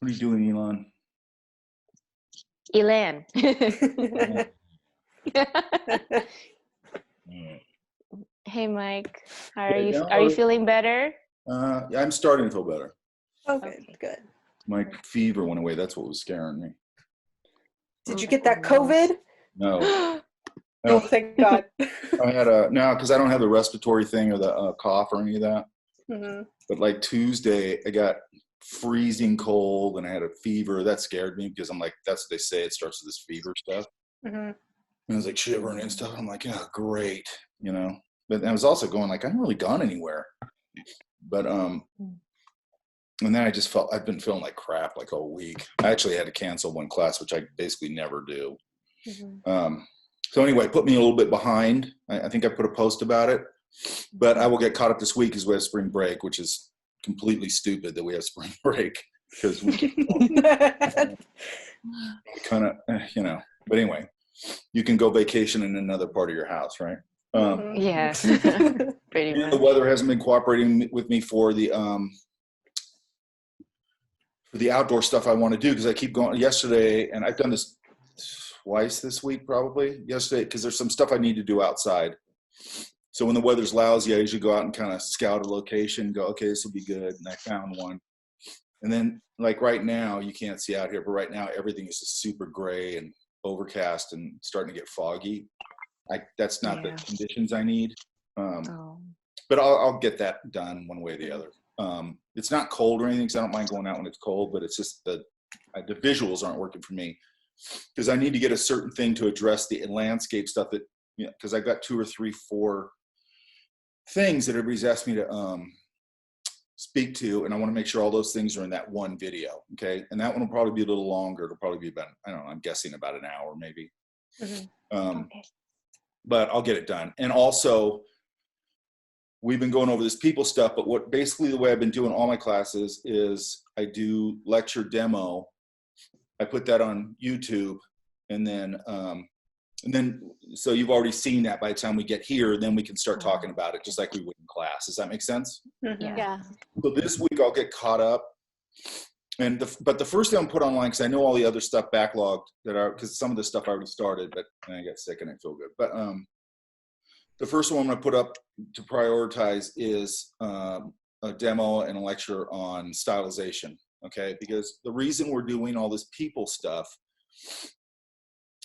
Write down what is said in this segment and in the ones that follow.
What are you doing, Elon? Elan. Hey, Mike. How are you? Are you feeling better? Yeah, I'm starting to feel better. Oh, good, good. My fever went away. That's what was scaring me. Did you get that COVID? No. Oh, thank God. I had no, because I don't have the respiratory thing or the cough or any of that. Mm-hmm. But like Tuesday, I got freezing cold and I had a fever. That scared me because I'm like, that's what they say. It starts with this fever stuff. Mm-hmm. And I was like shivering and stuff. I'm like, yeah, great, you know. But I was also going like, I haven't really gone anywhere. But and then I just felt I've been feeling like crap like all week. I actually had to cancel one class, which I basically never do. Mm-hmm. So anyway, put me a little bit behind. I think I put a post about it, but I will get caught up this week as we have spring break, which is completely stupid that we have spring break because we kind of, you know. But anyway, you can go vacation in another part of your house, right? Yes, pretty much. The weather hasn't been cooperating with me for the outdoor stuff I want to do because I keep going. Yesterday, and I've done this twice this week probably. Yesterday, because there's some stuff I need to do outside. So when the weather's lousy, I usually go out and kind of scout a location, go, okay, this will be good. And I found one. And then like right now, you can't see out here, but right now everything is just super gray and overcast and starting to get foggy. That's not the conditions I need. But I'll get that done one way or the other. It's not cold or anything, because I don't mind going out when it's cold, but it's just the visuals aren't working for me. Because I need to get a certain thing to address the landscape stuff that, you know, because I've got 2 or 3, 4 things that everybody's asked me to speak to, and I want to make sure all those things are in that one video, okay? And that one will probably be a little longer. It'll probably be about, I don't know, I'm guessing about an hour maybe. Okay. But I'll get it done. And also, we've been going over this people stuff, but what basically the way I've been doing all my classes is I do lecture demo. I put that on YouTube, and then so you've already seen that by the time we get here, then we can start talking about it just like we would in class. Does that make sense? Yeah. So this week I'll get caught up. But the first thing I'm put online, because I know all the other stuff backlogged because some of the stuff I already started, but I got sick and I feel good. But the first one I'm going to put up to prioritize is a demo and a lecture on stylization, okay? Because the reason we're doing all this people stuff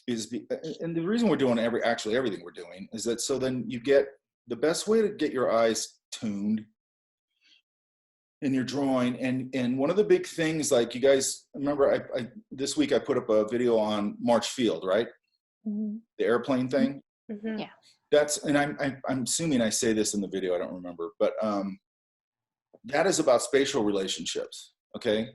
and the reason we're doing everything we're doing is that so then you get the best way to get your eyes tuned in your drawing. And one of the big things, like you guys remember, I this week I put up a video on March Field, right? Mm-hmm. The airplane thing. Mm-hmm. Yeah. That's, and I'm assuming I say this in the video, I don't remember, but that is about spatial relationships, okay?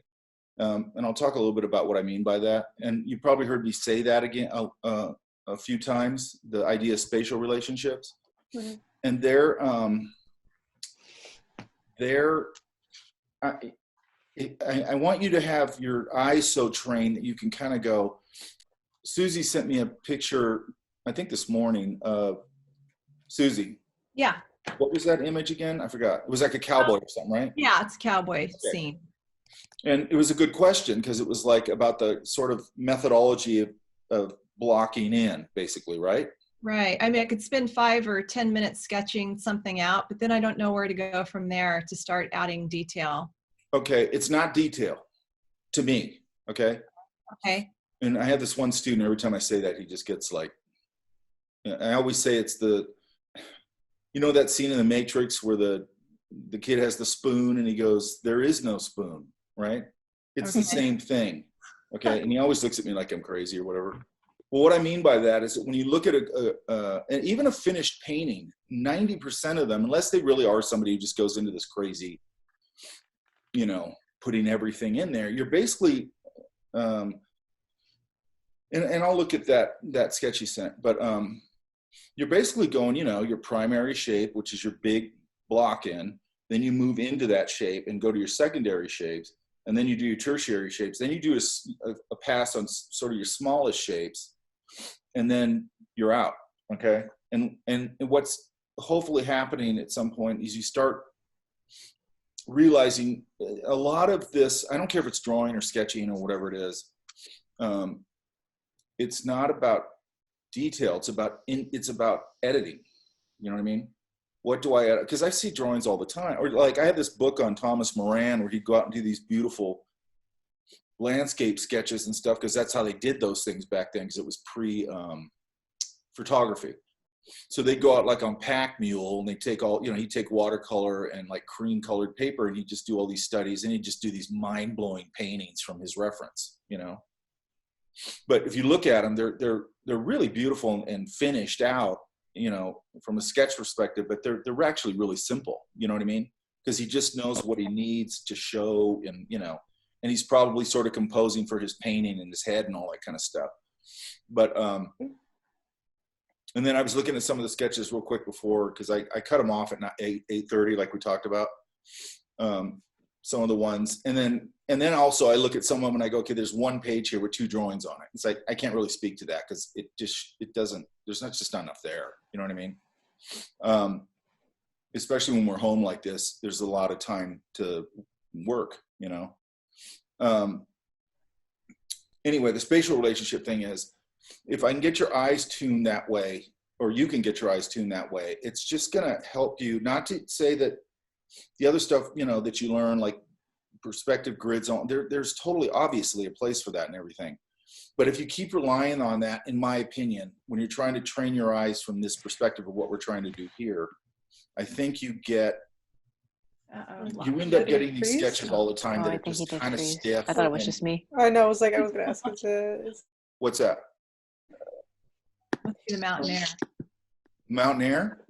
And I'll talk a little bit about what I mean by that. And you probably heard me say that again a few times, the idea of spatial relationships. Mm-hmm. And I want you to have your eyes so trained that you can kind of go. Susie sent me a picture, I think this morning, of Susie. Yeah. What was that image again? I forgot. It was like a cowboy or something, right? Yeah, it's a cowboy scene. And it was a good question because it was like about the sort of methodology of blocking in, basically, right? Right. I mean, I could spend 5 or 10 minutes sketching something out, but then I don't know where to go from there to start adding detail. Okay. It's not detail to me. Okay. Okay. And I have this one student, every time I say that, he just gets like, I always say it's you know that scene in The Matrix where the kid has the spoon and he goes, there is no spoon, right? It's the same thing. Okay. And he always looks at me like I'm crazy or whatever. Well, what I mean by that is that when you look at and even a finished painting, 90% of them, unless they really are somebody who just goes into this crazy, you know, putting everything in there, you're basically, and I'll look at that sketch you sent, but you're basically going, you know, your primary shape, which is your big block in, then you move into that shape and go to your secondary shapes, and then you do your tertiary shapes, then you do a pass on sort of your smallest shapes, and then you're out, okay? And what's hopefully happening at some point is you start realizing a lot of this, I don't care if it's drawing or sketching or whatever it is, it's not about detail. It's about editing. You know what I mean? What do I edit? Because I see drawings all the time. Or like I had this book on Thomas Moran where he'd go out and do these beautiful landscape sketches and stuff, because that's how they did those things back then, because it was pre photography. So they'd go out like on pack mule, and they take all, you know, he'd take watercolor and like cream colored paper, and he'd just do all these studies, and he'd just do these mind-blowing paintings from his reference, you know. But if you look at them, they're really beautiful and finished out, you know, from a sketch perspective, but they're actually really simple, you know what I mean? Because he just knows what he needs to show, and, you know, and he's probably sort of composing for his painting in his head and all that kind of stuff. But and then I was looking at some of the sketches real quick before, because I cut them off at 8:30, like we talked about, some of the ones. And then also I look at some of them and I go, okay, there's one page here with 2 drawings on it. It's like, I can't really speak to that because it doesn't, just not enough there. You know what I mean? Especially when we're home like this, there's a lot of time to work, you know? Anyway, the spatial relationship thing is, if I can get your eyes tuned that way, or you can get your eyes tuned that way, it's just going to help you. Not to say that the other stuff, you know, that you learn, like perspective grids on, there's totally obviously a place for that and everything. But if you keep relying on that, in my opinion, when you're trying to train your eyes from this perspective of what we're trying to do here, I think you get, you end up getting these sketches all the time that are just kind of stiff. I thought it was just me. I know. I was going to ask. What's that? Let's see the mountain air. Mountain air?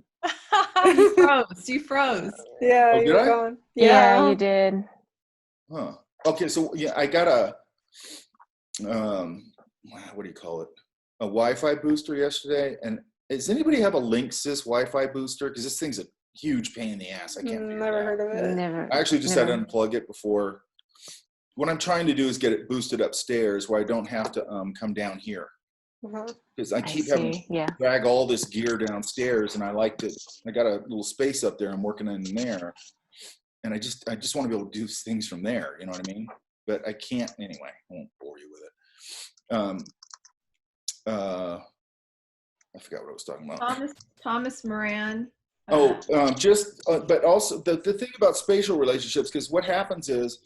You froze. You froze. Yeah, Oh, you're did I? gone. Yeah, you did. Huh. Okay, so yeah, I got a, what do you call it? A Wi-Fi booster yesterday. And does anybody have a Linksys Wi-Fi booster? Because this thing's a huge pain in the ass. I can't figure Never it out. heard of it. Never. I actually just had to never. unplug it before. What I'm trying to do is get it boosted upstairs where I don't have to come down here. Because I keep having to drag all this gear downstairs, and I got a little space up there I'm working in there, and I just want to be able to do things from there, you know what I mean? But I can't anyway. I won't bore you with it. I forgot what I was talking about. Thomas Moran. But also the thing about spatial relationships, because what happens is,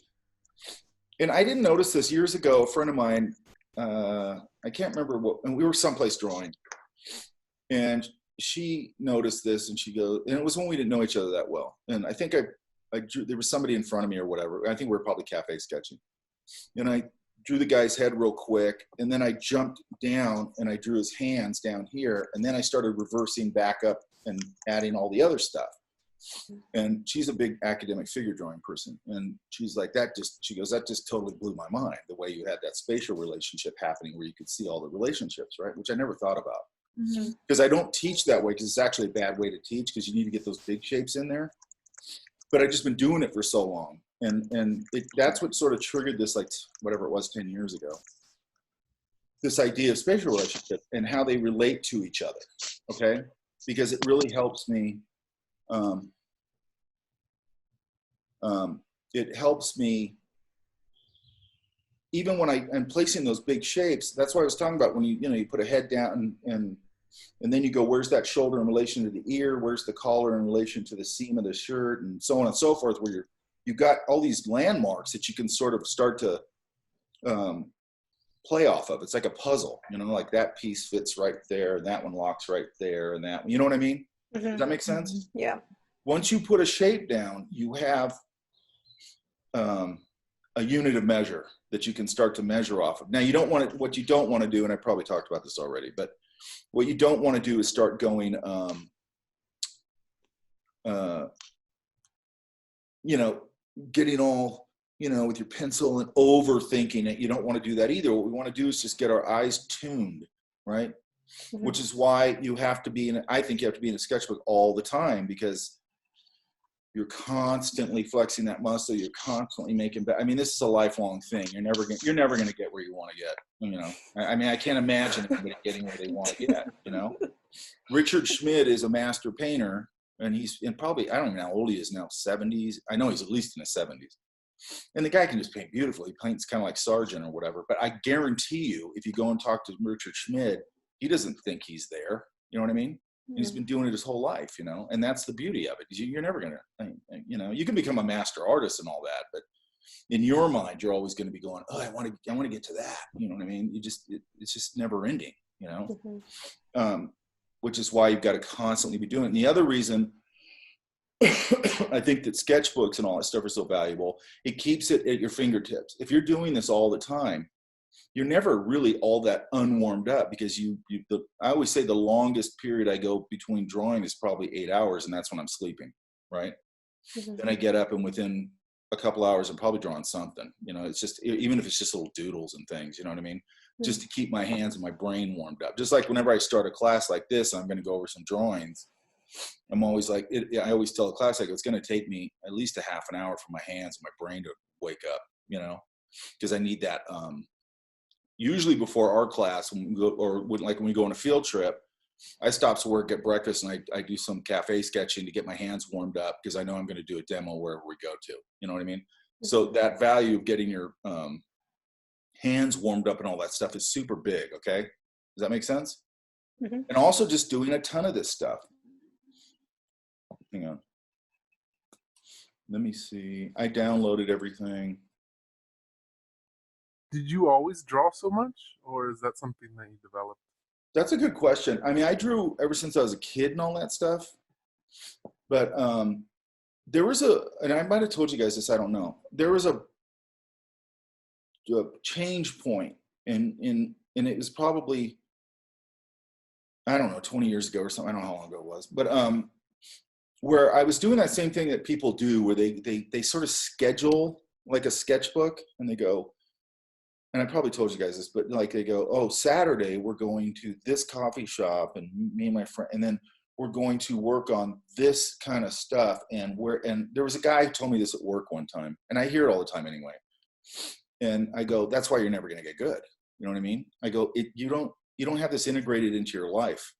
and I didn't notice this years ago, a friend of mine, I can't remember what, and we were someplace drawing, and she noticed this, and she goes, and it was when we didn't know each other that well, and I think I drew, there was somebody in front of me or whatever. I think we were probably cafe sketching, and I drew the guy's head real quick, and then I jumped down and I drew his hands down here, and then I started reversing back up and adding all the other stuff. And she's a big academic figure drawing person, and she's like, she goes, that just totally blew my mind, the way you had that spatial relationship happening where you could see all the relationships, right? Which I never thought about, because I don't teach that way, because it's actually a bad way to teach, because you need to get those big shapes in there. But I've just been doing it for so long, and that's what sort of triggered this, like whatever it was 10 years ago, this idea of spatial relationship and how they relate to each other. Okay, because it really helps me. It helps me even when I'm placing those big shapes. That's what I was talking about, when you put a head down and then you go, where's that shoulder in relation to the ear? Where's the collar in relation to the seam of the shirt, and so on and so forth, where you've got all these landmarks that you can sort of start to play off of. It's like a puzzle, like that piece fits right there, and that one locks right there, and that one, you know what I mean? Does that make sense? Yeah. Once you put a shape down, you have a unit of measure that you can start to measure off of. Now, what you don't want to do, and I probably talked about this already, but what you don't want to do is start going, getting all, with your pencil and overthinking it. You don't want to do that either. What we want to do is just get our eyes tuned, right? Which is why you have to be I think you have to be in a sketchbook all the time, because you're constantly flexing that muscle. You're constantly making I mean, this is a lifelong thing. You're never going to get where you want to get, I mean, I can't imagine anybody getting where they want to get, Richard Schmid is a master painter, and he's in probably, I don't know how old he is now, 70s. I know he's at least in his 70s. And the guy can just paint beautifully. He paints kind of like Sargent or whatever. But I guarantee you, if you go and talk to Richard Schmid, he doesn't think he's there. You know what I mean? He's been doing it his whole life, you know, and that's the beauty of it. You're never going to, you know, you can become a master artist and all that, but in your mind, you're always going to be going, oh, I want to get to that. You know what I mean? It's just never ending, you know, which is why you've got to constantly be doing it. And the other reason I think that sketchbooks and all that stuff are so valuable, it keeps it at your fingertips. If you're doing this all the time, you're never really all that unwarmed up, because I always say the longest period I go between drawing is probably 8 hours, and that's when I'm sleeping, right? Then I get up, and within a couple hours I'm probably drawing something, you know. It's just, even if it's just little doodles and things, you know what I mean? Just to keep my hands and my brain warmed up. Just like whenever I start a class like this, I'm going to go over some drawings. I'm always like, I always tell the class, like, it's going to take me at least a half an hour for my hands and my brain to wake up, you know, because I need that. Usually before our class, when we go, or when we go on a field trip, I stop to work, get breakfast, and I do some cafe sketching to get my hands warmed up, because I know I'm going to do a demo wherever we go to. You know what I mean? So that value of getting your hands warmed up and all that stuff is super big. Okay, does that make sense? And also just doing a ton of this stuff. Hang on. Let me see. I downloaded everything. Did you always draw so much, or is that something that you developed? That's a good question. I mean, I drew ever since I was a kid and all that stuff. But there was and I might have told you guys this, I don't know. There was a change point, and it was probably, I don't know, 20 years ago or something. I don't know how long ago it was. But where I was doing that same thing that people do, where they sort of schedule like a sketchbook, and they go, and I probably told you guys this, but like they go, oh, Saturday we're going to this coffee shop, and me and my friend, and then we're going to work on this kind of stuff. And there was a guy who told me this at work one time, and I hear it all the time anyway. And I go, that's why you're never going to get good. You know what I mean? I go, you don't have this integrated into your life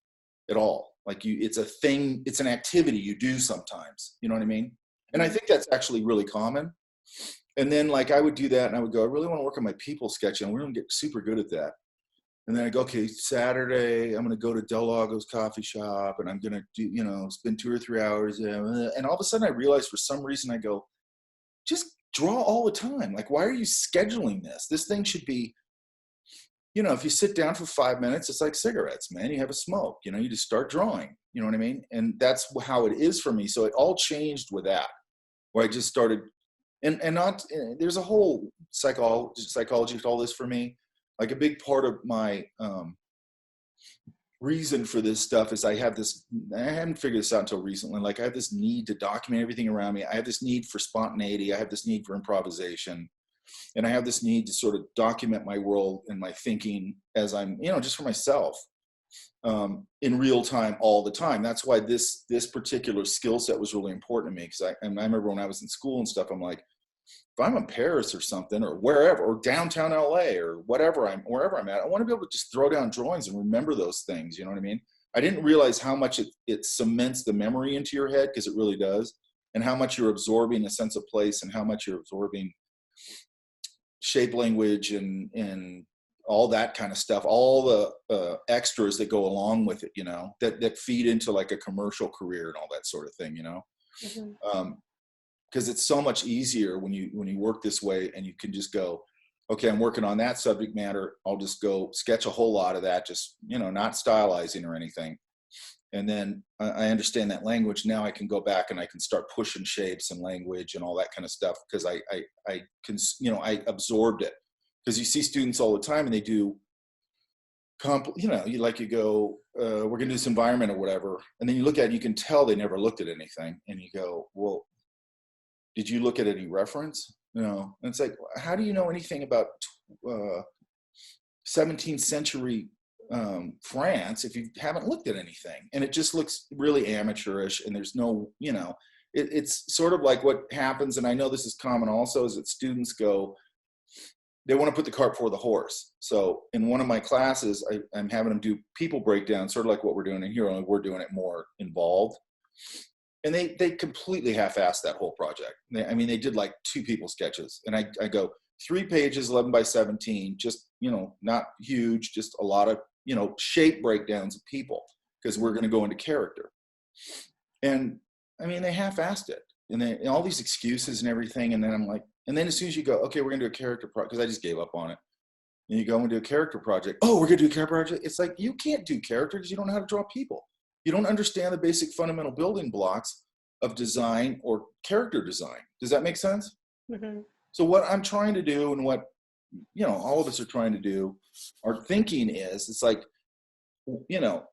at all. Like it's a thing, it's an activity you do sometimes. You know what I mean? And I think that's actually really common. And then like I would do that, and I would go, I really want to work on my people sketching. And we're going to get super good at that. And then I go, okay, Saturday, I'm going to go to Del Lago's coffee shop, and I'm going to do, you know, spend 2 or 3 hours. And all of a sudden I realized, for some reason, I go, just draw all the time. Like, why are you scheduling this? This thing should be, you know, if you sit down for 5 minutes, it's like cigarettes, man. You have a smoke, you know, you just start drawing, you know what I mean? And that's how it is for me. So it all changed with that, where I just started. And there's a whole psychology to all this for me. Like a big part of my reason for this stuff is I haven't figured this out until recently. Like I have this need to document everything around me. I have this need for spontaneity. I have this need for improvisation. And I have this need to sort of document my world and my thinking as I'm, you know, just for myself in real time all the time. That's why this particular skill set was really important to me. Because I remember when I was in school and stuff, I'm like, if I'm in Paris or something, or wherever, or downtown LA or wherever I'm at, I want to be able to just throw down drawings and remember those things. You know what I mean? I didn't realize how much it cements the memory into your head, because it really does, and how much you're absorbing a sense of place, and how much you're absorbing shape language and all that kind of stuff, all the extras that go along with it, you know, that feed into like a commercial career and all that sort of thing, you know. Because it's so much easier when you work this way, and you can just go, okay, I'm working on that subject matter. I'll just go sketch a whole lot of that, just, you know, not stylizing or anything. And then I understand that language. Now I can go back and I can start pushing shapes and language and all that kind of stuff, because I can, you know, I absorbed it. Because you see students all the time, and they do, you know, you go, we're going to do this environment or whatever. And then you look at it, you can tell they never looked at anything. And you go, well, did you look at any reference? No. And it's like, how do you know anything about 17th century France if you haven't looked at anything? And it just looks really amateurish, and there's no, you know, it's sort of like what happens, and I know this is common also, is that students go, they want to put the cart before the horse. So in one of my classes, I'm having them do people breakdown, sort of like what we're doing in here, only we're doing it more involved. And they completely half-assed that whole project. I mean, they did like 2 people sketches, and I go 3 pages, 11 by 17, just, you know, not huge, just a lot of, you know, shape breakdowns of people, because we're going to go into character. And I mean, they half-assed it, and all these excuses and everything. And then I'm like, and then as soon as you go, okay, we're going to do a character project, because I just gave up on it. And you go into a character project. Oh, we're going to do a character project. It's like, you can't do character because you don't know how to draw people. You don't understand the basic fundamental building blocks of design or character design. Does that make sense? Mm-hmm. So what I'm trying to do, and what, you know, all of us are trying to do, our thinking is, it's like, you know,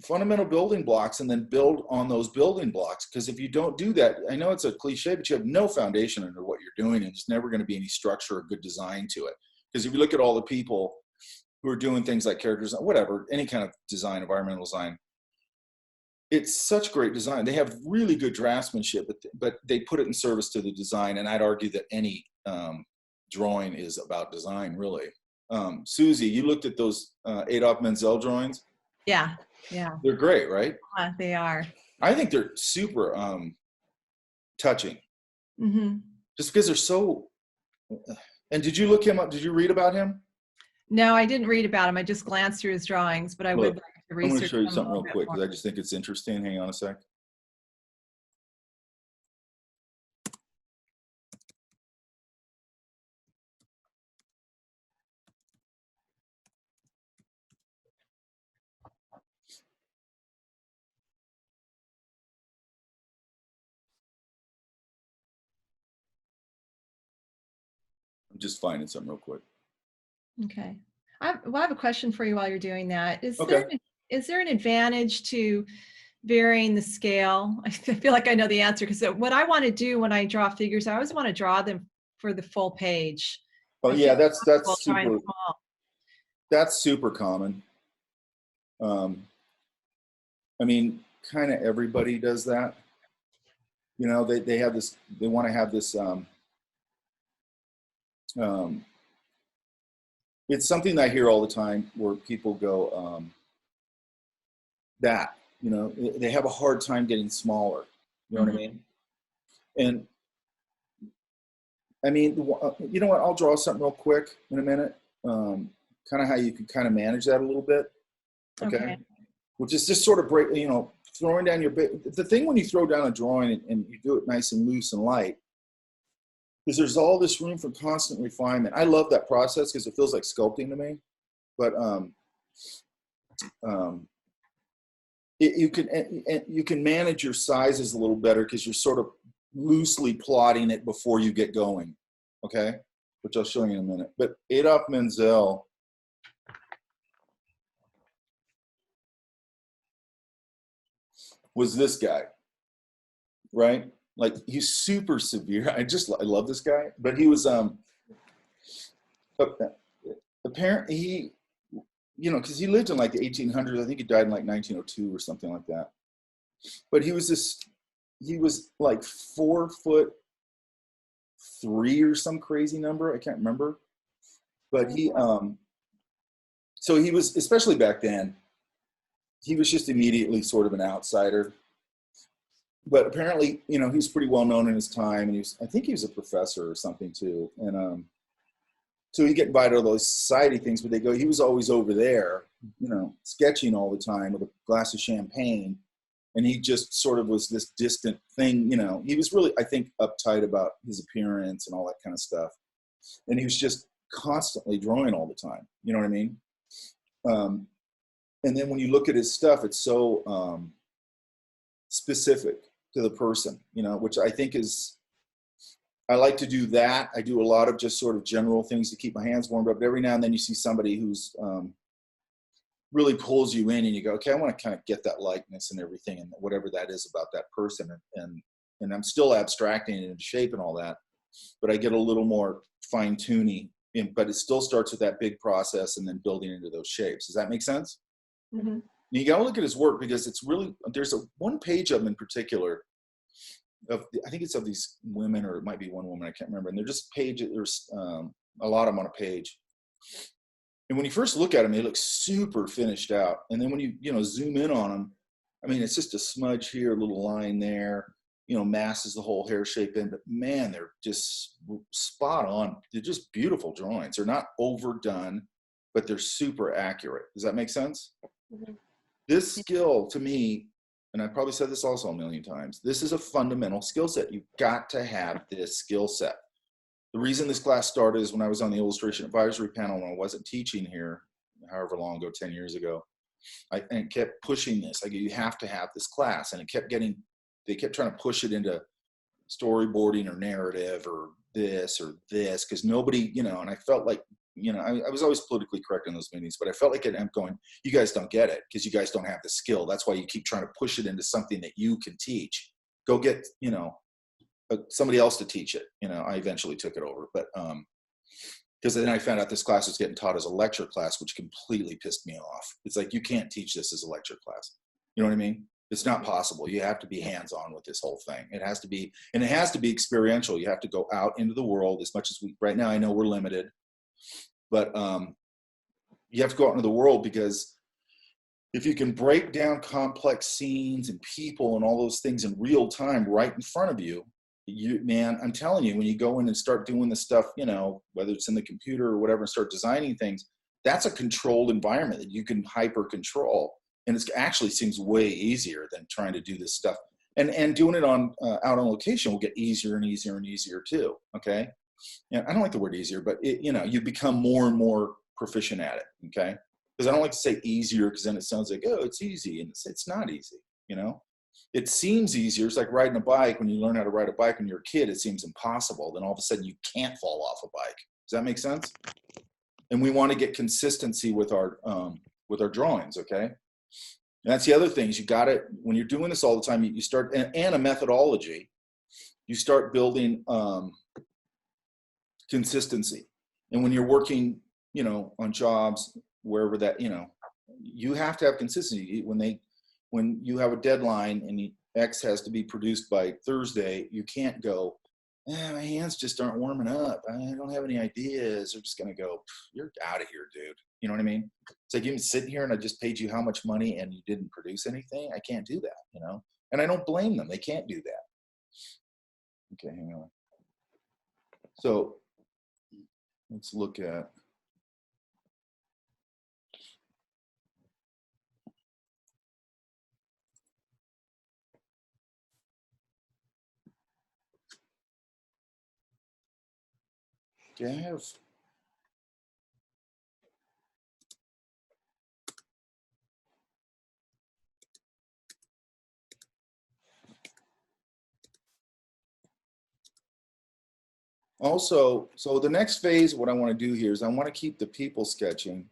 fundamental building blocks, and then build on those building blocks. Because if you don't do that, I know it's a cliche, but you have no foundation under what you're doing, and there's never going to be any structure or good design to it. Because if you look at all the people who are doing things like character design, whatever, any kind of design, environmental design, it's such great design. They have really good draftsmanship, but they put it in service to the design. And I'd argue that any drawing is about design, really. Susie, you looked at those Adolphe Menzel drawings. Yeah. They're great, right? They are. I think they're super touching. Mm-hmm. Just because they're so. And did you look him up? Did you read about him? No, I didn't read about him. I just glanced through his drawings, but I would like to I'm research. going to show you them a something real little bit quick, more. because I just think it's interesting. Hang on a sec. I'm just finding something real quick. Okay. I have a question for you while you're doing that. Okay. Is there an advantage to varying the scale? I feel like I know the answer, because what I want to do when I draw figures, I always want to draw them for the full page. Oh I yeah, feel that's comfortable drawing super. small. That's super common. I mean, kind of everybody does that. You know, they have this. They want to have this. It's something that I hear all the time, where people go, that, you know, they have a hard time getting smaller. You know what I mean? And I mean, you know what? I'll draw something real quick in a minute. Kind of how you can kind of manage that a little bit. Okay. Which is just sort of break, you know, throwing down your, the thing when you throw down a drawing and you do it nice and loose and light, is there's all this room for constant refinement. I love that process because it feels like sculpting to me. But you can manage your sizes a little better because you're sort of loosely plotting it before you get going. Okay, which I'll show you in a minute. But Adolphe Menzel was this guy, right? Like, he's super severe. I love this guy. But he was apparently, he, you know, because he lived in like the 1800s. I think he died in like 1902 or something like that. But he was like 4'3" or some crazy number. I can't remember. But he, so he was, especially back then, he was just immediately sort of an outsider. But apparently, you know, he was pretty well known in his time, and I think he was a professor or something too. And so he'd get invited to all those society things, but he was always over there, you know, sketching all the time with a glass of champagne. And he just sort of was this distant thing, you know. He was really, I think, uptight about his appearance and all that kind of stuff. And he was just constantly drawing all the time, you know what I mean? And then when you look at his stuff, it's so specific to the person, you know, which I think is, I like to do that. I do a lot of just sort of general things to keep my hands warmed up. But every now and then you see somebody who's really pulls you in, and you go, okay, I want to kind of get that likeness and everything, and whatever that is about that person. And I'm still abstracting it into shape and all that, but I get a little more fine tuning. But it still starts with that big process and then building into those shapes. Does that make sense? Mm-hmm. You got to look at his work, because it's really, there's one page of him in particular, I think it's of these women, or it might be one woman, I can't remember. And they're just pages, there's a lot of them on a page. And when you first look at him, they look super finished out. And then when you zoom in on them, I mean, it's just a smudge here, a little line there, you know, masses the whole hair shape in, but man, they're just spot on. They're just beautiful drawings. They're not overdone, but they're super accurate. Does that make sense? Mhm. This skill to me, and I probably said this also a million times, this is a fundamental skill set. You've got to have this skill set. The reason this class started is when I was on the illustration advisory panel when I wasn't teaching here, however long ago, 10 years ago. And kept pushing this. Like, you have to have this class. And it kept getting, they kept trying to push it into storyboarding or narrative or this, because nobody, you know, and I felt like, you know, I was always politically correct in those meetings, but I felt like I'm going, you guys don't get it because you guys don't have the skill. That's why you keep trying to push it into something that you can teach. Go get, you know, somebody else to teach it. You know, I eventually took it over, but because then I found out this class was getting taught as a lecture class, which completely pissed me off. It's like, you can't teach this as a lecture class. You know what I mean? It's not possible. You have to be hands-on with this whole thing. It has to be, and it has to be experiential. You have to go out into the world as much as we, right now I know we're limited, but you have to go out into the world, because if you can break down complex scenes and people and all those things in real time right in front of you, man, I'm telling you, when you go in and start doing the stuff, you know, whether it's in the computer or whatever, and start designing things, that's a controlled environment that you can hyper control. And it actually seems way easier than trying to do this stuff. And doing it on out on location will get easier and easier and easier too. Okay. Yeah, I don't like the word easier, but it, you know, you become more and more proficient at it. Okay. Because I don't like to say easier, because then it sounds like, oh, it's easy. And it's not easy, you know. It seems easier. It's like riding a bike. When you learn how to ride a bike when you're a kid, it seems impossible. Then all of a sudden you can't fall off a bike. Does that make sense? And we want to get consistency with our drawings, okay? And that's the other thing is, you got it when you're doing this all the time, you start, and a methodology, you start building consistency. And when you're working, you know, on jobs, wherever that, you know, you have to have consistency. When you have a deadline and X has to be produced by Thursday, you can't go, my hands just aren't warming up. I don't have any ideas. They're just going to go, you're out of here, dude. You know what I mean? It's like, you can sit here and I just paid you how much money and you didn't produce anything. I can't do that, you know? And I don't blame them. They can't do that. Okay, hang on. So let's look at, okay, I have, also, so the next phase, what I want to do here is I want to keep the people sketching,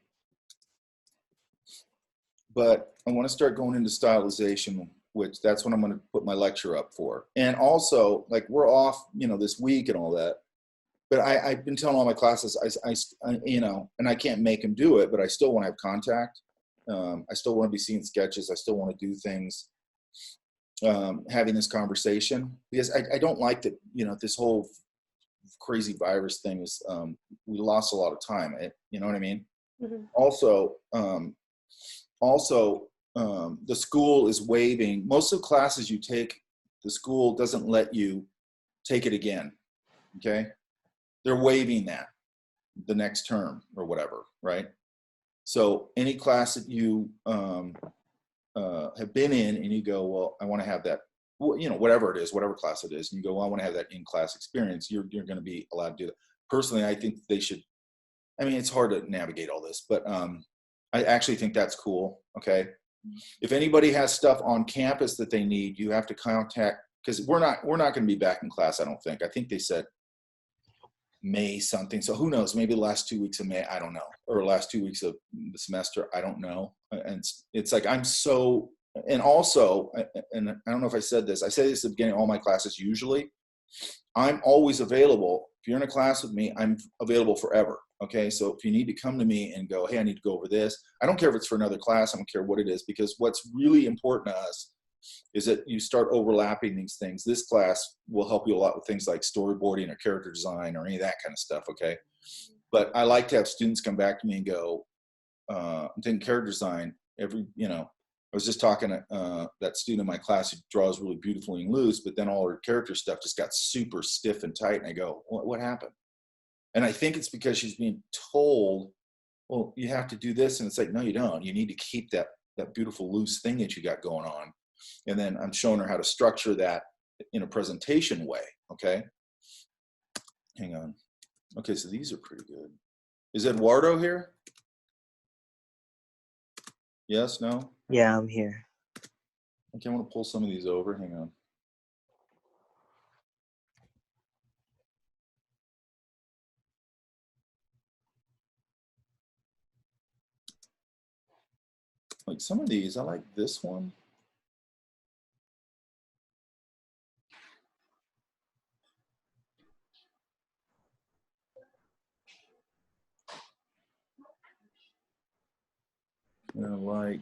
but I want to start going into stylization, which that's what I'm going to put my lecture up for. And also, like, we're off, you know, this week and all that, but I've been telling all my classes, I you know, and I can't make them do it, but I still want to have contact. I still want to be seeing sketches. I still want to do things, having this conversation, because I don't like that, you know, this whole crazy virus thing is, we lost a lot of time. You know what I mean? Mhm. Also, the school is waiving most of the classes you take. The school doesn't let you take it again. Okay, they're waiving that the next term or whatever, right? So any class that you have been in and you go, well, I want to have that, well, you know, whatever it is, whatever class it is, and you go, well, I want to have that in-class experience, you're going to be allowed to do that. Personally, I think they should, I mean, it's hard to navigate all this, but I actually think that's cool, okay? If anybody has stuff on campus that they need, you have to contact, because we're not going to be back in class, I don't think. I think they said May something, so who knows, maybe the last 2 weeks of May, I don't know, or last 2 weeks of the semester, I don't know. And it's like, I'm so, and also, and I don't know if I said this, I say this at the beginning of all my classes usually, I'm always available. If you're in a class with me, I'm available forever. Okay, so if you need to come to me and go, hey, I need to go over this, I don't care if it's for another class, I don't care what it is, because what's really important to us is that you start overlapping these things. This class will help you a lot with things like storyboarding or character design or any of that kind of stuff, okay? But I like to have students come back to me and go, I'm taking character design every, you know, I was just talking to that student in my class who draws really beautifully and loose, but then all her character stuff just got super stiff and tight. And I go, what happened? And I think it's because she's being told, well, you have to do this. And it's like, no, you don't. You need to keep that beautiful loose thing that you got going on. And then I'm showing her how to structure that in a presentation way. Okay. Hang on. Okay. So these are pretty good. Is Eduardo here? Yes, no? Yeah, I'm here. Okay, I want to pull some of these over. Hang on. Like some of these, I like this one. And I like,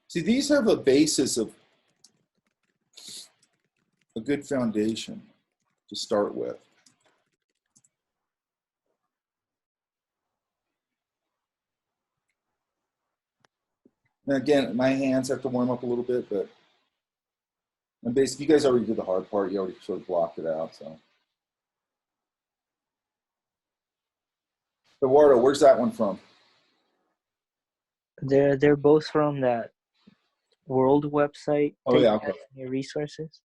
see, these have a basis of a good foundation to start with. And again, my hands have to warm up a little bit, but and basically, you guys already did the hard part. You already sort of blocked it out. So, Eduardo, where's that one from? They're both from that world website. Oh yeah, okay. Your resources.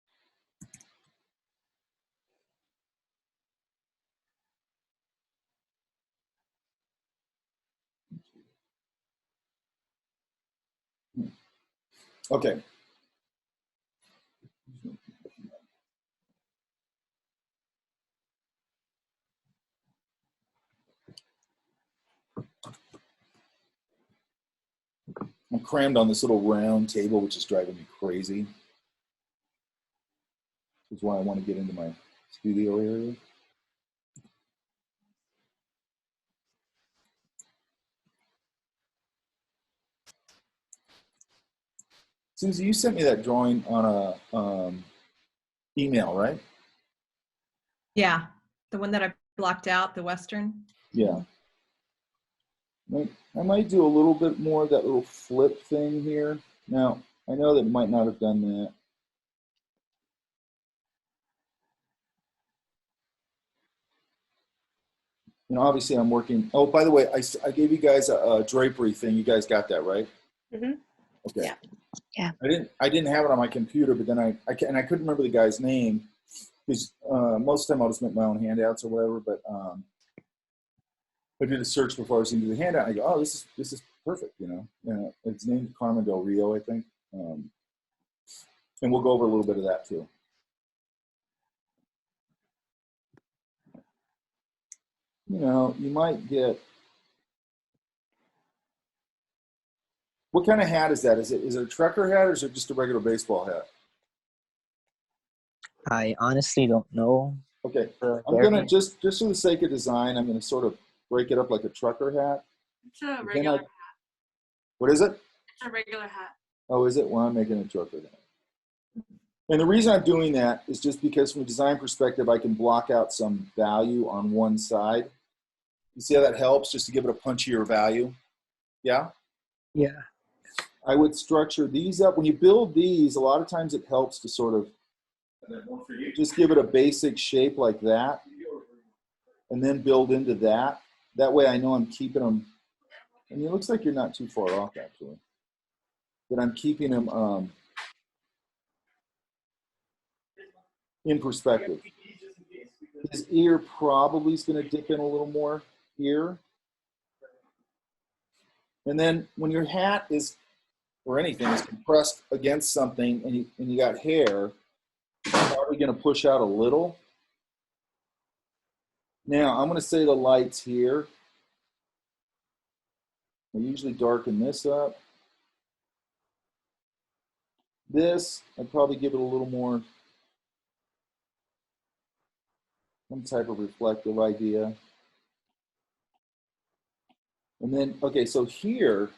Okay. I'm crammed on this little round table, which is driving me crazy. Which is why I want to get into my studio area. Susie, you sent me that drawing on a email, right? Yeah, the one that I blocked out, the Western. Yeah. I might do a little bit more of that little flip thing here. Now, I know that might not have done that. You know, obviously I'm working. Oh, by the way, I gave you guys a drapery thing. You guys got that, right? Mm-hmm. Okay. Yeah. Yeah. I didn't have it on my computer, but then I couldn't remember the guy's name because most of the time I'll just make my own handouts or whatever. But I did a search before I was into the handout. And I go, oh, this is perfect. You know, it's named Carmen Del Rio, I think. And we'll go over a little bit of that too. You know, you might get. What kind of hat is that? Is it a trucker hat or is it just a regular baseball hat? I honestly don't know. Okay, I'm gonna just for the sake of design, I'm gonna sort of break it up like a trucker hat. It's a regular hat. What is it? It's a regular hat. Oh, is it? Well, I'm making a trucker hat. And the reason I'm doing that is just because from a design perspective, I can block out some value on one side. You see how that helps just to give it a punchier value? Yeah? Yeah. I would structure these up. When you build these, a lot of times it helps to sort of just give it a basic shape like that and then build into that. That way I know I'm keeping them, and it looks like you're not too far off actually, but I'm keeping them in perspective. His ear probably is going to dip in a little more here. And then when your hat is, or anything, is compressed against something and you got hair, it's probably going to push out a little. Now, I'm going to say the lights here. I usually darken this up. This, I'd probably give it a little more, some type of reflective idea. And then, okay, so here,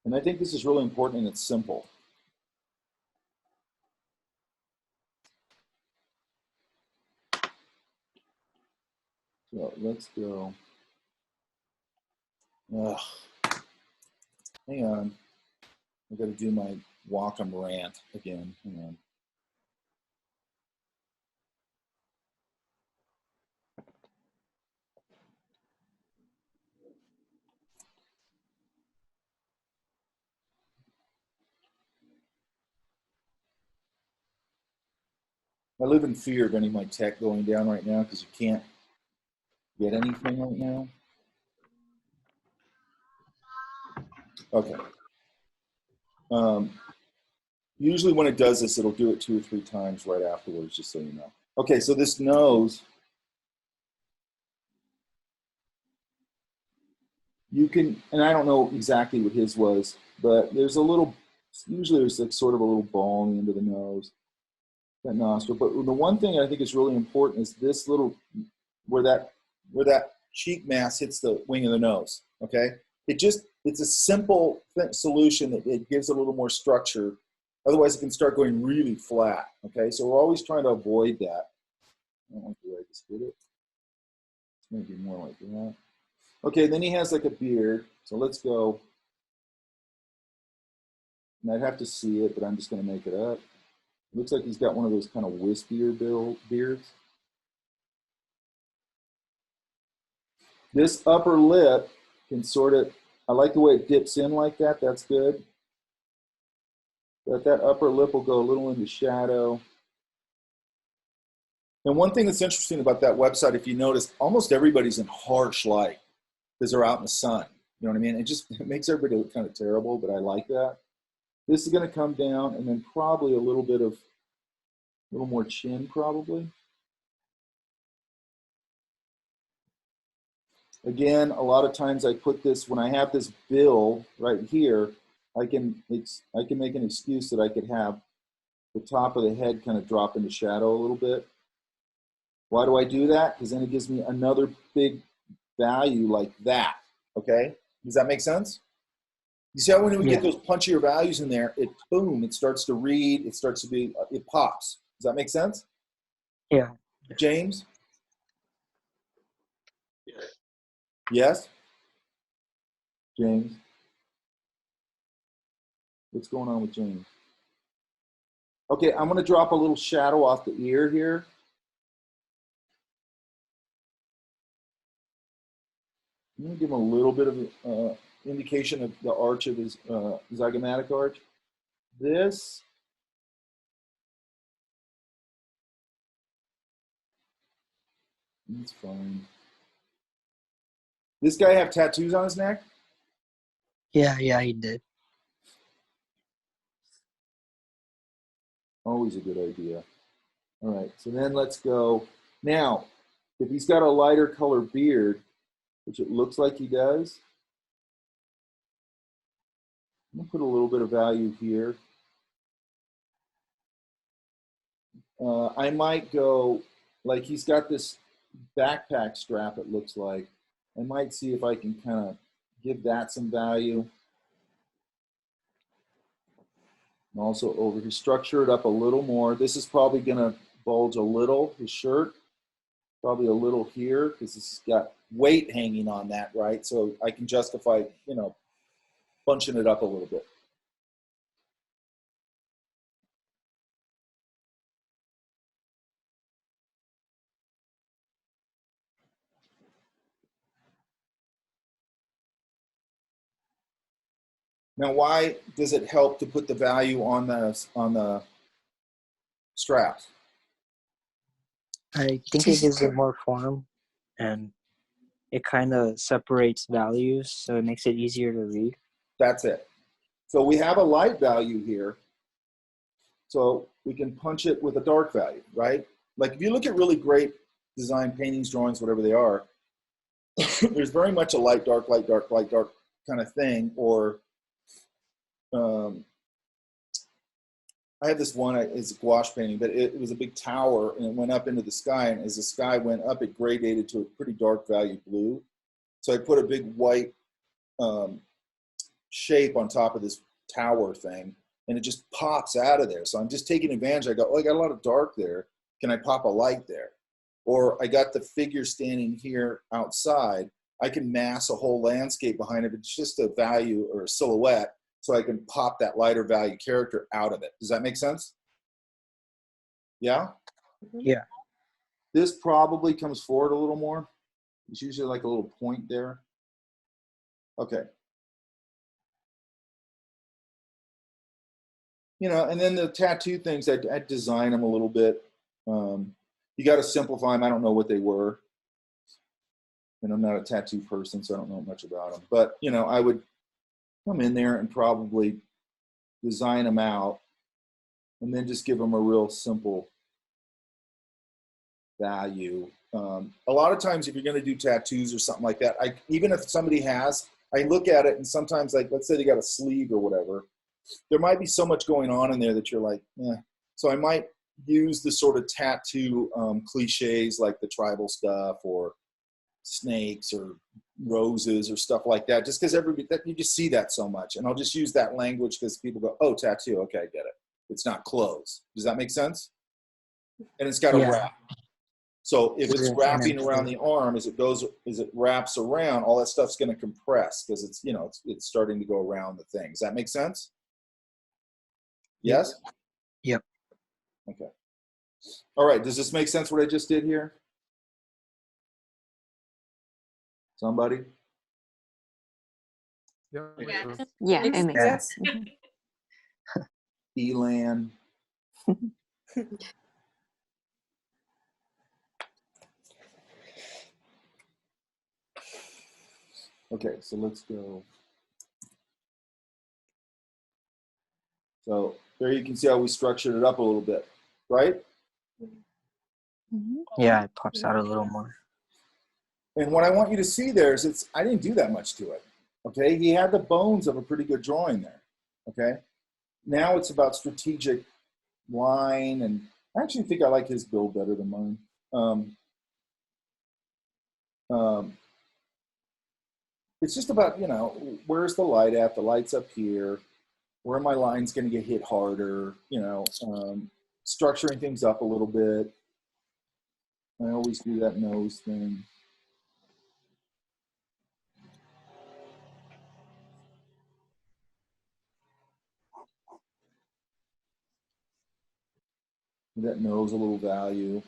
and I think this is really important and it's simple. So let's go. Ugh. Hang on. I got to do my Wacom rant again. Hang on. I live in fear of any of my tech going down right now because you can't get anything right now. Okay. Usually when it does this, it'll do it 2 or 3 times right afterwards, just so you know. Okay, so this nose, you can, and I don't know exactly what his was, but there's a little, usually there's like sort of a little ball on the end of the nose, that nostril. But the one thing I think is really important is this little, where that cheek mass hits the wing of the nose, okay? It's a simple solution that it gives a little more structure. Otherwise, it can start going really flat, okay? So we're always trying to avoid that. I don't like the way I just did it. It's gonna be more like that. Okay, then he has like a beard. So let's go. And I'd have to see it, but I'm just gonna make it up. It looks like he's got one of those kind of wispier beards. This upper lip can sort of, I like the way it dips in like that, that's good. But that upper lip will go a little into shadow. And one thing that's interesting about that website, if you notice, almost everybody's in harsh light because they're out in the sun. You know what I mean? It makes everybody look kind of terrible, but I like that. This is going to come down and then probably a little more chin probably. Again, a lot of times I put this, when I have this bill right here, I can make an excuse that I could have the top of the head kind of drop into shadow a little bit. Why do I do that? Because then it gives me another big value like that, okay? Does that make sense? You see how when we get those punchier values in there, boom, it starts to read, it pops. Does that make sense? Yeah. James? Yes? James? What's going on with James? Okay, I'm going to drop a little shadow off the ear here. I'm going to give him a little bit of indication of the arch of his zygomatic arch. This, that's fine. This guy have tattoos on his neck? Yeah, he did. Always a good idea. All right, so then let's go. Now, if he's got a lighter color beard, which it looks like he does, I'm gonna put a little bit of value here. I might go, like he's got this backpack strap, it looks like. I might see if I can kind of give that some value. And also over here, structure it up a little more. This is probably gonna bulge a little, his shirt. Probably a little here, because it's got weight hanging on that, right? So I can justify, bunching it up a little bit. Now, why does it help to put the value on the straps? I think it gives it more form, and it kind of separates values, so it makes it easier to read. That's it. So we have a light value here. So we can punch it with a dark value, right? Like if you look at really great design paintings, drawings, whatever they are, there's very much a light, dark, light, dark, light, dark kind of thing. Or I have this one, it's a gouache painting, but it was a big tower and it went up into the sky. And as the sky went up, it gradated to a pretty dark value blue. So I put a big white shape on top of this tower thing and it just pops out of there. So I'm just taking advantage. I go, oh, I got a lot of dark there. Can I pop a light there? Or I got the figure standing here outside. I can mass a whole landscape behind it. It's just a value or a silhouette. so I can pop that lighter value character out of it. Does that make sense? Yeah? Yeah. This probably comes forward a little more. It's usually like a little point there. Okay. You know, and then the tattoo things, I design them a little bit. You got to simplify them. I don't know what they were. And I'm not a tattoo person, so I don't know much about them. But, you know, I would come in there and probably design them out and then just give them a real simple value. A lot of times if you're going to do tattoos or something like that, even if somebody has, I look at it and sometimes, like, let's say they got a sleeve or whatever, there might be so much going on in there that you're like, eh. So I might use the sort of tattoo cliches like the tribal stuff or snakes or roses or stuff like that, just because you just see that so much. And I'll just use that language because people go, oh, tattoo, okay, I get it. It's not clothes. Does that make sense? And it's got a wrap. So if it's wrapping around the arm, as it wraps around, all that stuff's going to compress because it's, you know, it's starting to go around the thing. Does that make sense? Yes? Yep. Okay. All right. Does this make sense what I just did here? Somebody? Yeah. Yes. Yeah, it makes Yeah. sense. Elan. Okay, so let's go. So there you can see how we structured it up a little bit, right? Mhm. Yeah, it pops out a little more. And what I want you to see there is I didn't do that much to it. Okay, he had the bones of a pretty good drawing there. Okay, now it's about strategic line, and I actually think I like his build better than mine. It's just about, you know, where's the light at? The light's up here. Where are my lines going to get hit harder? You know, structuring things up a little bit. I always do that nose thing. That nose a little value.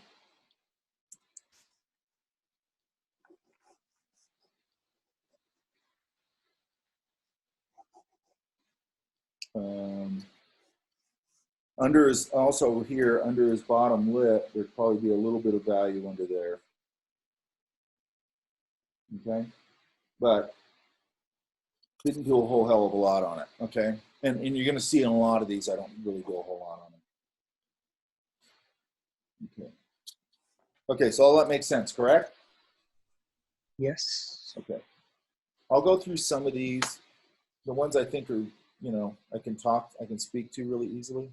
Under his, also here, under his bottom lip, there'd probably be a little bit of value under there. Okay, but didn't do a whole hell of a lot on it. Okay, and you're going to see in a lot of these, I don't really do a whole lot on it. Okay. Okay, so all that makes sense, correct? Yes. Okay. I'll go through some of these, the ones I think are, you know, I can speak to really easily.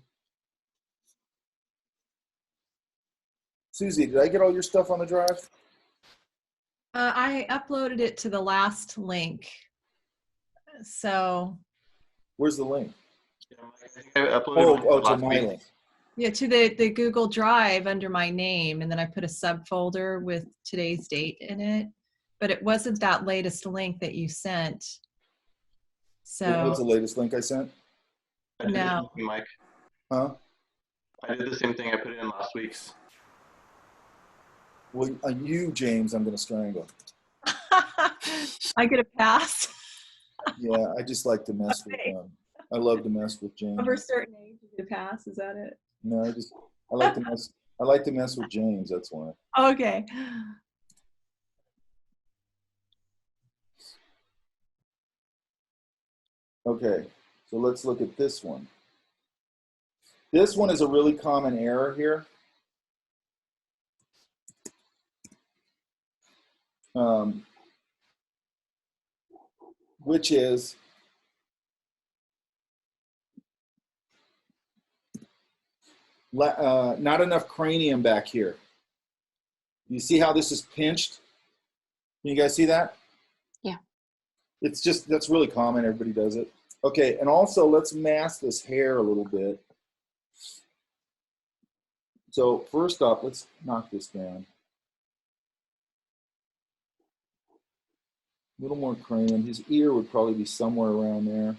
Susie, did I get all your stuff on the drive? I uploaded it to the last link. So Where's the link? I think I uploaded Oh, to last my week. link. yeah, to the Google Drive under my name, and then I put a subfolder with today's date in it. But it wasn't that latest link that you sent. What was the So latest link I sent? I did the no. same thing, Mike. Huh? I did the same thing. I put it in last week's. Well, you, James, I'm going to strangle. I get a pass. Yeah, I just like to mess with them. I love to mess with James. Over a certain age, you get a pass. Is that it? No, I like to mess. I like to mess with James. That's why. Okay. Okay, so let's look at this one. This one is a really common error here. Which is not enough cranium back here. You see how this is pinched? Can you guys see that? Yeah. It's just, that's really common. Everybody does it. Okay, and also let's mask this hair a little bit. So first up, let's knock this down. A little more cranium. His ear would probably be somewhere around there.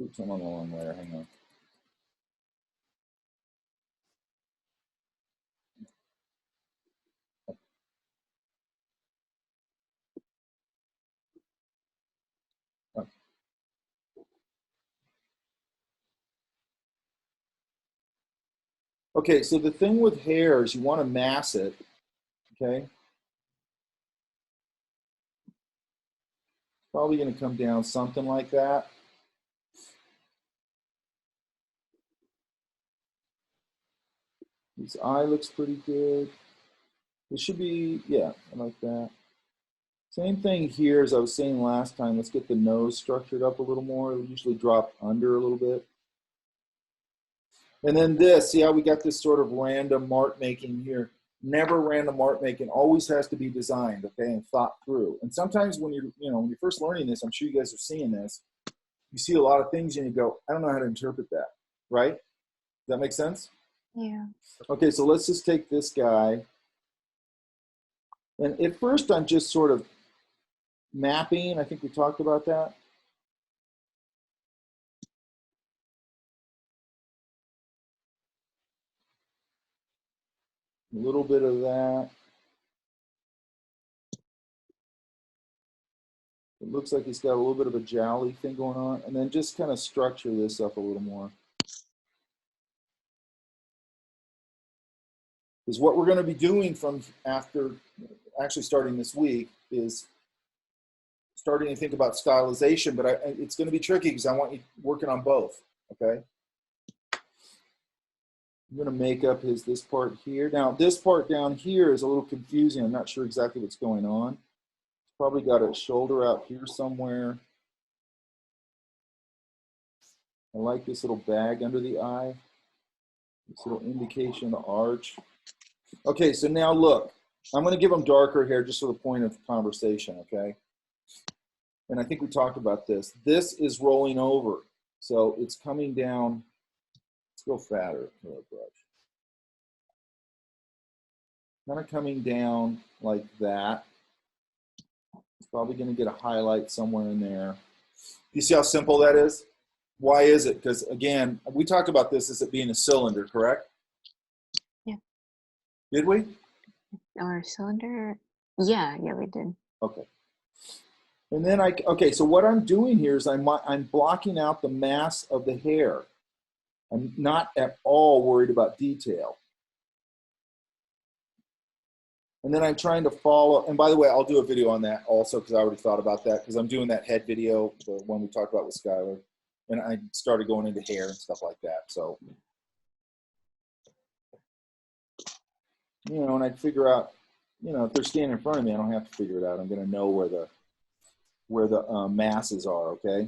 Oops, I'm on the wrong layer. Hang on. Okay, so the thing with hair is you want to mass it, okay? Probably going to come down something like that. His eye looks pretty good. It should be, yeah, I like that. Same thing here as I was saying last time. Let's get the nose structured up a little more. It'll usually drop under a little bit. And then this, see how we got this sort of random mark making here. Never random mark making, always has to be designed, okay, and thought through. And sometimes when when you're first learning this, I'm sure you guys are seeing this, you see a lot of things and you go, I don't know how to interpret that, right? Does that make sense? Yeah. Okay, so let's just take this guy. And at first I'm just sort of mapping. I think we talked about that. A little bit of that. It looks like he's got a little bit of a jowly thing going on. And then just kind of structure this up a little more. Because what we're going to be doing from after actually starting this week is starting to think about stylization, but it's going to be tricky because I want you working on both, okay? I'm going to make up this part here. Now, this part down here is a little confusing. I'm not sure exactly what's going on. It's probably got a shoulder out here somewhere. I like this little bag under the eye. This little indication of the arch. Okay, so now look. I'm going to give them darker hair just for the point of conversation, okay? And I think we talked about this. This is rolling over. So it's coming down. Let's go fatter. Kind of coming down like that. It's probably going to get a highlight somewhere in there. You see how simple that is? Why is it? Because again, we talked about this as it being a cylinder, correct? Yeah. Did we? Or cylinder? Yeah, we did. Okay. And then okay, so what I'm doing here is I'm blocking out the mass of the hair. I'm not at all worried about detail. And then I'm trying to follow, and by the way, I'll do a video on that also because I already thought about that because I'm doing that head video, the one we talked about with Skylar, and I started going into hair and stuff like that. So, and I'd figure out, if they're standing in front of me, I don't have to figure it out. I'm going to know where the masses are, okay?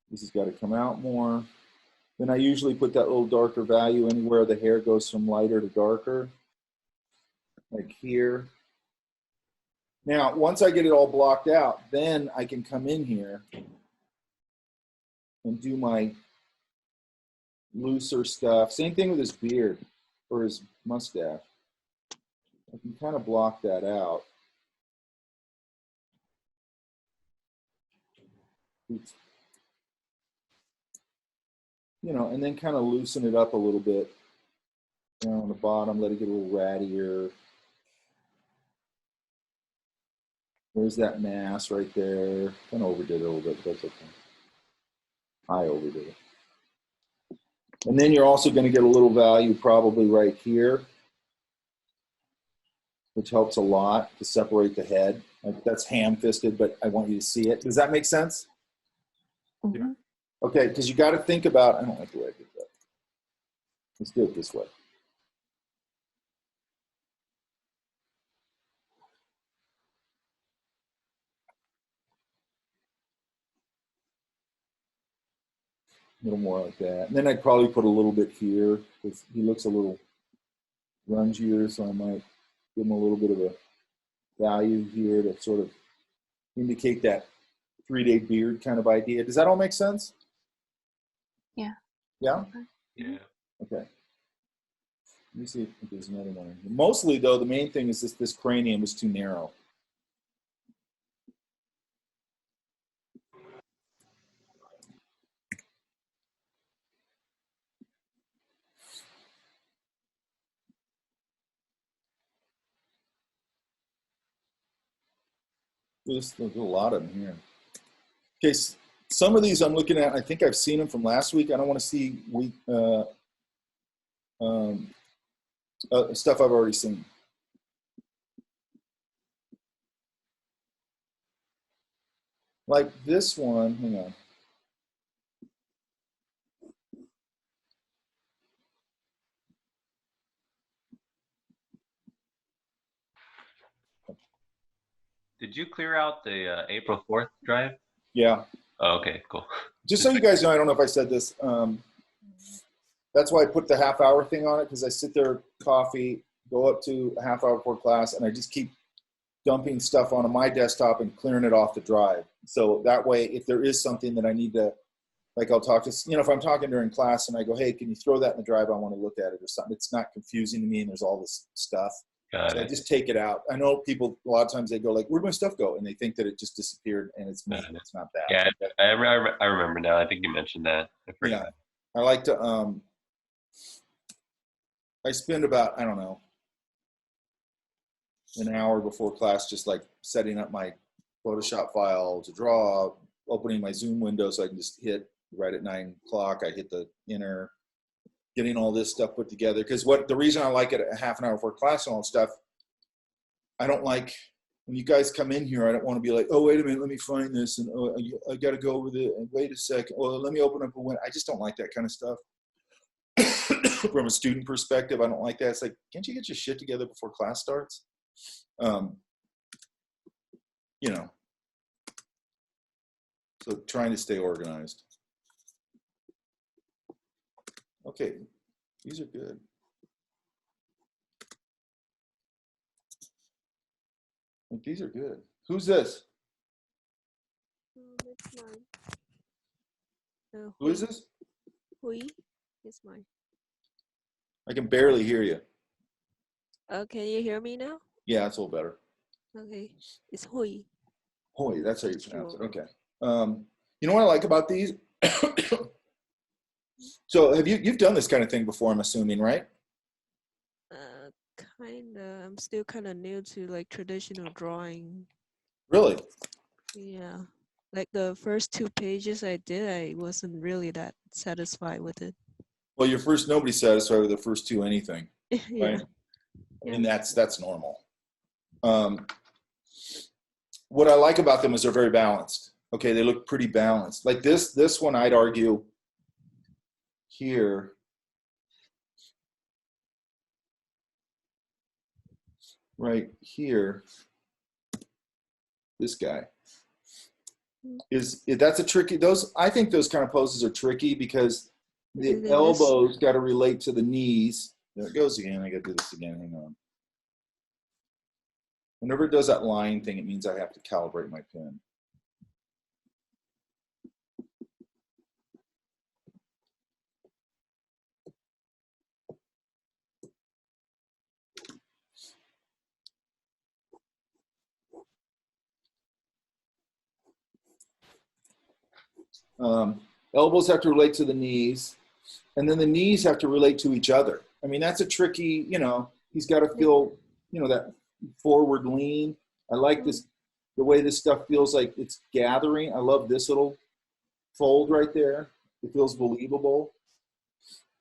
This has got to come out more. Then I usually put that little darker value anywhere the hair goes from lighter to darker. Like here. Now, once I get it all blocked out, then I can come in here and do my looser stuff. Same thing with his beard or his mustache. I can kind of block that out. Oops. And then kind of loosen it up a little bit. On the bottom, let it get a little rattier. There's that mass right there. Kind of overdid it a little bit, but that's okay. I overdid it. And then you're also going to get a little value probably right here, which helps a lot to separate the head. Like that's ham-fisted, but I want you to see it. Does that make sense? Mm-hmm. Okay, because you got to think about, I don't like the way I did that. Let's do it this way. A little more like that. And then I'd probably put a little bit here because he looks a little grungier, so I might give him a little bit of a value here to sort of indicate that 3-day beard kind of idea. Does that all make sense? Yeah. Yeah? Yeah. Okay. Let me see if there's another one in here. Mostly, though, the main thing is this cranium is too narrow. There's a lot of them here. Okay, some of these I'm looking at, I think I've seen them from last week. I don't want to see stuff I've already seen. Like this one, hang on. Did you clear out the April 4th drive? Yeah. Oh, okay, cool. Just so you guys know, I don't know if I said this. That's why I put the half-hour thing on it, because I sit there, coffee, go up to a half hour before class, and I just keep dumping stuff onto my desktop and clearing it off the drive. So that way, if there is something that I need to, like I'll talk to, if I'm talking during class and I go, hey, can you throw that in the drive? I want to look at it or something. It's not confusing to me and there's all this stuff. Got So I it. just take it out. I know people, a lot of times they go like, where'd my stuff go? And they think that it just disappeared and it's me. Got it. It's not that. Yeah, I remember now. I think you mentioned that. I forgot. Yeah. I like to, I spend about, I don't know, an hour before class just like setting up my Photoshop file to draw, opening my Zoom window so I can just hit right at 9 o'clock. I hit the enter, getting all this stuff put together. Because the reason I like it a half an hour before class and all that stuff, I don't like when you guys come in here, I don't want to be like, oh, wait a minute, let me find this. And oh, I got to go over it. And wait a second. Well, let me open up a window. I just don't like that kind of stuff. From a student perspective, I don't like that. It's like, can't you get your shit together before class starts? So trying to stay organized. Okay, these are good. Like, these are good. Who's this? It's mine. Who is this? Hui. It's mine. I can barely hear you. Can you hear me now? Yeah, that's a little better. Okay. It's Hui. Hoy, that's how you pronounce it. Okay. You know what I like about these? So you've done this kind of thing before, I'm assuming, right? Kinda. I'm still kind of new to like traditional drawing. Really? Yeah. Like the first 2 pages I did, I wasn't really that satisfied with it. Well, nobody's satisfied with the first 2 anything, Yeah. right? I mean, that's normal. What I like about them is they're very balanced. Okay, they look pretty balanced. Like this one, I'd argue here, right here, this guy that's a tricky. I think those kind of poses are tricky because the elbows got to relate to the knees. There it goes again. I got to do this again. Hang on. Whenever it does that line thing, it means I have to calibrate my pen. Elbows have to relate to the knees, and then the knees have to relate to each other. I mean, that's a tricky, he's got to feel, that forward lean. I like this, the way this stuff feels like it's gathering. I love this little fold right there. It feels believable.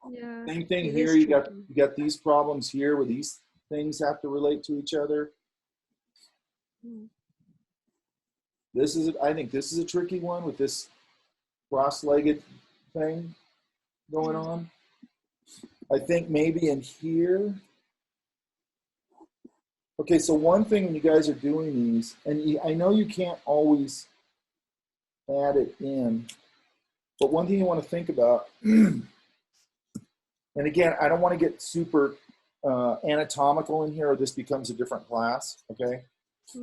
Yeah. Same thing here. You got these problems here where these things have to relate to each other. I think this is a tricky one with this cross-legged thing going on. I think maybe in here. Okay, so one thing when you guys are doing these, and I know you can't always add it in, but one thing you want to think about, and again, I don't want to get super anatomical in here or this becomes a different class, okay?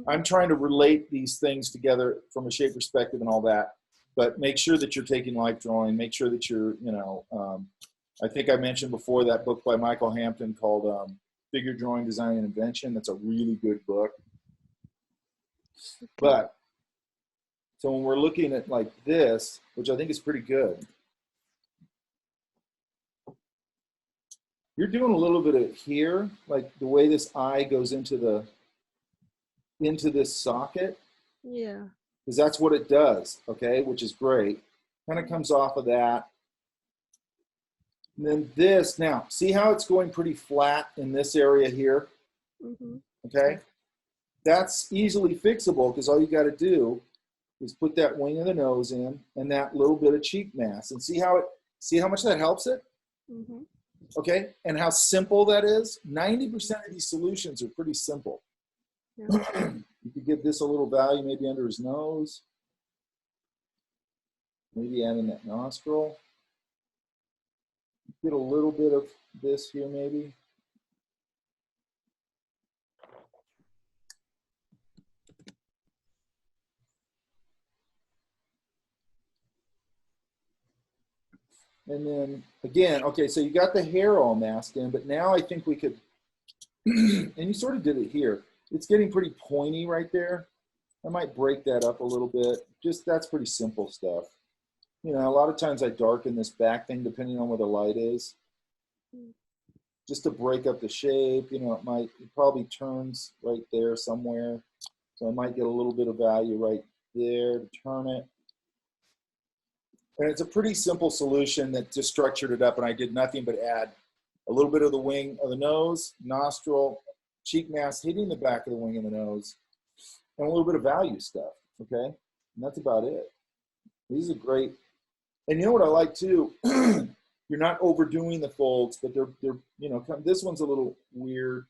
I'm trying to relate these things together from a shape perspective and all that, but make sure that you're taking life drawing, make sure that you're, I think I mentioned before that book by Michael Hampton called Figure Drawing, Design, and Invention. That's a really good book. But, so when we're looking at like this, which I think is pretty good, you're doing a little bit of here, like the way this eye goes into this socket. Yeah. because that's what it does, okay, which is great. Kind of comes off of that. And then this, now, see how it's going pretty flat in this area here, Mm-hmm. okay? That's easily fixable because all you got to do is put that wing of the nose in and that little bit of cheek mask, and see how much that helps it? Mm-hmm. Okay, and how simple that is. 90% of these solutions are pretty simple. Yeah. You could give this a little value, maybe under his nose. Maybe add in that nostril. Get a little bit of this here, maybe. And then again, okay, so you got the hair all masked in, but now I think we could, and you sort of did it here. It's getting pretty pointy right there. I might break that up a little bit. Just, that's pretty simple stuff. You know, a lot of times I darken this back thing depending on where the light is. Just to break up the shape, you know, it probably turns right there somewhere. So I might get a little bit of value right there to turn it. And it's a pretty simple solution that just structured it up, and I did nothing but add a little bit of the wing of the nose, nostril, cheek mask hitting the back of the wing of the nose, and a little bit of value stuff, okay? And that's about it. These are great. And you know what I like too? You're not overdoing the folds, but they're you know, this one's a little weird.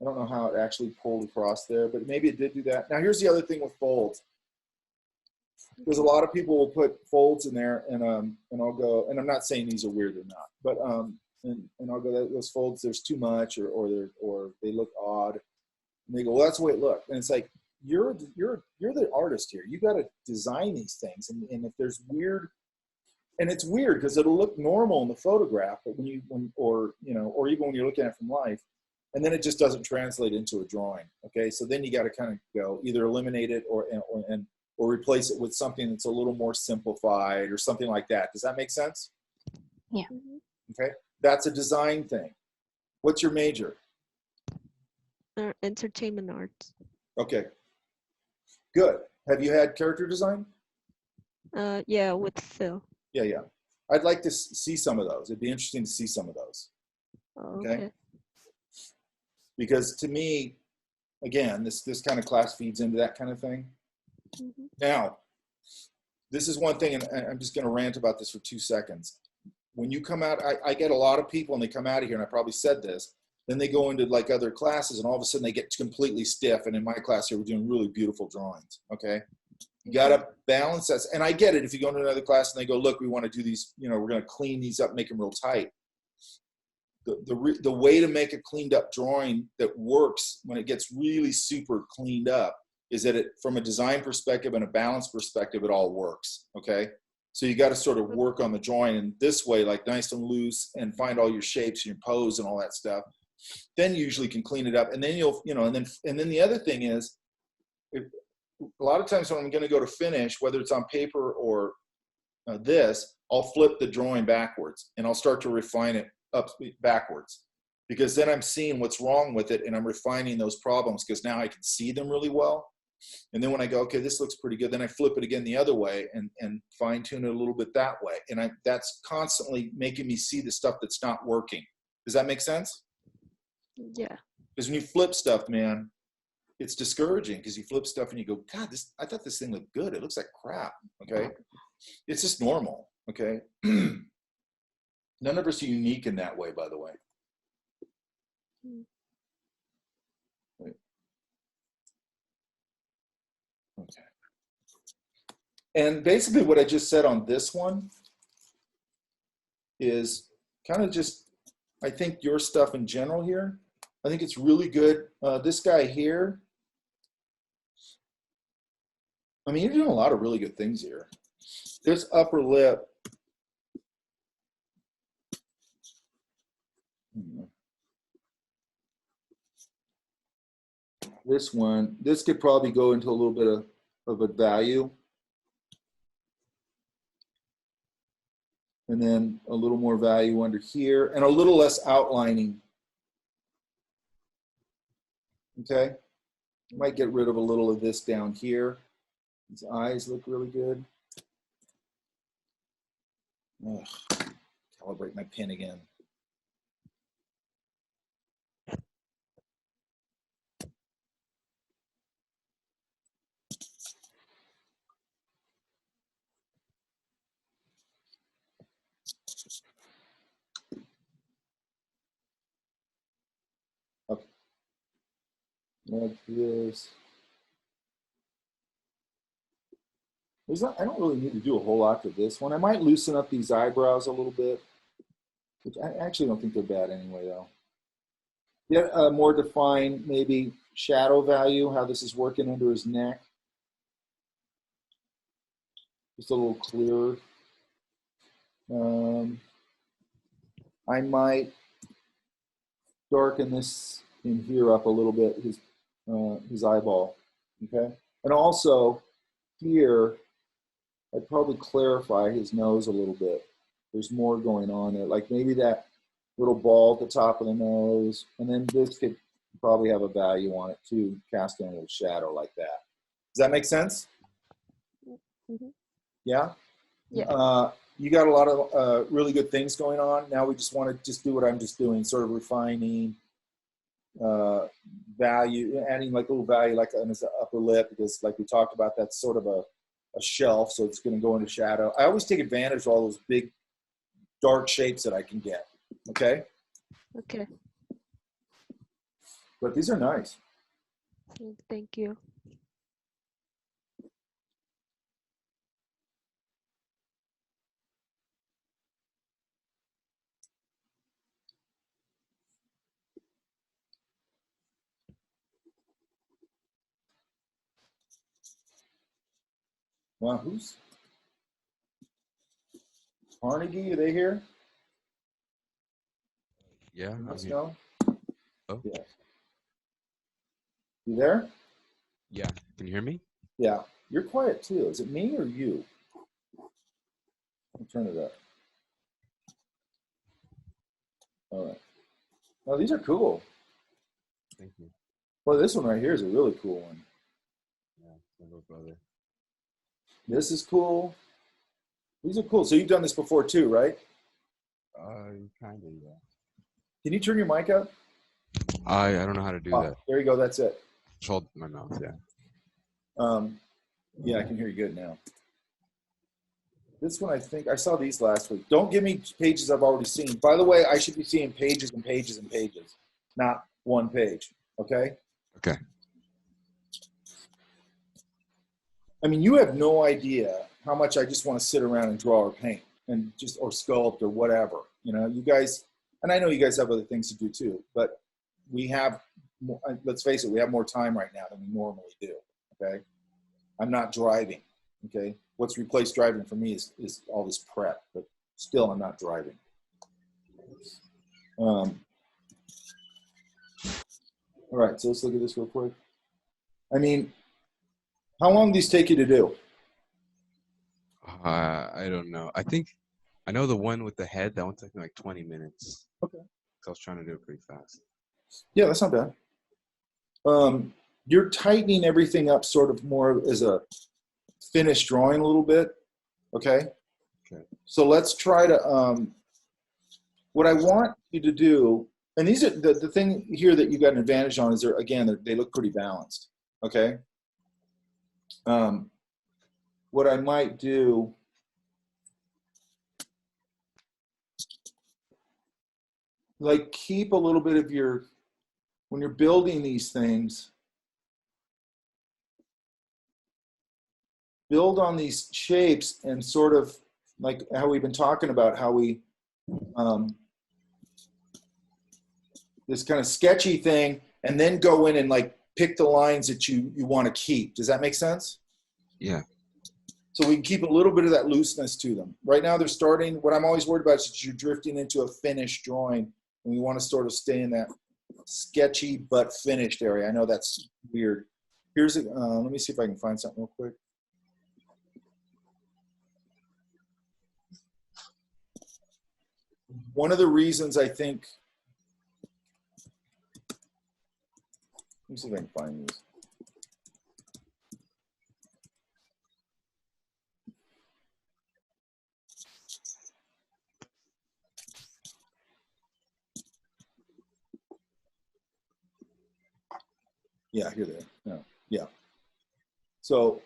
I don't know how it actually pulled across there, but maybe it did do that. Now here's the other thing with folds. There's a lot of people will put folds in there, and I'll go, and I'm not saying these are weird or not, but and I'll go, those folds, there's too much, or they look odd, and they go, well, that's the way it looked, and it's like, you're the artist here. You got to design these things, and if there's weird, and it's weird because it'll look normal in the photograph, but or even when you're looking at it from life, and then it just doesn't translate into a drawing. Okay, so then you got to kind of go either eliminate it or replace it with something that's a little more simplified or something like that. Does that make sense? Yeah. Okay, that's a design thing. What's your major? Entertainment arts. Okay, good. Have you had character design? Yeah, with Phil. Yeah. I'd like to see some of those. It'd be interesting to see some of those. Oh, Okay. Because to me, again, this kind of class feeds into that kind of thing. Mm-hmm. Now, this is one thing, and I'm just going to rant about this for 2 seconds. When you come out, I get a lot of people, and they come out of here, and I probably said this, then they go into like other classes, and all of a sudden they get completely stiff. And in my class here, we're doing really beautiful drawings, okay? You got to balance that. And I get it. If you go into another class and they go, look, we want to do these, you know, we're going to clean these up, make them real tight. The way to make a cleaned up drawing that works when it gets really super cleaned up is that it, from a design perspective and a balance perspective, it all works, okay? So you got to sort of work on the drawing in this way, like nice and loose, and find all your shapes and your pose and all that stuff. Then you usually can clean it up, and then you'll, you know, and then the other thing is, a lot of times when I'm going to go to finish, whether it's on paper or this, I'll flip the drawing backwards, and I'll start to refine it up backwards, because then I'm seeing what's wrong with it, and I'm refining those problems, because now I can see them really well. And then when I go, okay, this looks pretty good, then I flip it again the other way and fine tune it a little bit that way. And that's constantly making me see the stuff that's not working. Does that make sense? Yeah. Because when you flip stuff, man, it's discouraging, because you flip stuff and you go, God, I thought this thing looked good. It looks like crap. Okay. It's just normal. Okay. None of us are unique in that way, by the way. Wait. Okay. And basically what I just said on this one is kind of just, I think your stuff in general here, I think it's really good. This guy here, I mean, you're doing a lot of really good things here. This upper lip, this one, this could probably go into a little bit of a value. And then a little more value under here, and a little less outlining. Okay? Might get rid of a little of this down here. His eyes look really good. Ugh, calibrate my pen again. Okay. Like this. I don't really need to do a whole lot to this one. I might loosen up these eyebrows a little bit, which I actually don't think they're bad anyway, though. Get a more defined, maybe, shadow value, how this is working under his neck. Just a little clearer. I might darken this in here up a little bit, his eyeball, okay? And also, here, I'd probably clarify his nose a little bit. There's more going on there, like maybe that little ball at the top of the nose, and then this could probably have a value on it too, cast in a little shadow like that. Does that make sense? Mm-hmm. Yeah? Yeah. You got a lot of really good things going on. Now we just want to just do what I'm just doing, sort of refining value, adding like a little value like on his upper lip, because like we talked about, that's sort of a shelf, so it's going to go into shadow. I always take advantage of all those big dark shapes that I can get, okay? Okay. But these are nice. Thank you. Wow, who's Carnegie? Are they here? Yeah. Let's know. Oh. Yeah. You there? Yeah. Can you hear me? Yeah. You're quiet too. Is it me or you? I'll turn it up. All right. Now these are cool. Thank you. Well, this one right here is a really cool one. Yeah, my little brother. This is cool. These are cool. So you've done this before too, right? Kind of, yeah. Can you turn your mic up? I don't know how to do that. There you go. That's it. Just hold my mouth, yeah. Yeah, I can hear you good now. This one, I think, I saw these last week. Don't give me pages I've already seen. By the way, I should be seeing pages and pages and pages, not one page, okay? Okay. I mean, you have no idea how much I just want to sit around and draw or paint and just, or sculpt or whatever. You know, you guys, and I know you guys have other things to do too, but we have, more, let's face it, we have more time right now than we normally do, okay? I'm not driving, okay? What's replaced driving for me is all this prep, but still I'm not driving. All right, so let's look at this real quick. I mean, how long do these take you to do? I don't know. I know the one with the head, that one took me like 20 minutes. Okay. So I was trying to do it pretty fast. Yeah, that's not bad. You're tightening everything up sort of more as a finished drawing a little bit, okay? Okay. So let's try to, what I want you to do, and these are, the thing here that you got an advantage on is they're, again, they look pretty balanced, okay? What I might do, like keep a little bit of your, when you're building these things, build on these shapes and sort of like how we've been talking about how we, this kind of sketchy thing, and then go in and like pick the lines that you want to keep. Does that make sense? Yeah. So we can keep a little bit of that looseness to them. Right now they're starting, what I'm always worried about is that you're drifting into a finished drawing, and we want to sort of stay in that sketchy but finished area. I know that's weird. Here's a, let me see if I can find something real quick. One of the reasons I think, let me see if I can find these. Yeah, here they are. Yeah. Yeah. So,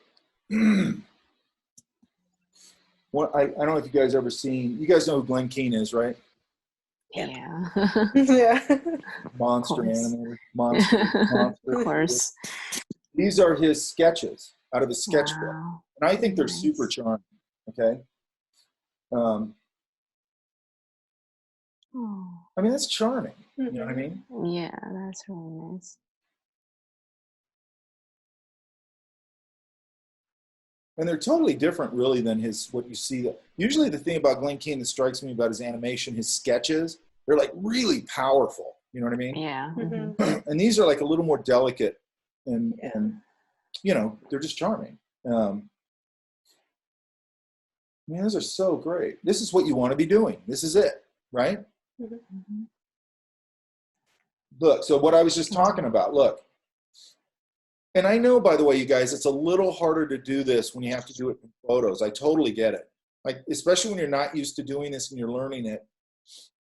what I don't know if you guys ever seen. You guys know who Glenn Keane is, right? Yeah. Yeah. Monster course. animator. Monster. Of course. These are his sketches out of his sketchbook, Wow. and I think they're Nice. super charming. Okay. Oh. I mean, that's charming. You know what I mean? Yeah, that's really nice. And they're totally different, really, than what you see. Usually, the thing about Glenn Keane that strikes me about his animation, his sketches, they're like really powerful. You know what I mean? Yeah. And these are like a little more delicate, and you know, they're just charming. I mean, those are so great. This is what you want to be doing. This is it, right? Look, so what I was just talking about, look. And I know, by the way, you guys, it's a little harder to do this when you have to do it in photos. I totally get it. Like, especially when you're not used to doing this and you're learning it,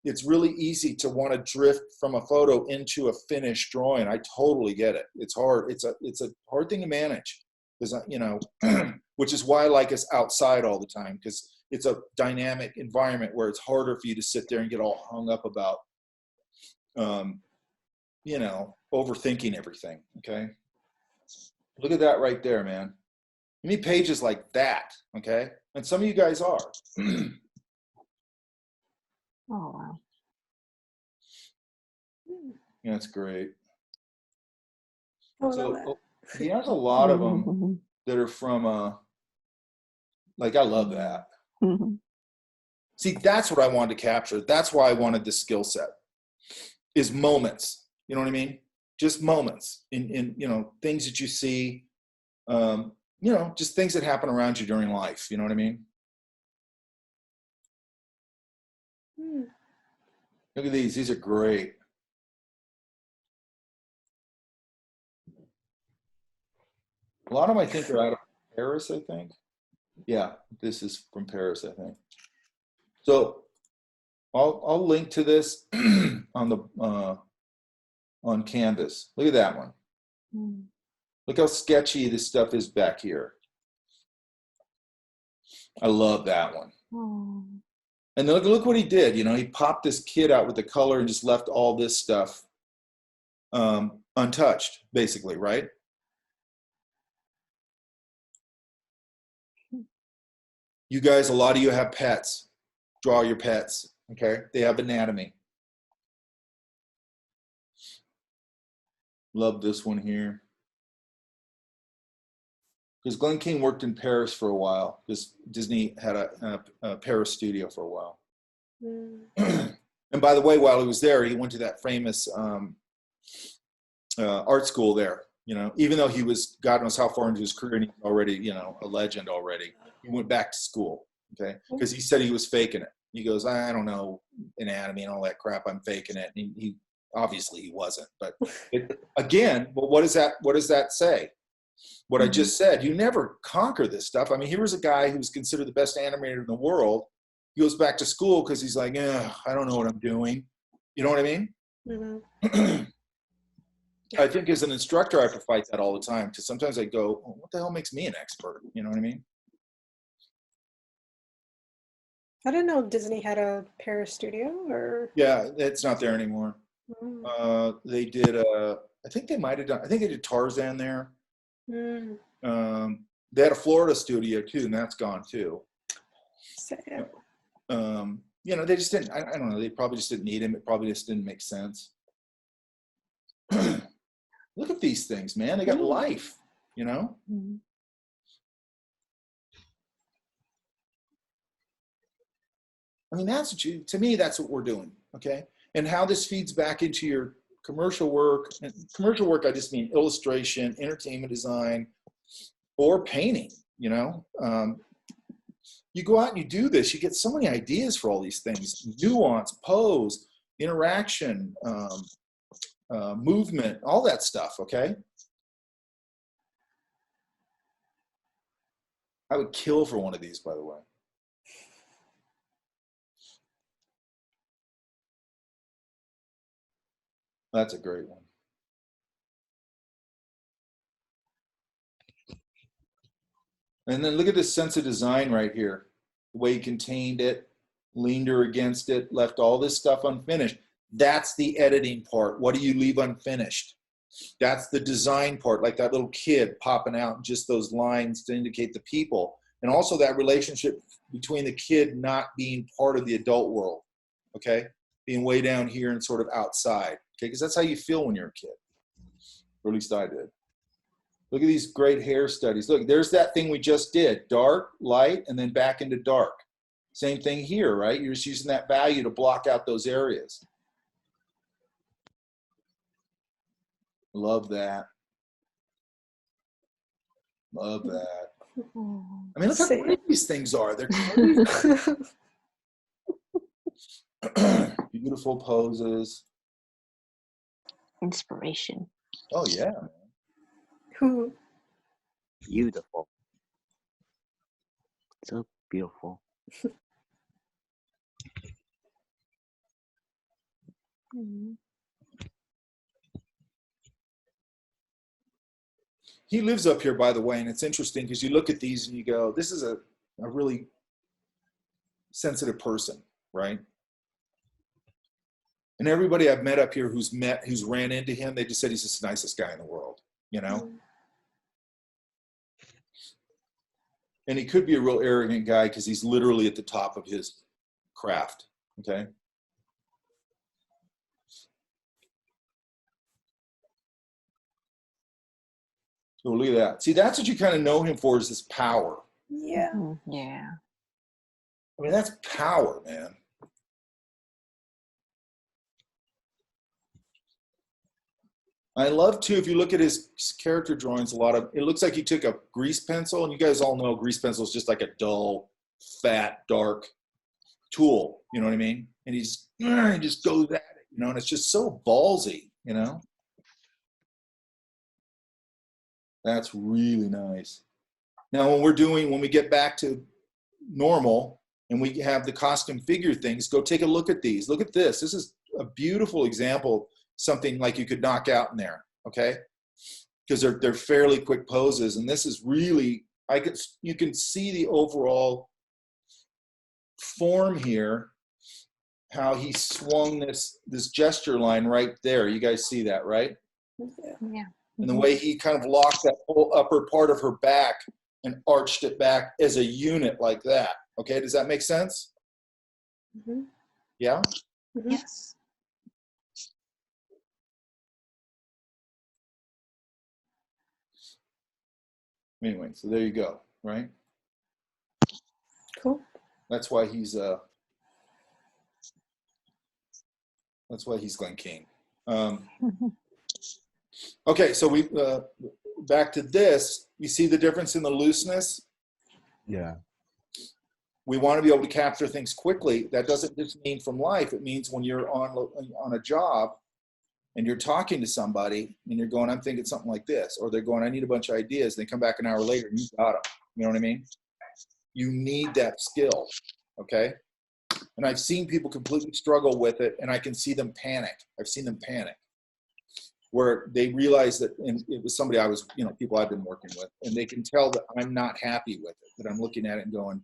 it's really easy to want to drift from a photo into a finished drawing. I totally get it. It's hard. It's a hard thing to manage, because, you know, which is why I like us outside all the time, because it's a dynamic environment where it's harder for you to sit there and get all hung up about, you know, overthinking everything. Okay. Look at that right there, man. You need pages like that, okay? And some of you guys are. Oh, wow. Yeah, that's great. Oh, So he has a lot of them that are from, like, I love that. See, that's what I wanted to capture. That's why I wanted this skill set, is moments. You know what I mean? Just moments in you know, things that you see, you know, just things that happen around you during life. You know what I mean? Look at these. These are great. A lot of them, I think, are out of Paris, I think. Yeah, this is from Paris, I think. So I'll link to this on the on Canvas. Look at that one. Look how sketchy this stuff is back here. I love that one. And look what he did. You know, he popped this kid out with the color and just left all this stuff untouched, basically, right? You guys, a lot of you have pets. Draw your pets, okay? They have anatomy. Love this one here. Because Glenn King worked in Paris for a while, because Disney had a Paris studio for a while. And by the way, while he was there, he went to that famous art school there. You know, even though he was God knows how far into his career and he was already, you know, a legend already, he went back to school, okay? Because he said he was faking it. He goes, I don't know anatomy and all that crap. I'm faking it. And he obviously he wasn't. But again, well, what does that say? What I just said, you never conquer this stuff. I mean, here was a guy who was considered the best animator in the world. He goes back to school because he's like, I don't know what I'm doing. You know what I mean? I think as an instructor, I have to fight that all the time, because sometimes I go, what the hell makes me an expert? You know what I mean? I didn't know Disney had a Paris studio, or Yeah, it's not there anymore. They did, I think they might have done, I think they did Tarzan there. They had a Florida studio too, and that's gone too. Sad. You know, they just didn't, I don't know, they probably just didn't need him. It probably just didn't make sense. Look at these things, man. They got life, you know? I mean, that's what to me, that's what we're doing, okay? And how this feeds back into your commercial work. And commercial work, I just mean illustration, entertainment design, or painting, you know? You go out and you do this, you get so many ideas for all these things: nuance, pose, interaction, movement, all that stuff, okay? I would kill for one of these, by the way. That's a great one. And then look at this sense of design right here. The way he contained it, leaned her against it, left all this stuff unfinished. That's the editing part. What do you leave unfinished? That's the design part, like that little kid popping out, just those lines to indicate the people. And also that relationship between the kid not being part of the adult world, okay? Being way down here and sort of outside, okay? Because that's how you feel when you're a kid, or at least I did. Look at these great hair studies. Look, there's that thing we just did, dark, light, and then back into dark. Same thing here, right? You're just using that value to block out those areas. Love that. Love that. I mean, look how great these things are. They're crazy. Beautiful poses. Inspiration. Oh, yeah. Who? Beautiful. So beautiful. He lives up here, by the way, and it's interesting because you look at these and you go, this is a really sensitive person, right? And everybody I've met up here who's ran into him, they just said he's just the nicest guy in the world, you know? And he could be a real arrogant guy because he's literally at the top of his craft, okay? So look at that. See, that's what you kind of know him for, is this power. Yeah. Yeah. I mean, that's power, man. I love too, if you look at his character drawings, it looks like he took a grease pencil, and you guys all know grease pencil is just like a dull, fat, dark tool, you know what I mean? And he just goes at it, you know, and it's just so ballsy, you know? That's really nice. Now, when we get back to normal and we have the costume figure things, go take a look at these. Look at this. This is a beautiful example, something like you could knock out in there, okay? Because they're fairly quick poses, and this is really, you can see the overall form here, how he swung this gesture line right there. You guys see that, right? Yeah. And the way he kind of locked that whole upper part of her back and arched it back as a unit like that. Okay, does that make sense? Mm-hmm. Yeah? Mm-hmm. Yes. Anyway, so there you go, right? Cool. That's why he's Glen King. Okay, so we back to this. You see the difference in the looseness? Yeah. We want to be able to capture things quickly. That doesn't just mean from life. It means when you're on a job and you're talking to somebody and you're going, I'm thinking something like this, or they're going, I need a bunch of ideas. And they come back an hour later and you got them. You know what I mean? You need that skill, okay? And I've seen people completely struggle with it, and I can see them panic. I've seen them panic, where they realize that, and it was somebody I was, people I've been working with, and they can tell that I'm not happy with it, that I'm looking at it and going,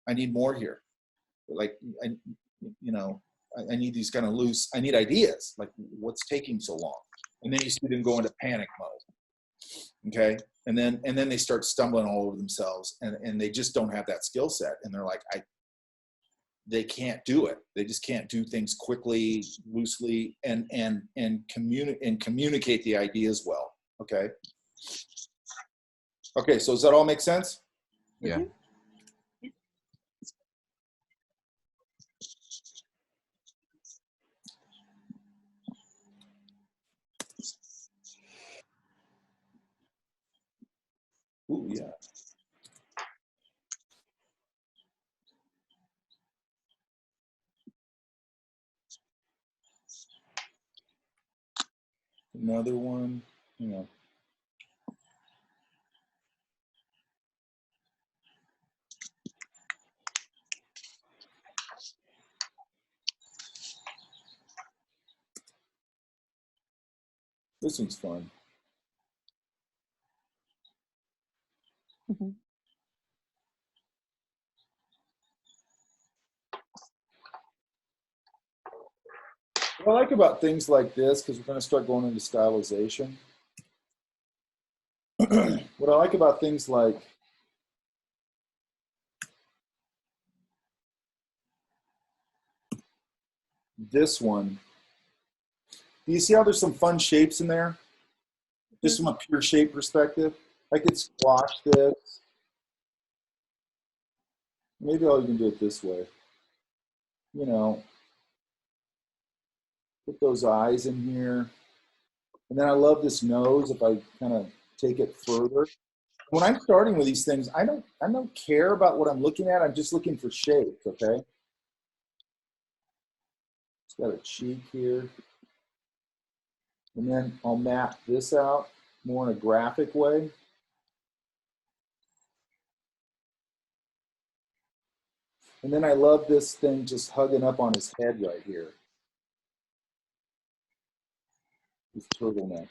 I need more here. Like, I need these kind of loose, I need ideas, like what's taking so long? And then you see them go into panic mode, okay? And then they start stumbling all over themselves, and they just don't have that skill set. And they're like, they can't do it. They just can't do things quickly, loosely, and communicate the ideas well, okay? Okay, so does that all make sense? Yeah. Ooh, yeah. Another one, This one's fun. What I like about things like this, because we're going to start going into stylization. What I like about things like this one, do you see how there's some fun shapes in there? Just from a pure shape perspective. I could squash this. Maybe I'll even do it this way. You know, put those eyes in here. And then I love this nose if I kind of take it further. When I'm starting with these things, I don't care about what I'm looking at. I'm just looking for shapes, okay? It's got a cheek here. And then I'll map this out more in a graphic way. And then I love this thing just hugging up on his head right here. This turtleneck.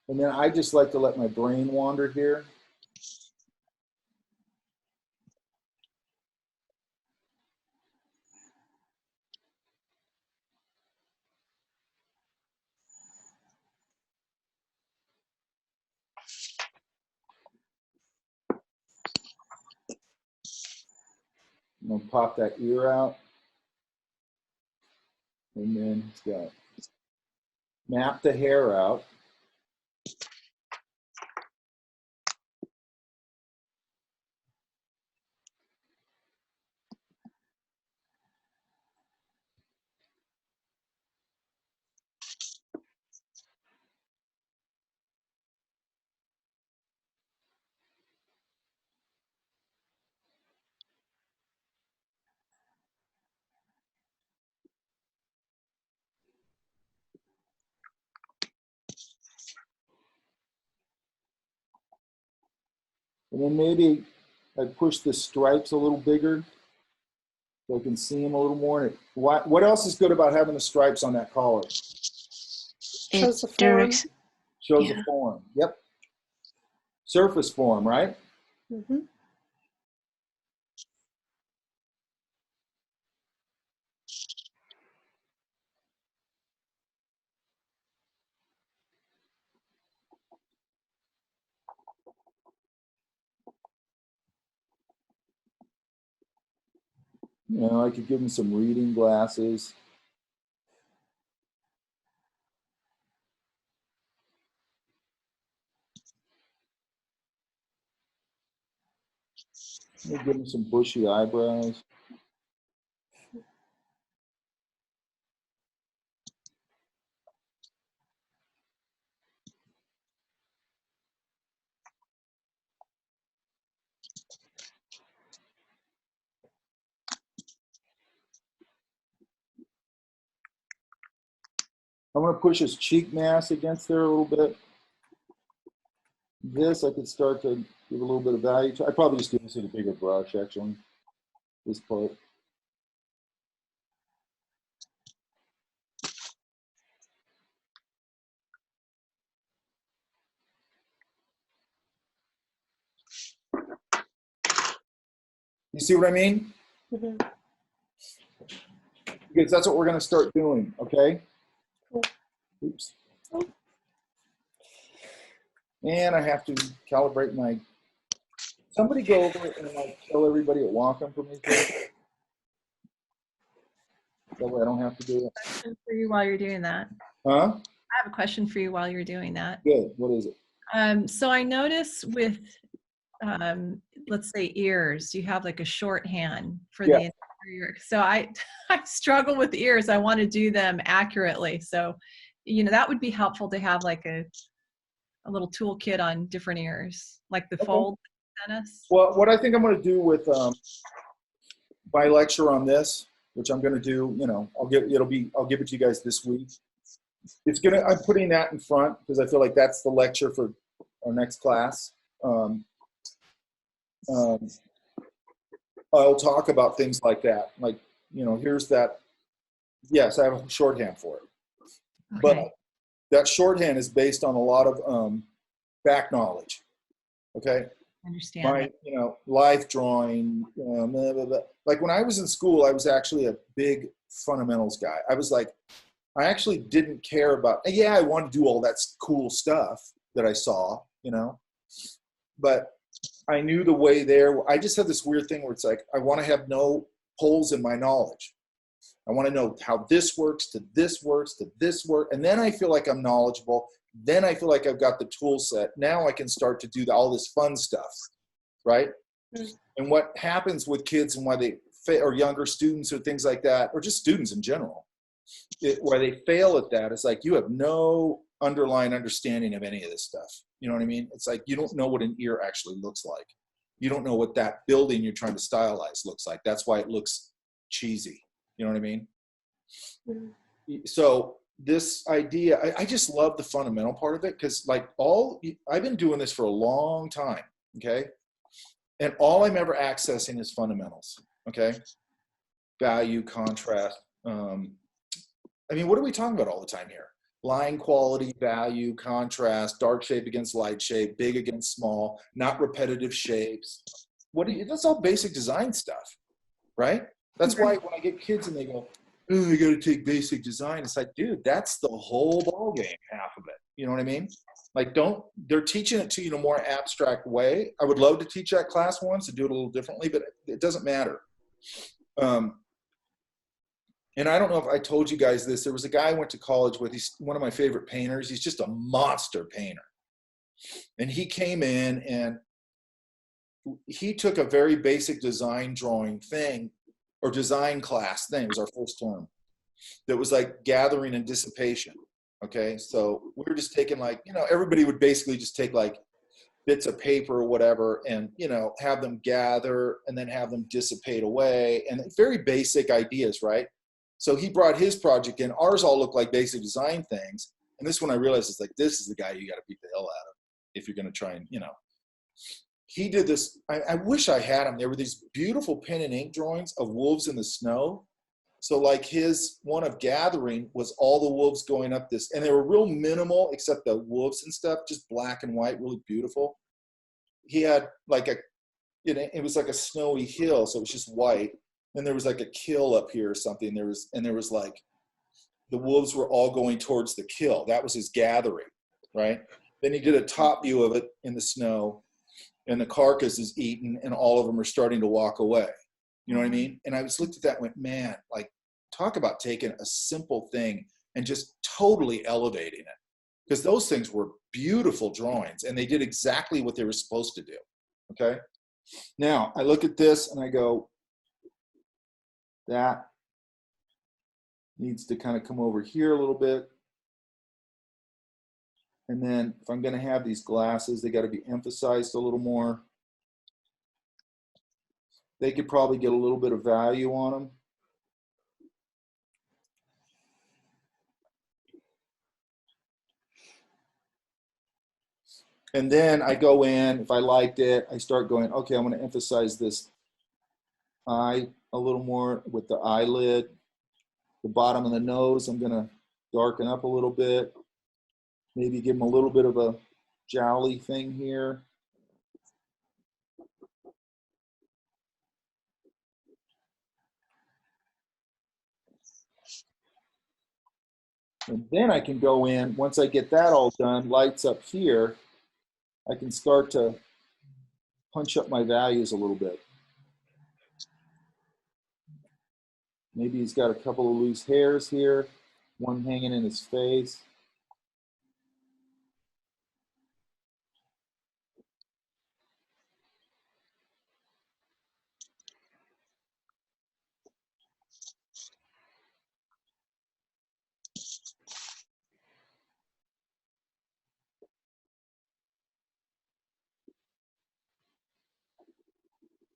And then I just like to let my brain wander here. I'm gonna pop that ear out. And then he's got map the hair out. And then maybe I push the stripes a little bigger so I can see them a little more. What else is good about having the stripes on that collar? Shows the form. Shows the form. Yep. Surface form, right? Mm-hmm. You know, I could give him some reading glasses. Give him some bushy eyebrows. I'm going to push his cheek mass against there a little bit. This I could start to give a little bit of value to. I probably just do this with a bigger brush, actually. This part. You see what I mean? Mm-hmm. Because that's what we're going to start doing, okay? Cool. Oops. And I have to calibrate my... Somebody go over and like tell everybody at Wacom for me, please. That way I don't have to do it. Question for you while you're doing that. Huh? I have a question for you while you're doing that. Good. What is it? So I notice with, let's say ears, you have like a shorthand for the interior. So I struggle with ears. I want to do them accurately. So, you know, that would be helpful to have like a little toolkit on different ears, like the fold tennis. Well, what I think I'm going to do with my lecture on this, which I'm going to do, you know, I'll give it to you guys this week. I'm putting that in front because I feel like that's the lecture for our next class. I'll talk about things like that. Like, you know, here's that. Yes, I have a shorthand for it. Okay. But that shorthand is based on a lot of back knowledge. Okay. understand. My, life drawing, blah, blah, blah. Like when I was in school, I was actually a big fundamentals guy. I actually didn't care about, yeah, I wanted to do all that cool stuff that I saw, but I knew the way there. I just had this weird thing where it's like, I want to have no holes in my knowledge. I want to know how this works to this works to this work. And then I feel like I'm knowledgeable. Then I feel like I've got the tool set. Now I can start to do all this fun stuff, right? Mm-hmm. And what happens with kids and why they or younger students or things like that, or just students in general, where they fail at that, is like you have no underlying understanding of any of this stuff. You know what I mean? It's like you don't know what an ear actually looks like. You don't know what that building you're trying to stylize looks like. That's why it looks cheesy. You know what I mean? Mm-hmm. So this idea, I just love the fundamental part of it, because I've been doing this for a long time, okay? And all I'm ever accessing is fundamentals, okay? Value, contrast. What are we talking about all the time here? Line quality, value, contrast, dark shape against light shape, big against small, not repetitive shapes. That's all basic design stuff, right? That's why when I get kids and they go, oh, I got to take basic design. It's like, dude, that's the whole ball game, half of it. You know what I mean? Like, they're teaching it to you in a more abstract way. I would love to teach that class once and do it a little differently, but it doesn't matter. And I don't know if I told you guys this. There was a guy I went to college with. He's one of my favorite painters. He's just a monster painter. And he came in and he took a very basic design drawing thing, or design class thing. It was our first term. That was like gathering and dissipation. Okay. So we were just taking everybody would basically just take bits of paper or whatever and, have them gather and then have them dissipate away, and very basic ideas, right? So he brought his project in. Ours all look like basic design things. And this one I realized is this is the guy you got to beat the hell out of if you're going to try and, He did this. I wish I had him. There were these beautiful pen and ink drawings of wolves in the snow. So his one of gathering was all the wolves going up this, and they were real minimal except the wolves and stuff, just black and white, really beautiful. He had it was like a snowy hill, so it was just white. And there was a kill up here or something. There was the wolves were all going towards the kill. That was his gathering, right? Then he did a top view of it in the snow, and the carcass is eaten, and all of them are starting to walk away. You know what I mean? And I was looked at that and went, man, talk about taking a simple thing and just totally elevating it. Because those things were beautiful drawings, and they did exactly what they were supposed to do, okay? Now, I look at this and I go, that needs to kind of come over here a little bit. And then if I'm going to have these glasses, they got to be emphasized a little more. They could probably get a little bit of value on them. And then I go in, if I liked it, I start going, okay, I'm going to emphasize this eye a little more with the eyelid. The bottom of the nose, I'm going to darken up a little bit. Maybe give them a little bit of a jowly thing here. And then I can go in, once I get that all done, lights up here, I can start to punch up my values a little bit. Maybe he's got a couple of loose hairs here, one hanging in his face.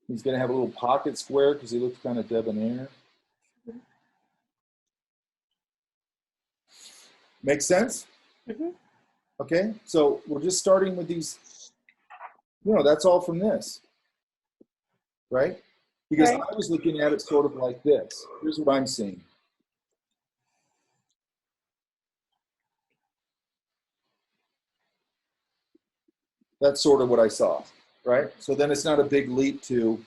He's going to have a little pocket square because he looks kind of debonair. Make sense? Mm-hmm. Okay, so we're just starting with these, that's all from this, right? Because right. I was looking at it sort of like this. Here's what I'm seeing. That's sort of what I saw, right? So then it's not a big leap to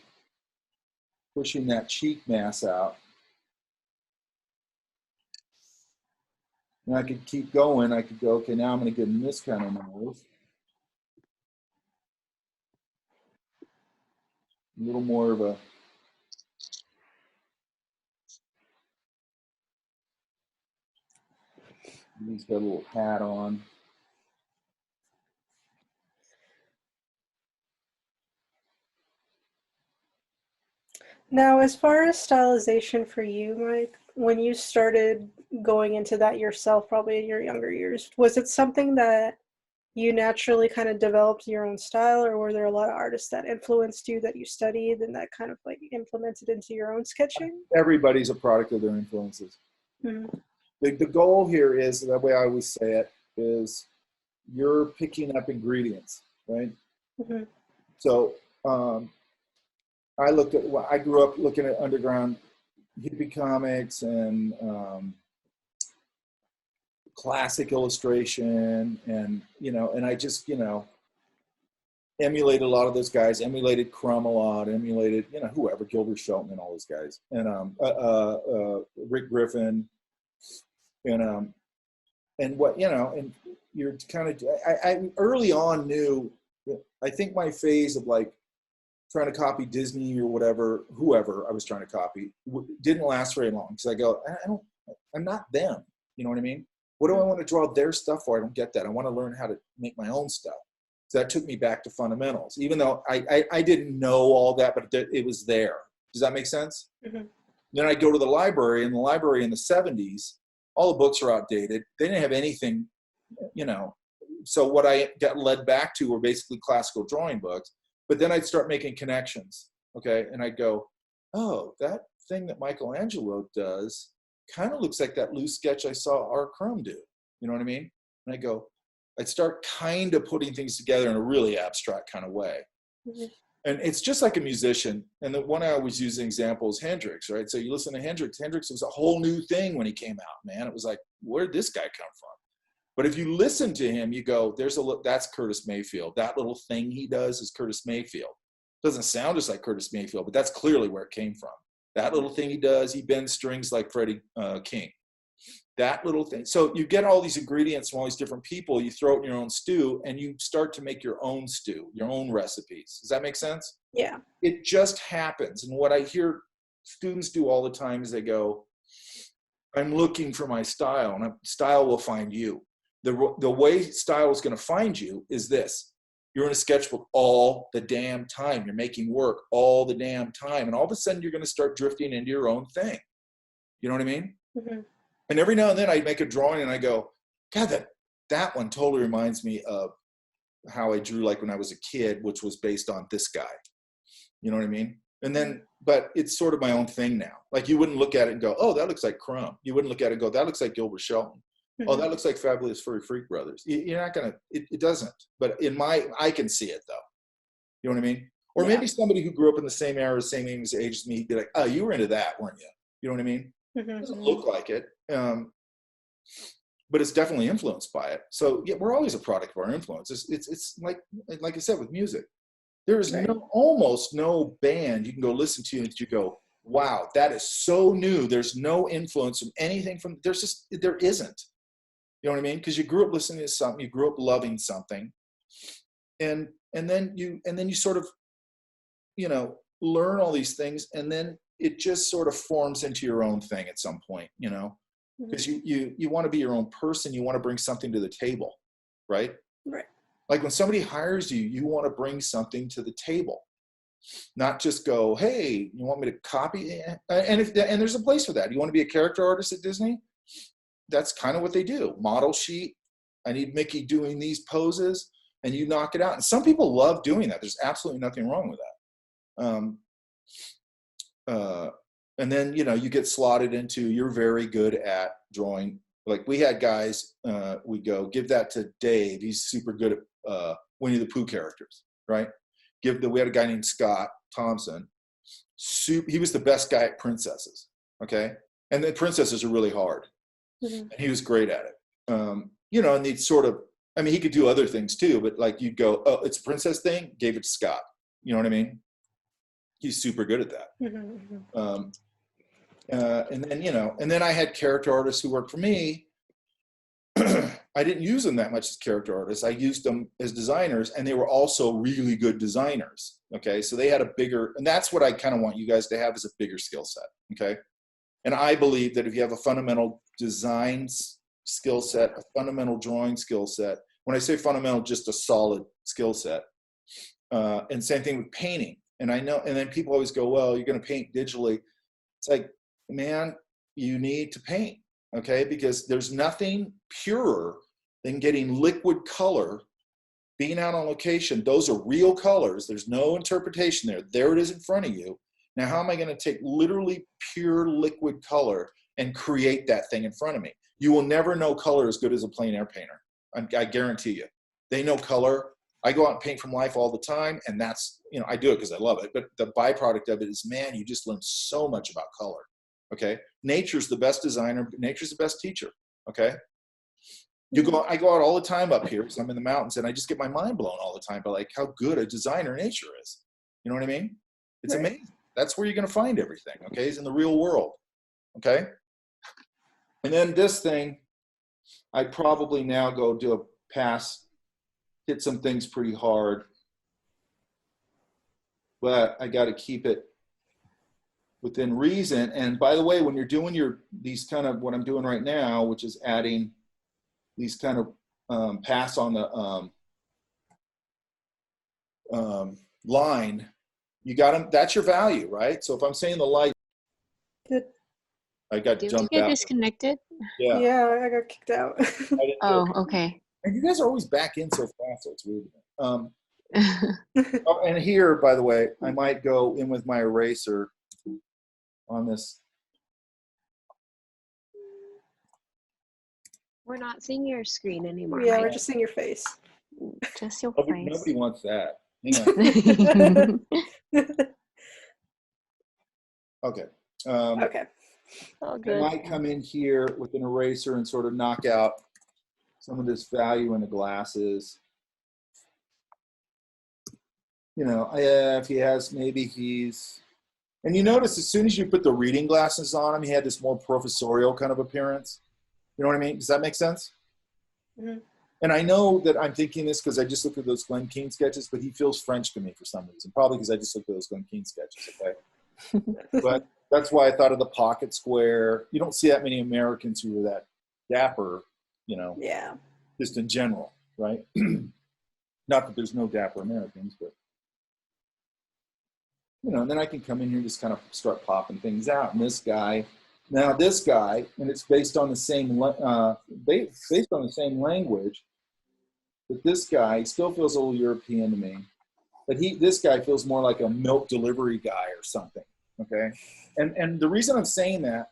pushing that cheek mass out. And I could keep going. I could go, okay, now I'm going to get in this kind of nose. A little more of a he's got a little hat on. Now, as far as stylization for you, Mike, when you started going into that yourself, probably in your younger years, was it something that you naturally kind of developed your own style, or were there a lot of artists that influenced you that you studied and that kind of like implemented into your own sketching? Everybody's a product of their influences. Mm-hmm. The goal here is, the way I always say it, is you're picking up ingredients, right? Mm-hmm. So I grew up looking at underground hippie comics and classic illustration, and and I just emulated a lot of those guys. Emulated Crumb a lot. Emulated whoever, Gilbert Shelton and all those guys, and Rick Griffin, and what and you're kind of I early on knew. I think my phase of like trying to copy Disney or whoever I was trying to copy didn't last very long, because I go, I'm not them. You know what I mean? What do I want to draw their stuff for? I don't get that. I want to learn how to make my own stuff. So that took me back to fundamentals, even though I didn't know all that, but it was there. Does that make sense? Mm-hmm. Then I go to the library, and the library in the 70s, all the books are outdated. They didn't have anything, So what I got led back to were basically classical drawing books. But then I'd start making connections, okay? And I'd go, oh, that thing that Michelangelo does kind of looks like that loose sketch I saw R. Crumb do. You know what I mean? And I'd start kind of putting things together in a really abstract kind of way. Mm-hmm. And it's just like a musician. And the one I always use an example is Hendrix, right? So you listen to Hendrix. Hendrix was a whole new thing when he came out, man. It was like, where'd this guy come from? But if you listen to him, you go, that's Curtis Mayfield. That little thing he does is Curtis Mayfield. Doesn't sound just like Curtis Mayfield, but that's clearly where it came from. That little thing he does, he bends strings like Freddie King. That little thing. So you get all these ingredients from all these different people, you throw it in your own stew, and you start to make your own stew, your own recipes. Does that make sense? Yeah. It just happens. And what I hear students do all the time is they go, I'm looking for my style, and style will find you. The way style is going to find you is this. You're in a sketchbook all the damn time. You're making work all the damn time. And all of a sudden, you're going to start drifting into your own thing. You know what I mean? Mm-hmm. And every now and then, I make a drawing and I go, God, that one totally reminds me of how I drew like when I was a kid, which was based on this guy. You know what I mean? And then, but it's sort of my own thing now. Like you wouldn't look at it and go, oh, that looks like Crumb. You wouldn't look at it and go, that looks like Gilbert Shelton. Mm-hmm. Oh, that looks like Fabulous Furry Freak Brothers. You're not going to, it doesn't. But I can see it though. You know what I mean? Or maybe somebody who grew up in the same era, same age as me, be like, oh, you were into that, weren't you? You know what I mean? Mm-hmm. It doesn't look like it. But it's definitely influenced by it. So yeah, we're always a product of our influence. It's like I said with music. There is almost no band you can go listen to that you go, wow, that is so new. There's no influence from anything from, there isn't. You know what I mean? Because you grew up listening to something, you grew up loving something, and then you sort of, learn all these things, and then it just sort of forms into your own thing at some point, because you want to be your own person, you want to bring something to the table, right? Right. Like when somebody hires you, you want to bring something to the table, not just go, hey, you want me to copy? And there's a place for that. You want to be a character artist at Disney? That's kind of what they do. Model sheet. I need Mickey doing these poses, and you knock it out. And some people love doing that. There's absolutely nothing wrong with that. And then, you get slotted into, you're very good at drawing. Like we had guys, we go, give that to Dave. He's super good at Winnie the Pooh characters, right? We had a guy named Scott Thompson. He was the best guy at princesses, okay? And the princesses are really hard. Mm-hmm. And he was great at it. And he'd sort of, he could do other things too, but like you'd go, oh, it's a princess thing, gave it to Scott. You know what I mean? He's super good at that. And then, you know, and then I had character artists who worked for me. I didn't use them that much as character artists. I used them as designers, and they were also really good designers. Okay, so they had a bigger, and that's what I kind of want you guys to have, is a bigger skill set. Okay, and I believe that if you have a fundamental design skill set, a fundamental drawing skill set, when I say fundamental, just a solid skill set, and same thing with painting. And I know, and then people always go, well, you're going to paint digitally. It's like, man, you need to paint. Okay, because there's nothing purer than getting liquid color, being out on location. Those are real colors. There's no interpretation there. There it is in front of you. Now, how am I going to take literally pure liquid color and create that thing in front of me? You will never know color as good as a plein air painter. I guarantee you. They know color. I go out and paint from life all the time, and that's, you know, I do it because I love it. But the byproduct of it is, man, you just learn so much about color. Okay, nature's the best designer. Nature's the best teacher. Okay, I go out all the time up here because I'm in the mountains, and I just get my mind blown all the time by like how good a designer nature is. You know what I mean? It's amazing. That's where you're going to find everything. Okay, it's in the real world. Okay, and then this thing, I'd probably now go do a pass, hit some things pretty hard, but I got to keep it within reason. And by the way, when you're doing these kind of, what I'm doing right now, which is adding these kind of pass on the line, you got them, that's your value, right? So if I'm saying the light, Good. I got Did you jumped get out. disconnected? Yeah. Yeah, I got kicked out. Oh, okay. And you guys are always back in so fast, so it's weird. Oh, and here, by the way, I might go in with my eraser on this. We're not seeing your screen anymore. Yeah, Mike. we're just seeing your face. Just your Nobody face. wants that. Hang on. Okay. Okay. Oh, I good. might come in here with an eraser and sort of knock out some of this value in the glasses. You know, if he has, maybe he's, and you notice as soon as you put the reading glasses on him, he had this more professorial kind of appearance. You know what I mean? Does that make sense? Mm-hmm. And I know that I'm thinking this because I just looked at those Glenn Keane sketches, but he feels French to me for some reason. Probably because I just looked at those Glenn Keane sketches, okay? But that's why I thought of the pocket square. You don't see that many Americans who are that dapper, you know, Yeah. just in general, right? Not that there's no dapper Americans, but, you know, and then I can come in here and just kind of start popping things out. And this guy, now this guy, and it's based on the same, based on the same language, but this guy still feels a little European to me. But this guy feels more like a milk delivery guy or something, okay? And the reason I'm saying that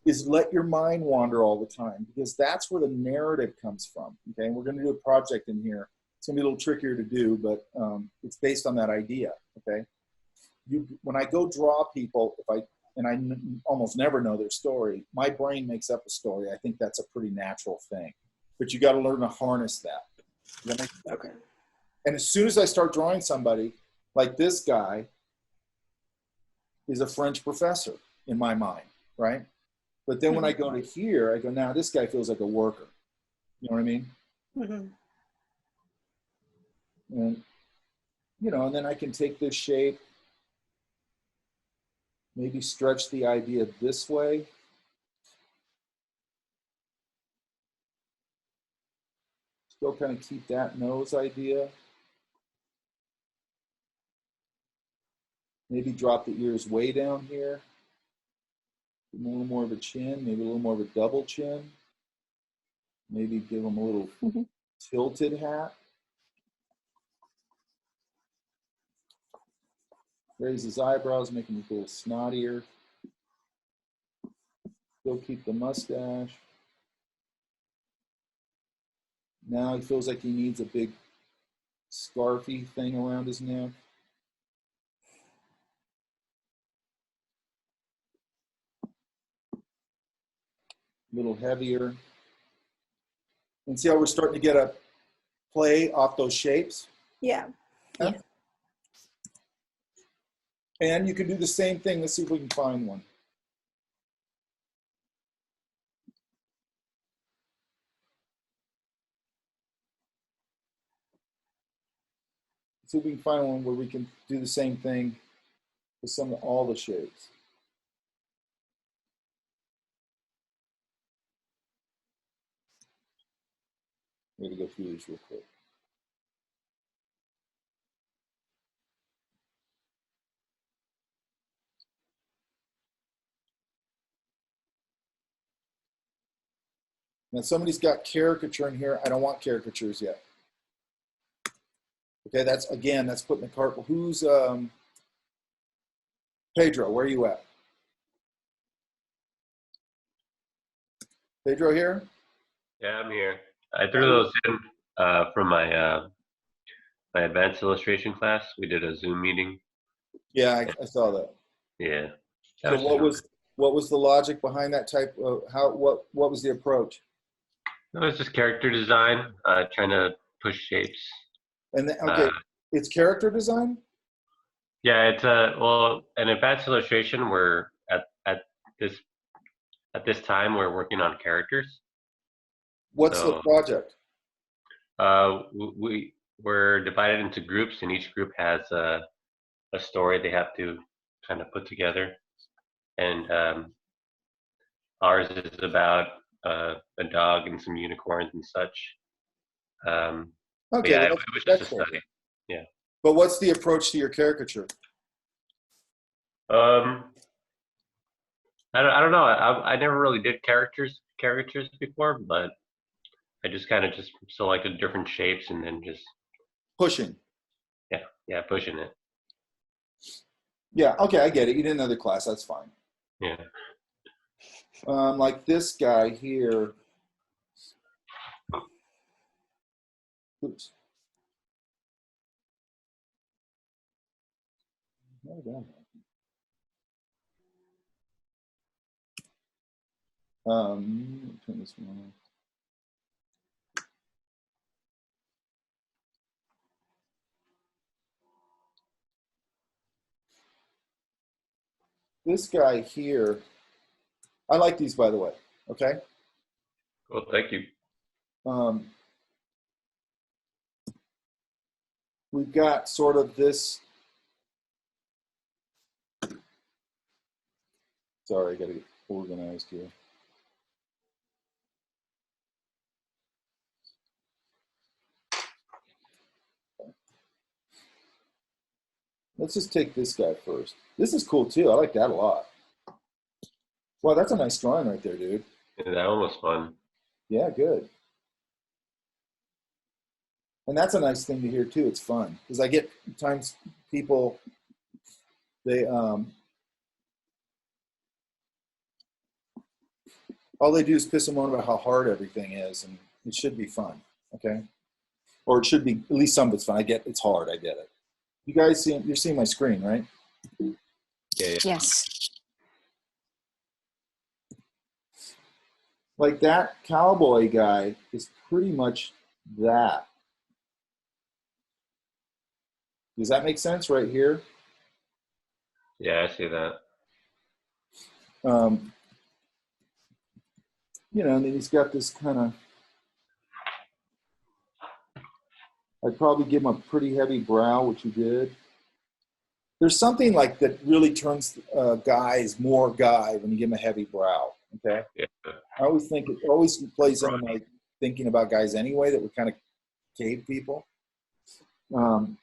is let your mind wander all the time, because that's where the narrative comes from, okay? And we're gonna do a project in here. It's gonna be a little trickier to do, but it's based on that idea, okay? When I go draw people, I almost never know their story, my brain makes up a story. I think that's a pretty natural thing, but you gotta learn to harness that. Does that make sense? Okay. And as soon as I start drawing somebody, like this guy is a French professor in my mind, right? But then when I go to here, I go, now this guy feels like a worker. You know what I mean? Mm-hmm. And, you know, and then I can take this shape, maybe stretch the idea this way. Still kind of keep that nose idea. Maybe drop the ears way down here. Give them a little more of a chin, maybe a little more of a double chin. Maybe give them a little tilted hat. Raise his eyebrows, make him look a little snottier. Still keep the mustache. Now he feels like he needs a big scarfy thing around his neck. A little heavier. And see how we're starting to get a play off those shapes? Yeah. Yeah. And you can do the same thing. Let's see if we can find one. Let's see if we can find one where we can do the same thing with all the shapes. I'm going to go through these real quick. Now somebody's got caricature in here. I don't want caricatures yet. Okay, that's putting the cart. Who's Pedro? Where are you at? Pedro here? Yeah, I'm here. I threw those in from my my advanced illustration class. We did a Zoom meeting. Yeah, I saw that. Yeah. So what was the logic behind that type of what was the approach? It was just character design, trying to push shapes. And okay, it's character design? Yeah, it's well, an advanced illustration. We're at this time we're working on characters. What's the project? We're divided into groups, and each group has a story they have to kind of put together. And ours is about a dog and some unicorns and such. Okay, yeah, well, it was just a study. Yeah. But what's the approach to your caricature? I don't know. I never really did caricatures before, but I just kind of just selected different shapes and then just pushing. Yeah, pushing it. Yeah, okay, I get it. You did another class, that's fine. Yeah. Like this guy here. Oops. Turn this one on. This guy here, I like these, by the way. Okay. Cool. Thank you. We've got sort of this. Sorry, I got to get organized here. Let's just take this guy first. This is cool too. I like that a lot. Wow, that's a nice drawing right there, dude. Yeah, that one was fun. Yeah, good. And that's a nice thing to hear too. It's fun because I get times people they all they do is piss them on about how hard everything is, and it should be fun. Okay, or it should be at least some of it's fun. I get it's hard. I get it. You guys see? You're seeing my screen, right? Yeah. Yes. Like that cowboy guy is pretty much that. Does that make sense right here? Yeah, I see that. You know, and then he's got this kind of, I'd probably give him a pretty heavy brow, which he did. There's something like that really turns guys more guy when you give him a heavy brow, okay? Yeah. I always think it always plays into my thinking about guys anyway, that we're kind of cave people. So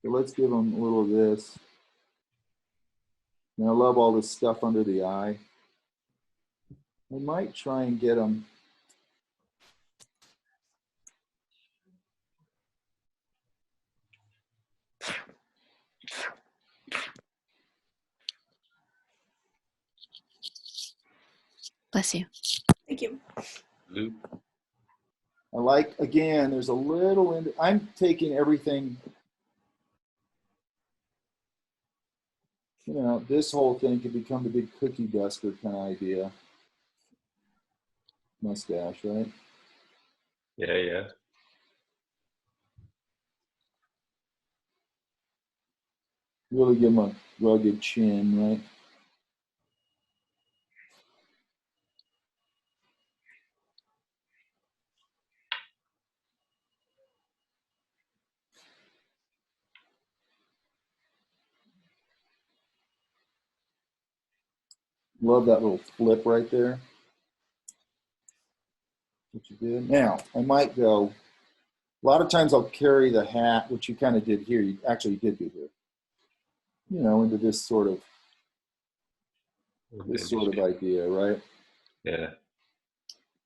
let's give him a little of this. And I love all this stuff under the eye. I might try and get him. Bless you. Thank you. I like, again, there's a little, I'm taking everything, you know, this whole thing could become the big cookie duster kind of idea. Mustache, right? Yeah. Really give him a rugged chin, right? Love that little flip right there. What you did. Now, I might go, a lot of times I'll carry the hat, which you kind of did here. You actually did do here. You know, into this sort of idea, right? Yeah.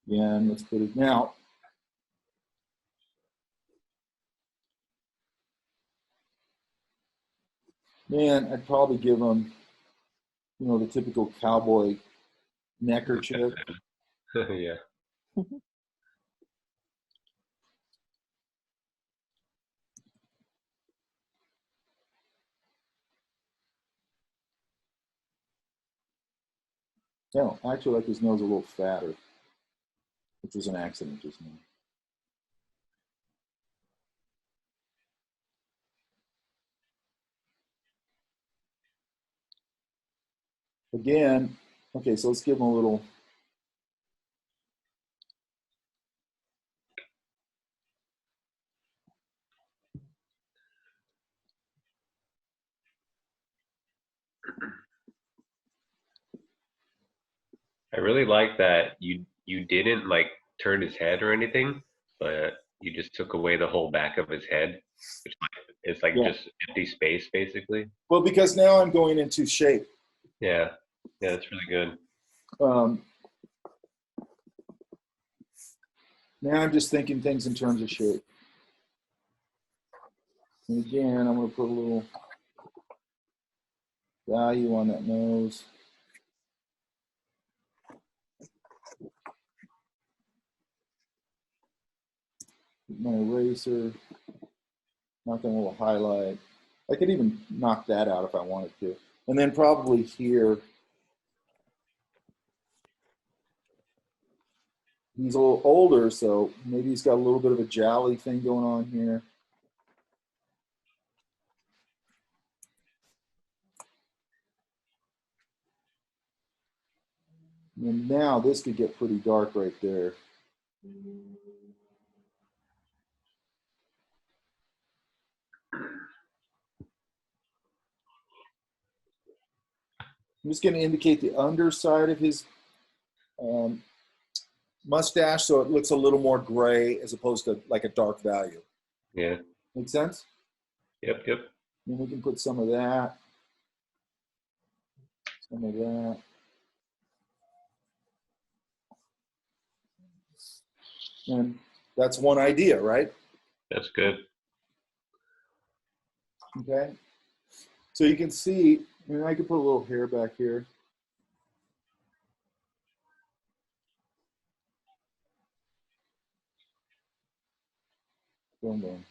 Again, let's put it now. Man, I'd probably give them, you know, the typical cowboy neckerchief. Yeah. No, I actually like his nose a little fatter, which was an accident just now. Again, okay, so let's give him a little. I really like that you didn't like turn his head or anything, but you just took away the whole back of his head. It's like just empty space basically. Well, because now I'm going into shape. Yeah. Yeah, that's really good. Now I'm just thinking things in terms of shape. And again, I'm going to put a little value on that nose. My eraser, knock in a little highlight. I could even knock that out if I wanted to. And then probably here, he's a little older, so maybe he's got a little bit of a jolly thing going on here. And now this could get pretty dark right there. I'm just going to indicate the underside of his mustache so it looks a little more gray as opposed to like a dark value. Yeah. Make sense? Yep, yep. And we can put some of that. Some of that. And that's one idea, right? That's good. Okay. So you can see, I mean, I could put a little hair back here. Boom, boom.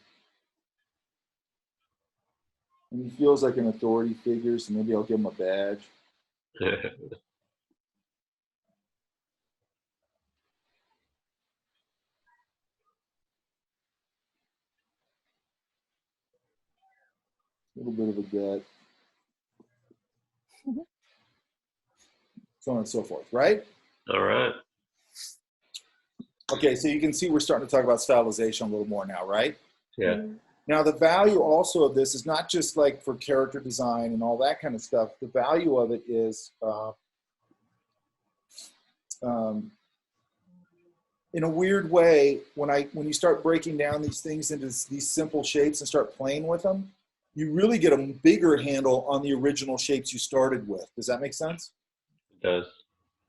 And he feels like an authority figure, so maybe I'll give him a badge. A little bit of a gut. So on and so forth, right? All right. Okay, so you can see we're starting to talk about stylization a little more now, right? Yeah. Now, the value also of this is not just like for character design and all that kind of stuff. The value of it is in a weird way, when you start breaking down these things into these simple shapes and start playing with them, you really get a bigger handle on the original shapes you started with. Does that make sense? It does.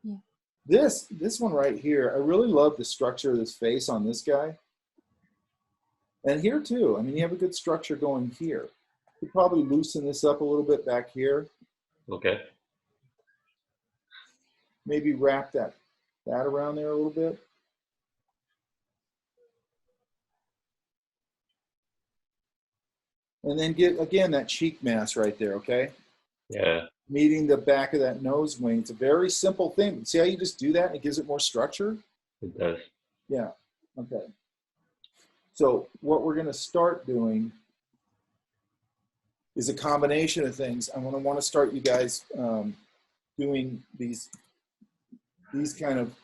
Yeah. This one right here, I really love the structure of this face on this guy. And here too, I mean, you have a good structure going here. You could probably loosen this up a little bit back here. Okay. Maybe wrap that around there a little bit. And then get, again, that cheek mask right there, okay? Yeah. Meeting the back of that nose wing. It's a very simple thing. See how you just do that and it gives it more structure? It does. Yeah, okay. So what we're gonna start doing is a combination of things. I want to start you guys doing these kind of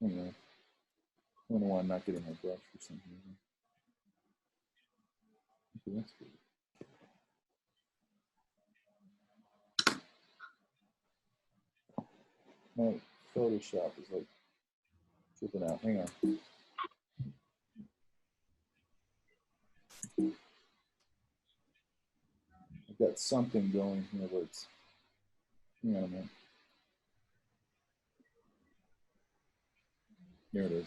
I don't know why I'm not getting my brush for some reason. Okay, that's good. My Photoshop is like tripping out. Hang on. I've got something going here, but it's, hang on a minute. Here it is.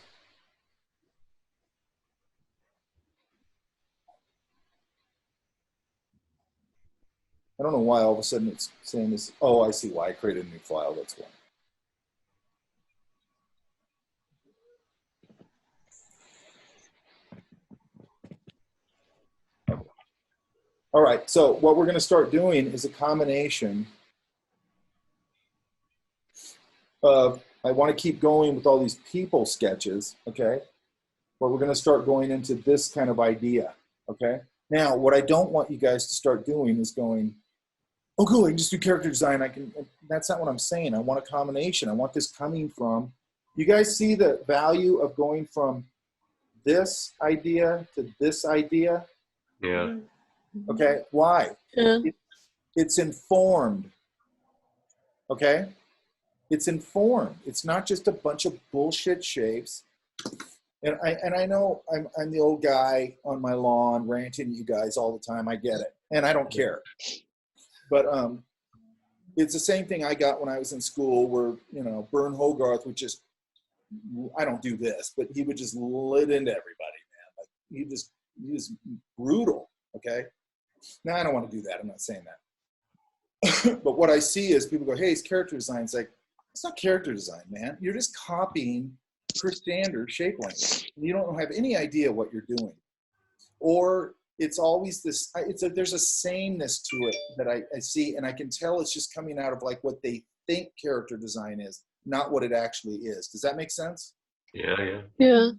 I don't know why all of a sudden it's saying this. Oh, I see why. I created a new file. That's why. All right, so what we're going to start doing is a combination of, I want to keep going with all these people sketches, okay? But we're going to start going into this kind of idea, okay? Now, what I don't want you guys to start doing is going, oh, cool, I can just do character design. That's not what I'm saying. I want a combination. I want this coming from, you guys see the value of going from this idea to this idea? Yeah. Okay, why? Yeah. It's informed, okay? It's informed. It's not just a bunch of bullshit shapes. And I know I'm the old guy on my lawn ranting at you guys all the time. I get it, and I don't care. But it's the same thing I got when I was in school, where Bern Hogarth would just, I don't do this, but he would just lit into everybody, man. Like he was brutal. Okay. Now I don't want to do that. I'm not saying that. But what I see is people go, hey, it's character design. It's like, it's not character design, man. You're just copying Chris Sanders shape language. You don't have any idea what you're doing. Or it's always this, there's a sameness to it that I see, and I can tell it's just coming out of like what they think character design is, not what it actually is. Does that make sense? Yeah. Yeah.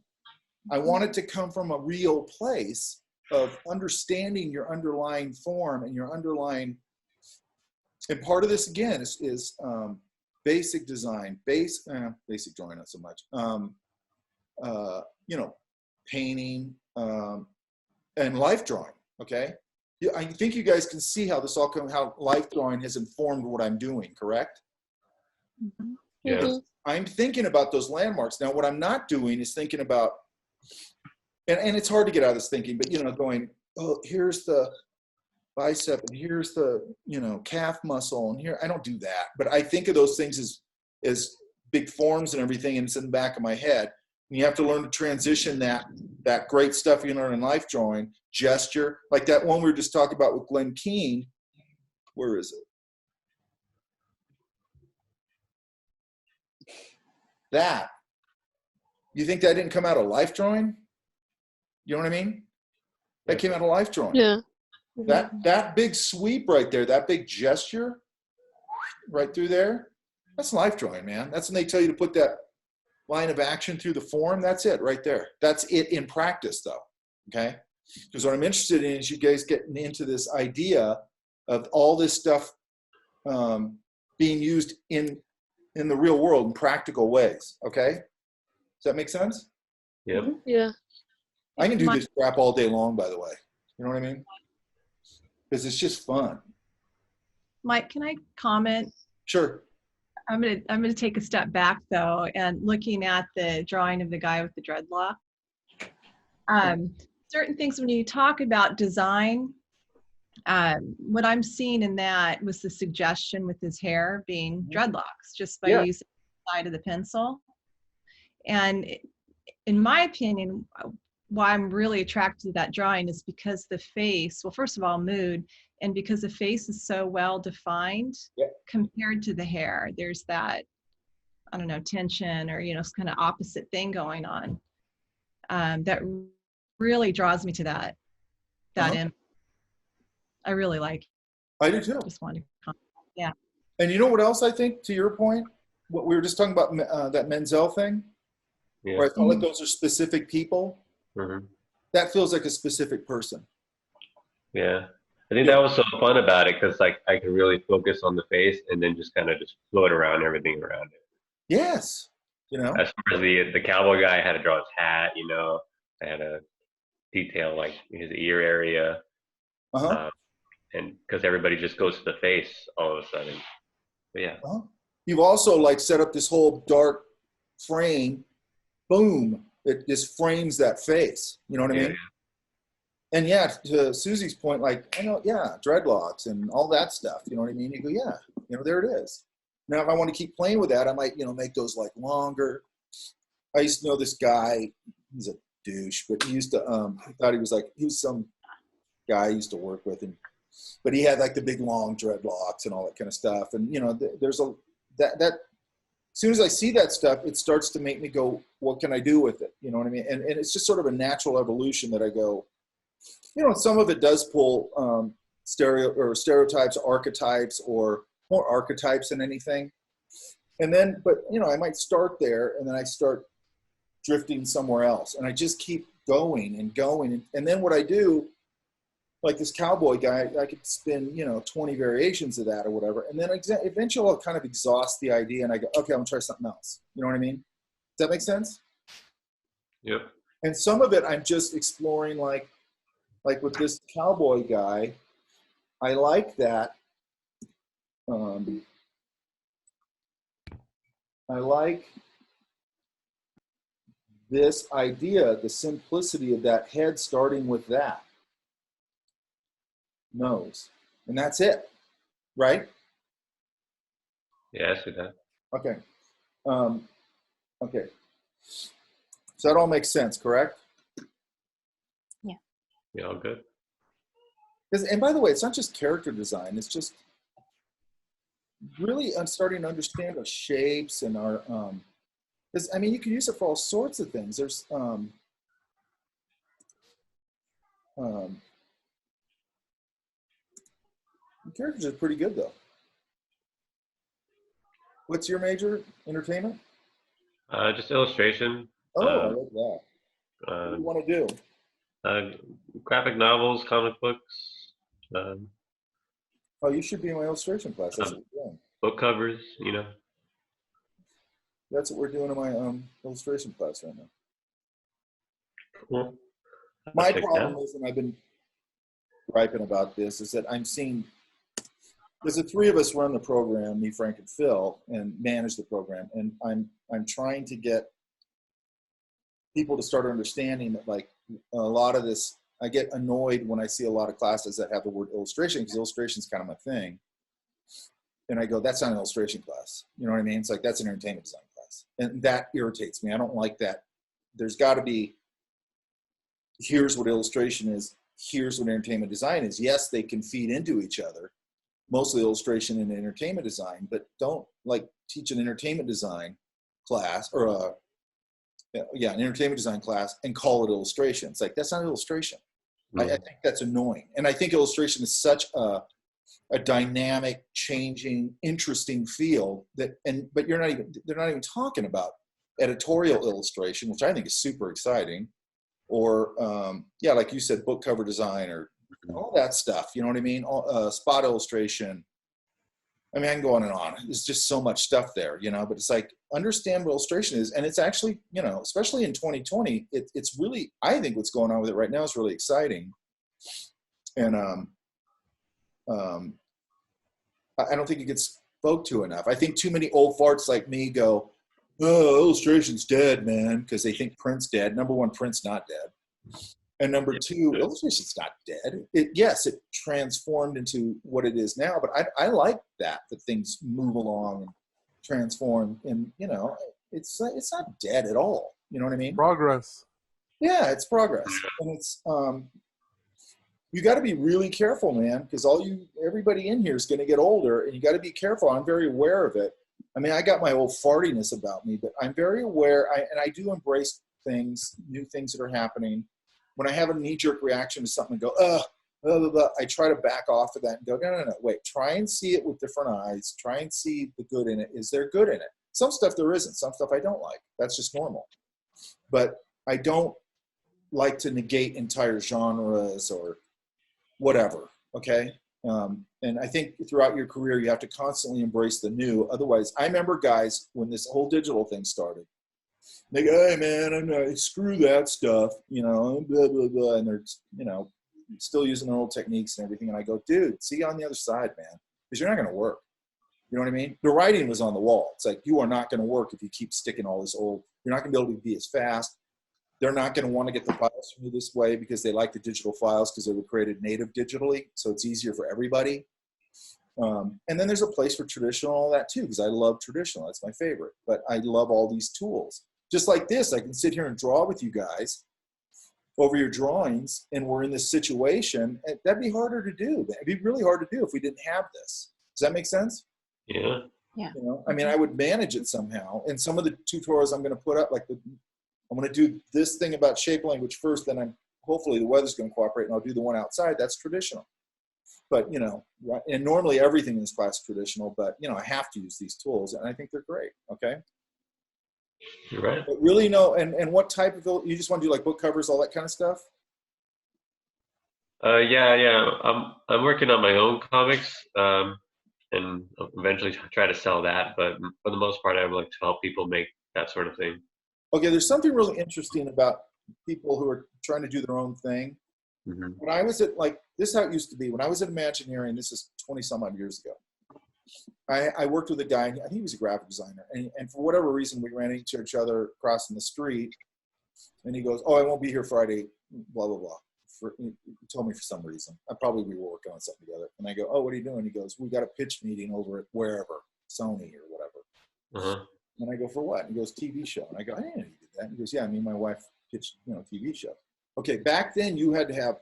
I want it to come from a real place of understanding your underlying form and your underlying, and part of this again is basic design, basic drawing, not so much, painting and life drawing. Okay, I think you guys can see how this all comes, how life drawing has informed what I'm doing. Correct? Mm-hmm. Yeah. Mhm. I'm thinking about those landmarks now. What I'm not doing is thinking about. And it's hard to get out of this thinking, but going, oh, here's the bicep, and here's the calf muscle, and here I don't do that. But I think of those things as big forms and everything, and it's in the back of my head. And you have to learn to transition that great stuff you learn in life drawing, gesture, like that one we were just talking about with Glenn Keane. Where is it? That. You think that didn't come out of life drawing? You know what I mean? That came out of life drawing. Yeah. That big sweep right there, that big gesture right through there, that's life drawing, man. That's when they tell you to put that line of action through the form. That's it right there. That's it in practice, though. Okay? Because what I'm interested in is you guys getting into this idea of all this stuff being used in the real world in practical ways. Okay? Does that make sense? Yep. Yeah. I can do this crap all day long, by the way. You know what I mean? Because it's just fun. Mike, can I comment? Sure. I'm gonna take a step back though, and looking at the drawing of the guy with the dreadlock. Certain things when you talk about design, what I'm seeing in that was the suggestion with his hair being dreadlocks, just by using the side of the pencil. And in my opinion, why I'm really attracted to that drawing is because the face, well, first of all, mood, and because the face is so well defined compared to the hair. There's that, I don't know, tension or, kind of opposite thing going on. That really draws me to that image. I really like it. I do too. Just wanted to comment. Yeah. And you know what else I think, to your point, what we were just talking about, that Menzel thing, where I felt like those are specific people. Mhm. That feels like a specific person. Yeah. I think that was so fun about it because like I could really focus on the face and then just kind of just float around everything around it. Yes. You know? As far as the cowboy guy, I had to draw his hat, I had to detail like his ear area. Uh-huh. And because everybody just goes to the face all of a sudden. But yeah. Uh-huh. You've also like set up this whole dark frame. Boom. It just frames that face. You know what I mean? And yeah, to Susie's point, like, I know, yeah, dreadlocks and all that stuff. You know what I mean? You go, yeah, there it is. Now, if I want to keep playing with that, I might, make those like longer. I used to know this guy. He's a douche, but he used to, he thought he was some guy I used to work with, but he had like the big long dreadlocks and all that kind of stuff. And there's that as soon as I see that stuff, it starts to make me go, what can I do with it? You know what I mean? And it's just sort of a natural evolution that I go, some of it does pull stereotypes, archetypes, or more archetypes than anything. And then, but I might start there, and then I start drifting somewhere else, and I just keep going and going. And then what I do, like this cowboy guy, I could spin 20 variations of that or whatever, and then eventually I'll kind of exhaust the idea, and I go, okay, I'm gonna try something else. You know what I mean? Does that make sense? Yep. And some of it I'm just exploring, like with this cowboy guy, I like that. I like this idea, the simplicity of that head starting with that nose. And that's it, right? Yeah, I see that. Okay. Okay. So that all makes sense, correct? Yeah, all good. And by the way, it's not just character design. It's just really I'm starting to understand our shapes and our, you can use it for all sorts of things. There's, characters are pretty good though. What's your major? Entertainment? Just illustration. Oh, I like that. What do you want to do? Graphic novels, comic books. Oh, you should be in my illustration class. That's what we're doing. Book covers, That's what we're doing in my illustration class right now. Cool. My problem is, and I've been griping about this, is that I'm seeing, because the three of us run the program, me, Frank, and Phil, and manage the program, and I'm trying to get people to start understanding that, like, a lot of this, I get annoyed when I see a lot of classes that have the word illustration, because illustration is kind of my thing. And I go, that's not an illustration class. You know what I mean? It's like, that's an entertainment design class. And that irritates me. I don't like that. There's got to be, here's what illustration is, here's what entertainment design is. Yes, they can feed into each other, mostly illustration and entertainment design, but don't like teach an entertainment design class or an entertainment design class and call it illustration. It's like, that's not illustration. I think that's annoying. And I think illustration is such a dynamic, changing, interesting field that, but they're not even talking about editorial illustration, which I think is super exciting. Or, like you said, book cover design or all that stuff. You know what I mean? Spot illustration. I mean, I can go on and on. There's just so much stuff there, but it's like, understand what illustration is. And it's actually, especially in 2020, it's really, I think what's going on with it right now is really exciting. And I don't think it gets spoke to enough. I think too many old farts like me go, oh, illustration's dead, man, because they think print's dead. Number one, print's not dead. And number two, illustration's not dead. Yes, it transformed into what it is now, but I like that things move along and transform, and it's not dead at all. You know what I mean? Progress. Yeah, it's progress, and it's you got to be really careful, man, because everybody in here is going to get older, and you got to be careful. I'm very aware of it. I mean, I got my old fartiness about me, but I'm very aware, and I do embrace things, new things that are happening. When I have a knee-jerk reaction to something and go, blah, blah, blah, I try to back off of that and go, no, wait, try and see it with different eyes. Try and see the good in it. Is there good in it? Some stuff there isn't. Some stuff I don't like. That's just normal. But I don't, like to negate entire genres or whatever. Okay. And I think throughout your career, you have to constantly embrace the new. Otherwise, I remember guys when this whole digital thing started, they go, hey man, screw that stuff, you know, blah, blah, blah. And they're, you know, still using their old techniques and everything. And I go, dude, see you on the other side, man, because you're not going to work. You know what I mean? The writing was on the wall. It's like, you are not going to work if you keep sticking all this old. You're not going to be able to be as fast. They're not going to want to get the files from you this way because they like the digital files because they were created native digitally. So it's easier for everybody. And then there's a place for traditional and all that too, because I love traditional. That's my favorite. But I love all these tools. Just like this, I can sit here and draw with you guys over your drawings, and we're in this situation. That'd be harder to do. It'd be really hard to do if we didn't have this. Does that make sense? Yeah. Yeah. You know, I mean, I would manage it somehow. And some of the tutorials I'm going to put up, like I'm going to do this thing about shape language first, then hopefully the weather's going to cooperate, and I'll do the one outside. That's traditional. But, you know, and normally everything in this class is traditional, but, you know, I have to use these tools, and I think they're great, okay? You're right. But really, no, and what type of, you just want to do like book covers, all that kind of stuff? Yeah. I'm working on my own comics, and eventually try to sell that. But for the most part, I would like to help people make that sort of thing. Okay, there's something really interesting about people who are trying to do their own thing. Mm-hmm. When I was at, like, this is how it used to be. When I was at Imagineering, this is 20 some odd years ago, I worked with a guy, I think he was a graphic designer, and for whatever reason, we ran into each other crossing the street, and he goes, oh, I won't be here Friday, blah, blah, blah. He told me for some reason. We were working on something together. And I go, oh, what are you doing? He goes, we got a pitch meeting over at wherever, Sony or whatever. Uh-huh. And I go, for what? And he goes, TV show. And I go, I didn't know you did that. And he goes, yeah, me and my wife pitched, you know, TV show. Okay, back then you had to have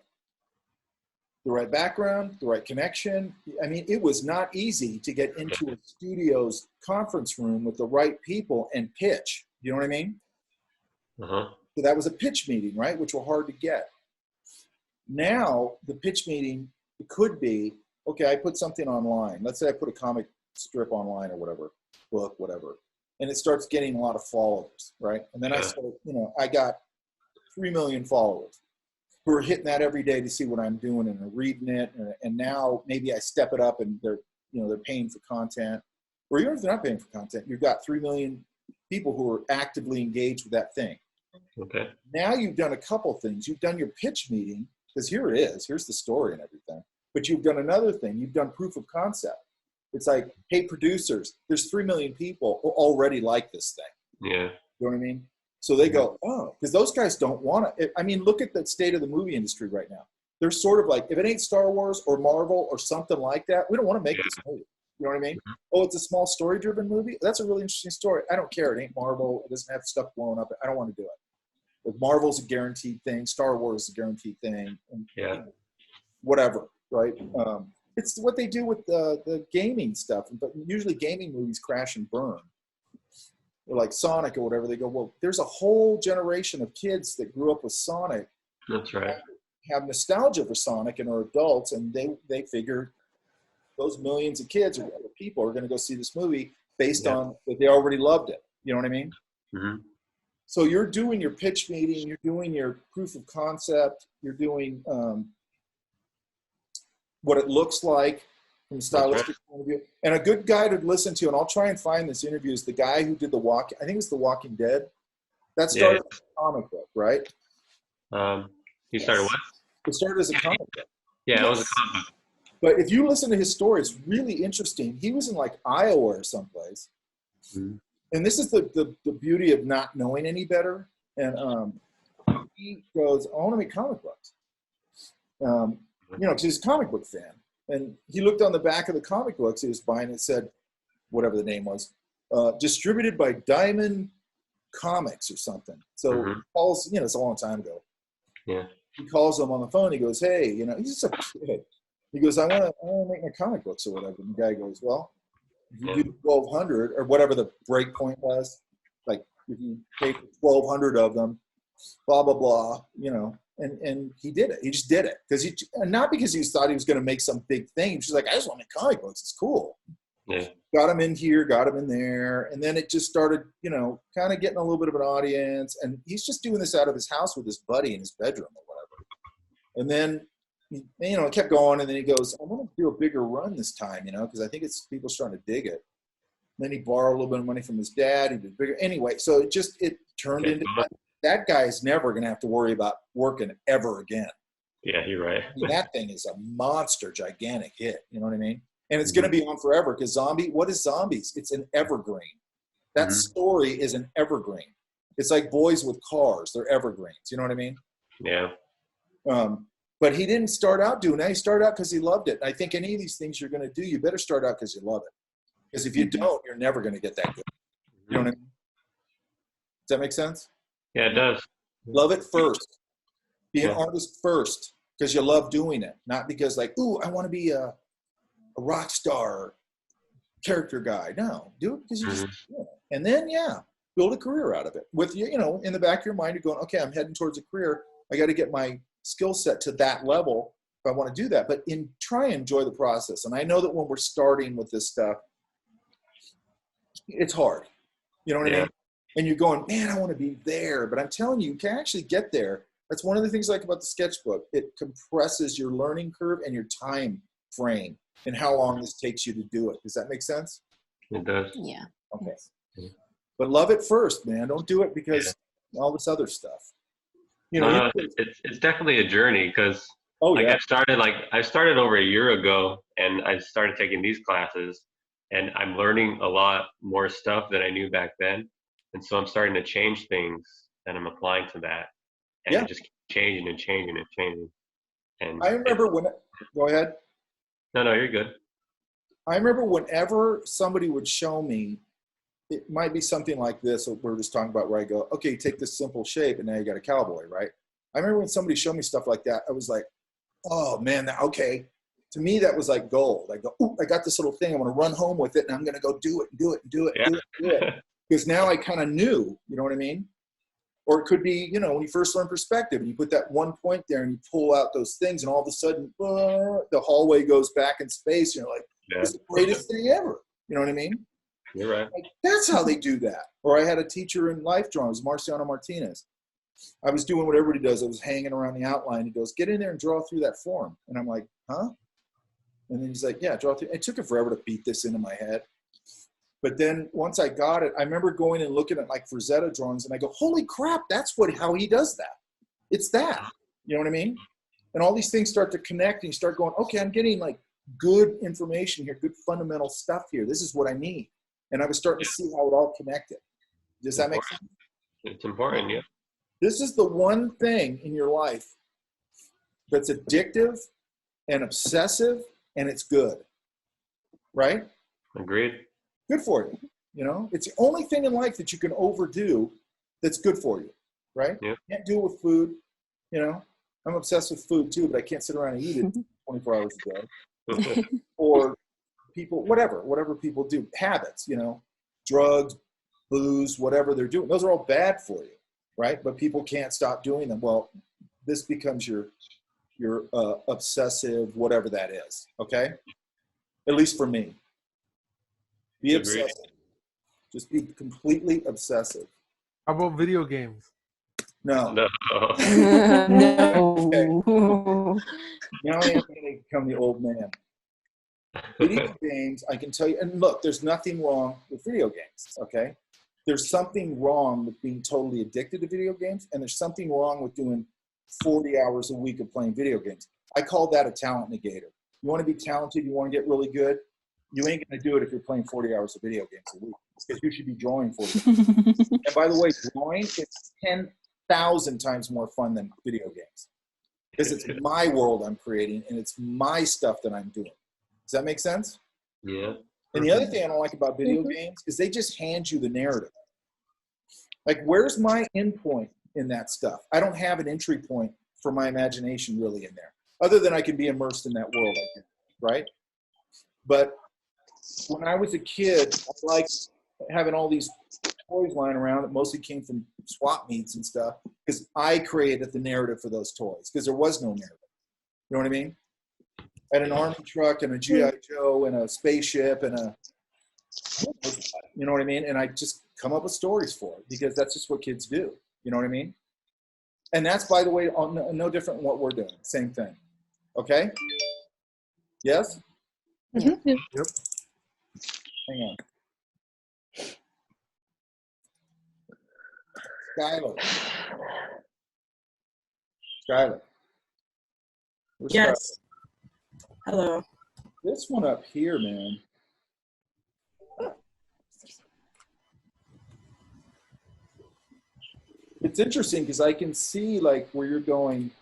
the right background, the right connection. I mean, it was not easy to get into a studio's conference room with the right people and pitch. You know what I mean? Uh-huh. So that was a pitch meeting, right? Which were hard to get. Now, the pitch meeting, it could be, okay, I put something online. Let's say I put a comic strip online or whatever, book, whatever. And it starts getting a lot of followers, right? And then I started, you know, I got 3 million followers who are hitting that every day to see what I'm doing and are reading it. And now maybe I step it up and they're, you know, they're paying for content. Or even if they're not paying for content, you've got 3 million people who are actively engaged with that thing. Okay. Now you've done a couple things. You've done your pitch meeting, because here it is. Here's the story and everything. But you've done another thing. You've done proof of concept. It's like, hey, producers, there's 3 million people who already like this thing. Yeah. You know what I mean? So they go, oh, because those guys don't want to. I mean, look at the state of the movie industry right now. They're sort of like, if it ain't Star Wars or Marvel or something like that, we don't want to make this movie. You know what I mean? Oh, it's a small story-driven movie? That's a really interesting story. I don't care. It ain't Marvel. It doesn't have stuff blowing up. I don't want to do it. But Marvel's a guaranteed thing. Star Wars is a guaranteed thing. And, yeah. Whatever, right? It's what they do with the gaming stuff. But usually gaming movies crash and burn. Or like Sonic or whatever. They go, well, there's a whole generation of kids that grew up with Sonic. That's right. Have nostalgia for Sonic and are adults, and they figure those millions of kids or people are going to go see this movie based on that they already loved it. You know what I mean? Mm-hmm. So you're doing your pitch meeting, you're doing your proof of concept, you're doing what it looks like from a stylistic point of view. And a good guy to listen to, and I'll try and find this interview, is the guy who did I think it's The Walking Dead. That started as a comic book, right? He started what? It started as a comic book. Yeah, it was a comic book. But if you listen to his story, it's really interesting. He was in like Iowa or someplace. Mm-hmm. And this is the beauty of not knowing any better. And he goes, I want to make comic books. You know, because he's a comic book fan. And he looked on the back of the comic books he was buying. It said, whatever the name was, distributed by Diamond Comics or something. So he calls, you know, it's a long time ago. Yeah. He calls them on the phone. He goes, hey, you know, he's just a kid. He goes, I want to make my comic books or whatever. And the guy goes, well, if you do 1,200 or whatever the break point was, like if you pay for 1,200 of them, blah, blah, blah, you know, and he did it. He just did it. And not because he thought he was going to make some big thing. He's just like, I just want to make comic books. It's cool. Yeah. Got him in here, got him in there, and then it just started, you know, kind of getting a little bit of an audience. And he's just doing this out of his house with his buddy in his bedroom or whatever. And then, you know, it kept going, and then he goes, "I want to do a bigger run this time, you know, because I think it's people starting to dig it." And then he borrowed a little bit of money from his dad. He did bigger anyway. So it turned into that guy's never going to have to worry about working ever again. Yeah, you're right. I mean, that thing is a monster, gigantic hit. You know what I mean? And it's going to be on forever because what is Zombies? It's an evergreen. That story is an evergreen. It's like Boys with Cars. They're evergreens. You know what I mean? Yeah. But he didn't start out doing that. He started out because he loved it. I think any of these things you're going to do, you better start out because you love it. Because if you don't, you're never going to get that good. You know what I mean? Does that make sense? Yeah, it does. Love it first. Be an artist first because you love doing it. Not because like, ooh, I want to be a rock star character guy. No, do it because you just do it. And then, build a career out of it. With, you know, in the back of your mind, you're going, okay, I'm heading towards a career. I got to get my skill set to that level if I want to do that. But try and enjoy the process. And I know that when we're starting with this stuff, it's hard. You know what I mean? And you're going, man, I want to be there. But I'm telling you, you can actually get there. That's one of the things I like about the sketchbook. It compresses your learning curve and your time frame and how long this takes you to do it. Does that make sense? It does. Yeah. Okay. But love it first, man. Don't do it because all this other stuff. You know, it's definitely a journey because I started over a year ago and I started taking these classes and I'm learning a lot more stuff than I knew back then. And so I'm starting to change things and I'm applying to that. And it just keeps changing and changing and changing. And I remember go ahead. No, you're good. I remember whenever somebody would show me, it might be something like this, what we're just talking about, where I go, okay, you take this simple shape and now you got a cowboy, right? I remember when somebody showed me stuff like that, I was like, oh man, okay. To me, that was like gold. I go, ooh, I got this little thing. I'm going to run home with it and I'm going to go do it. Because now I kind of knew, you know what I mean? Or it could be, you know, when you first learn perspective and you put that one point there and you pull out those things and all of a sudden the hallway goes back in space. You're like, it's the greatest thing ever. You know what I mean? You're right. Like, that's how they do that. Or I had a teacher in life drawings, Marciano Martinez. I was doing what everybody does. I was hanging around the outline. He goes, get in there and draw through that form. And I'm like, huh? And then he's like, yeah, draw through. It took him forever to beat this into my head. But then once I got it, I remember going and looking at like Frazetta drawings and I go, holy crap, that's how he does that. It's that, you know what I mean? And all these things start to connect and you start going, okay, I'm getting like good information here, good fundamental stuff here. This is what I need. And I was starting to see how it all connected. Does that make sense? It's important, yeah. This is the one thing in your life that's addictive and obsessive and it's good, right? Agreed. Good for you. You know, it's the only thing in life that you can overdo that's good for you, right? Yeah. You can't do it with food. You know, I'm obsessed with food too, but I can't sit around and eat it 24 hours a day. Or people, whatever people do, habits, you know, drugs, booze, whatever they're doing. Those are all bad for you, right? But people can't stop doing them. Well, this becomes your obsessive, whatever that is. Okay. At least for me. Be obsessive. Just be completely obsessive. How about video games? No. No. Now I am going to become the old man. Video games, I can tell you, and look, there's nothing wrong with video games, okay? There's something wrong with being totally addicted to video games, and there's something wrong with doing 40 hours a week of playing video games. I call that a talent negator. You want to be talented, you want to get really good, you ain't going to do it if you're playing 40 hours of video games a week, because you should be drawing 40 hours. And by the way, drawing is 10,000 times more fun than video games, because it's my world I'm creating, and it's my stuff that I'm doing. Does that make sense? Yeah. And the other thing I don't like about video games is they just hand you the narrative. Like, where's my endpoint in that stuff? I don't have an entry point for my imagination really in there, other than I can be immersed in that world, I think, right? But when I was a kid, I liked having all these toys lying around that mostly came from swap meets and stuff, because I created the narrative for those toys, because there was no narrative. You know what I mean? at an army truck and a GI Joe and a spaceship and a, you know what I mean? And I just come up with stories for it because that's just what kids do. You know what I mean? And that's, by the way, no different than what we're doing. Same thing. Okay? Yes? Mm-hmm. Yep. Hang on. Skylar. Skylar. Where's Yes. Skylar? Hello. This one up here, man. It's interesting because I can see like where you're going.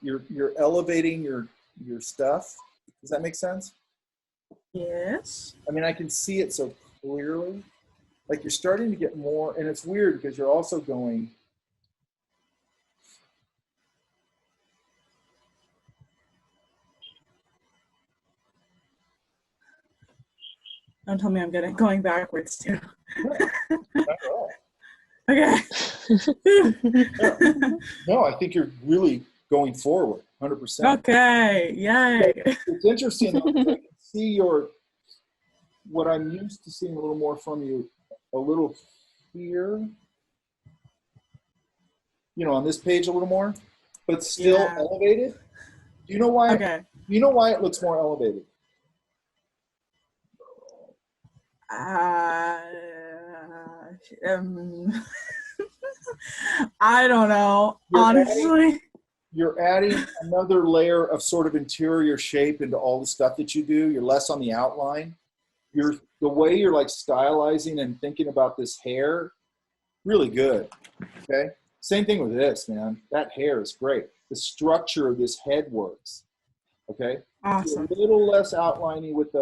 You're elevating your stuff. Does that make sense? Yes. I mean, I can see it so clearly. Like you're starting to get more, and it's weird because you're also going. Don't tell me I'm going backwards too. Not at all. Okay. No, I think you're really going forward, 100%. Okay. Yay. It's interesting. I can see what I'm used to seeing a little more from you, a little here. You know, on this page a little more, but still elevated. Do you know why? Okay. You know why it looks more elevated? I don't know, honestly. You're adding another layer of sort of interior shape into all the stuff that you do. You're less on the outline. The way you're like stylizing and thinking about this hair, really good. Okay. Same thing with this, man. That hair is great. The structure of this head works. Okay. Awesome. So a little less outliney with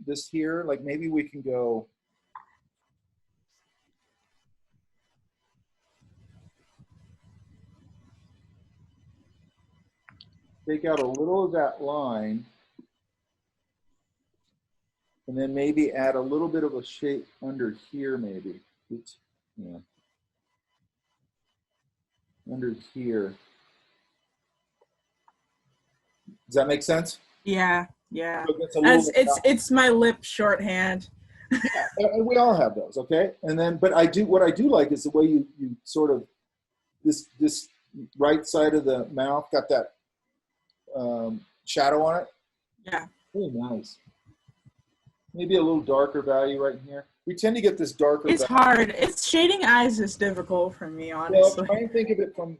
this here. Like maybe we can go. Take out a little of that line. And then maybe add a little bit of a shape under here, maybe. Oops. Yeah. Under here. Does that make sense? Yeah, yeah. So It's my lip shorthand. Yeah, we all have those, okay? And then, but what I do like is the way you sort of this right side of the mouth got that shadow on it. Yeah. Really nice. Maybe a little darker value right here. We tend to get this darker. It's value. hard. It's shading eyes is difficult for me, honestly. Well, try and think of it from,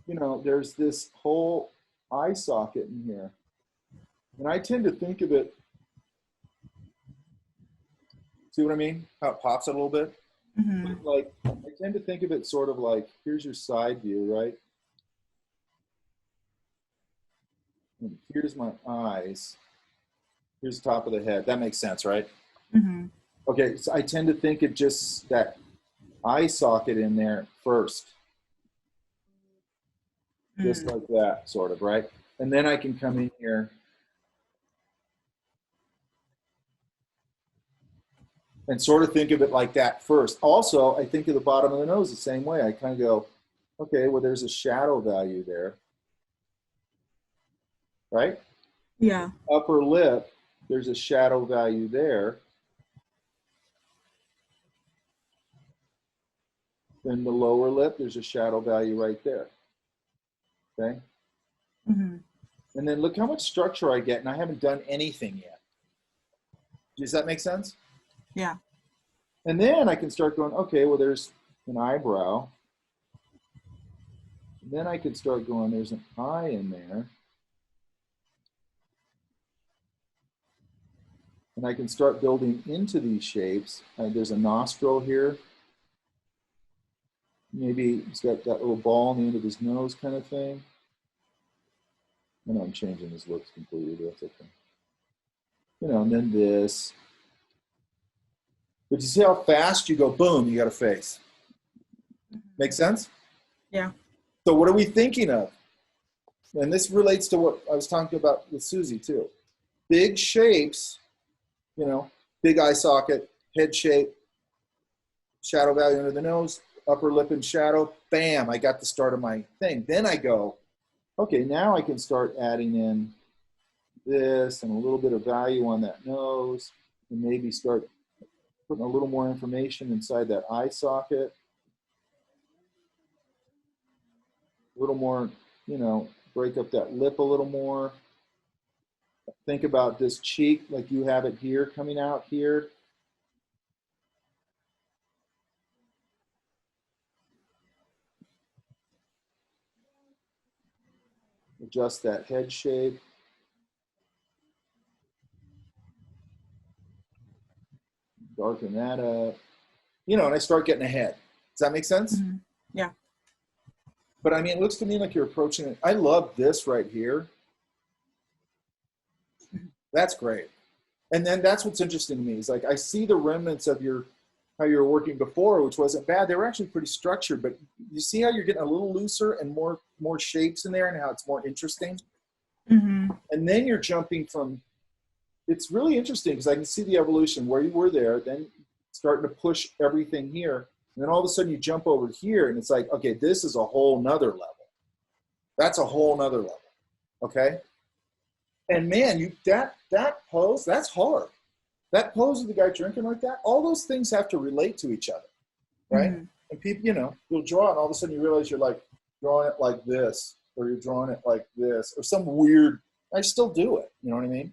you know, there's this whole eye socket in here. And I tend to think of it, see what I mean? How it pops a little bit? Mm-hmm. Like, I tend to think of it sort of like, here's your side view, right? And here's my eyes. Here's the top of the head. That makes sense, right? Mm-hmm. Okay, so I tend to think of just that eye socket in there first. Just like that, sort of, right? And then I can come in here and sort of think of it like that first. Also, I think of the bottom of the nose the same way. I kind of go, okay, well, there's a shadow value there, right? Yeah. Upper lip, there's a shadow value there. Then the lower lip, there's a shadow value right there. Okay? Mm-hmm. And then look how much structure I get, and I haven't done anything yet. Does that make sense? Yeah. And then I can start going, okay, well, there's an eyebrow. And then I can start going, there's an eye in there. And I can start building into these shapes. There's a nostril here. Maybe he's got that little ball on the end of his nose kind of thing. I know I'm changing his looks completely, but that's okay. You know, and then this. But you see how fast you go, boom, you got a face. Make sense? Yeah. So what are we thinking of? And this relates to what I was talking about with Susie too. Big shapes, you know, big eye socket, head shape, shadow value under the nose, upper lip and shadow, bam, I got the start of my thing. Then I go, okay, now I can start adding in this and a little bit of value on that nose, and maybe start putting a little more information inside that eye socket. A little more, you know, break up that lip a little more. Think about this cheek like you have it here, coming out here. Adjust that head shape. Darken that up. You know, and I start getting ahead. Does that make sense? Mm-hmm. Yeah. But I mean, it looks to me like you're approaching it. I love this right here. That's great. And then that's what's interesting to me is like, I see the remnants of how you were working before, which wasn't bad. They were actually pretty structured, but you see how you're getting a little looser and more shapes in there and how it's more interesting. Mm-hmm. And then you're jumping from, it's really interesting because I can see the evolution where you were there, then starting to push everything here. And then all of a sudden you jump over here and it's like, okay, this is a whole nother level. That's a whole nother level. Okay. And man, that pose, that's hard. That pose of the guy drinking like that, all those things have to relate to each other. Right. Mm-hmm. And people, you know, you'll draw it and all of a sudden you realize you're like drawing it like this, or you're drawing it like this, or some weird, I still do it. You know what I mean?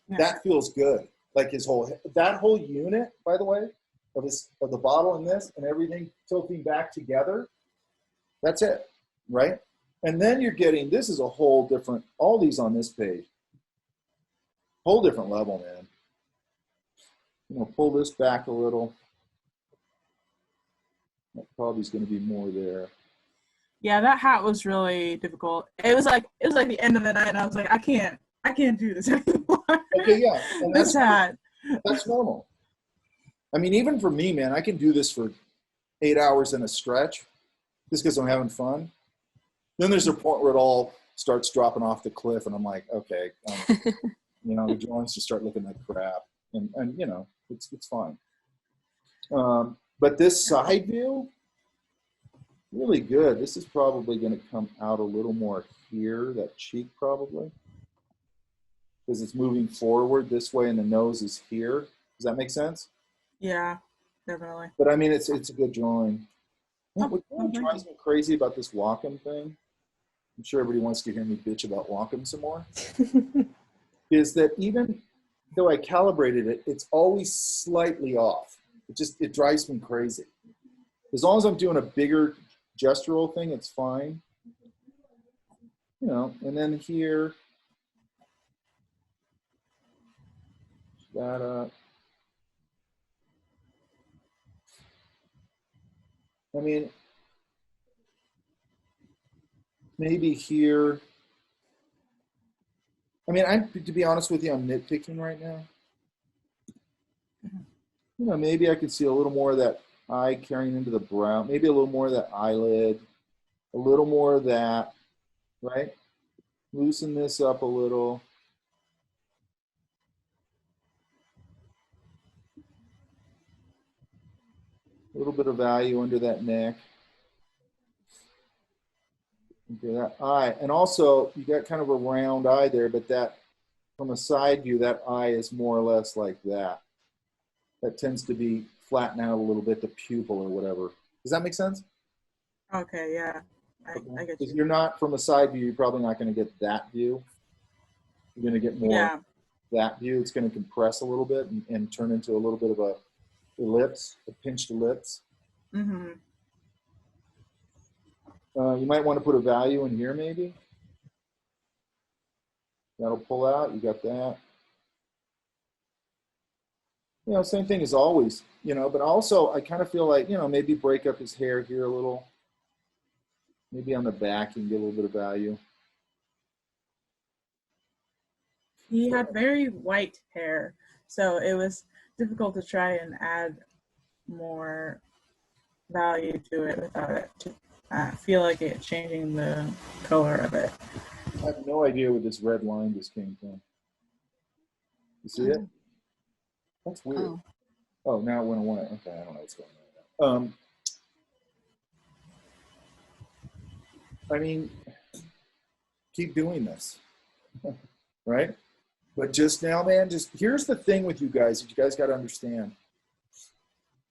Yeah. That feels good. Like that whole unit, by the way, of the bottle and this and everything tilting back together. That's it, right? And then you're getting, this is a whole different, all these on this page, whole different level, man. You know, pull this back a little. That probably is going to be more there. Yeah, that hat was really difficult. It was like the end of the night, and I was like, I can't do this anymore. Okay, yeah, and this hat. That's normal. I mean, even for me, man, I can do this for 8 hours in a stretch, just because I'm having fun. Then there's a point where it all starts dropping off the cliff, and I'm like, okay, you know, the drawings just start looking like crap, and you know, it's fine. But this side view, really good. This is probably going to come out a little more here, that cheek probably, because it's moving forward this way, and the nose is here. Does that make sense? Yeah, definitely. But I mean, it's a good drawing. What drives me crazy about this Wacom thing, I'm sure everybody wants to hear me bitch about Wacom some more, is that even though I calibrated it, it's always slightly off. It drives me crazy. As long as I'm doing a bigger gestural thing, it's fine. You know, and then here, that up. I mean, maybe here. I mean, to be honest with you, I'm nitpicking right now. You know, maybe I could see a little more of that eye carrying into the brow. Maybe a little more of that eyelid. A little more of that, right? Loosen this up a little. A little bit of value under that neck. Okay, that eye. And also, you got kind of a round eye there, but that, from a side view, that eye is more or less like that. That tends to be flatten out a little bit, the pupil or whatever. Does that make sense? Okay, yeah. I get you. If you're not from a side view, you're probably not going to get that view. You're going to get more that view. It's going to compress a little bit and turn into a little bit of a ellipse, a pinched ellipse. Mm-hmm. You might want to put a value in here, maybe. That'll pull out. You got that. You know, same thing as always, you know, but also I kind of feel like, you know, maybe break up his hair here a little. Maybe on the back you can get a little bit of value. He had very white hair, so it was difficult to try and add more value to it without it to feel like it changing the color of it. I have no idea where this red line just came from. You see it? That's weird. Oh, now it went away. Okay, I don't know what's going on. I mean, keep doing this, right? But just now, man, just here's the thing with you guys that you guys got to understand.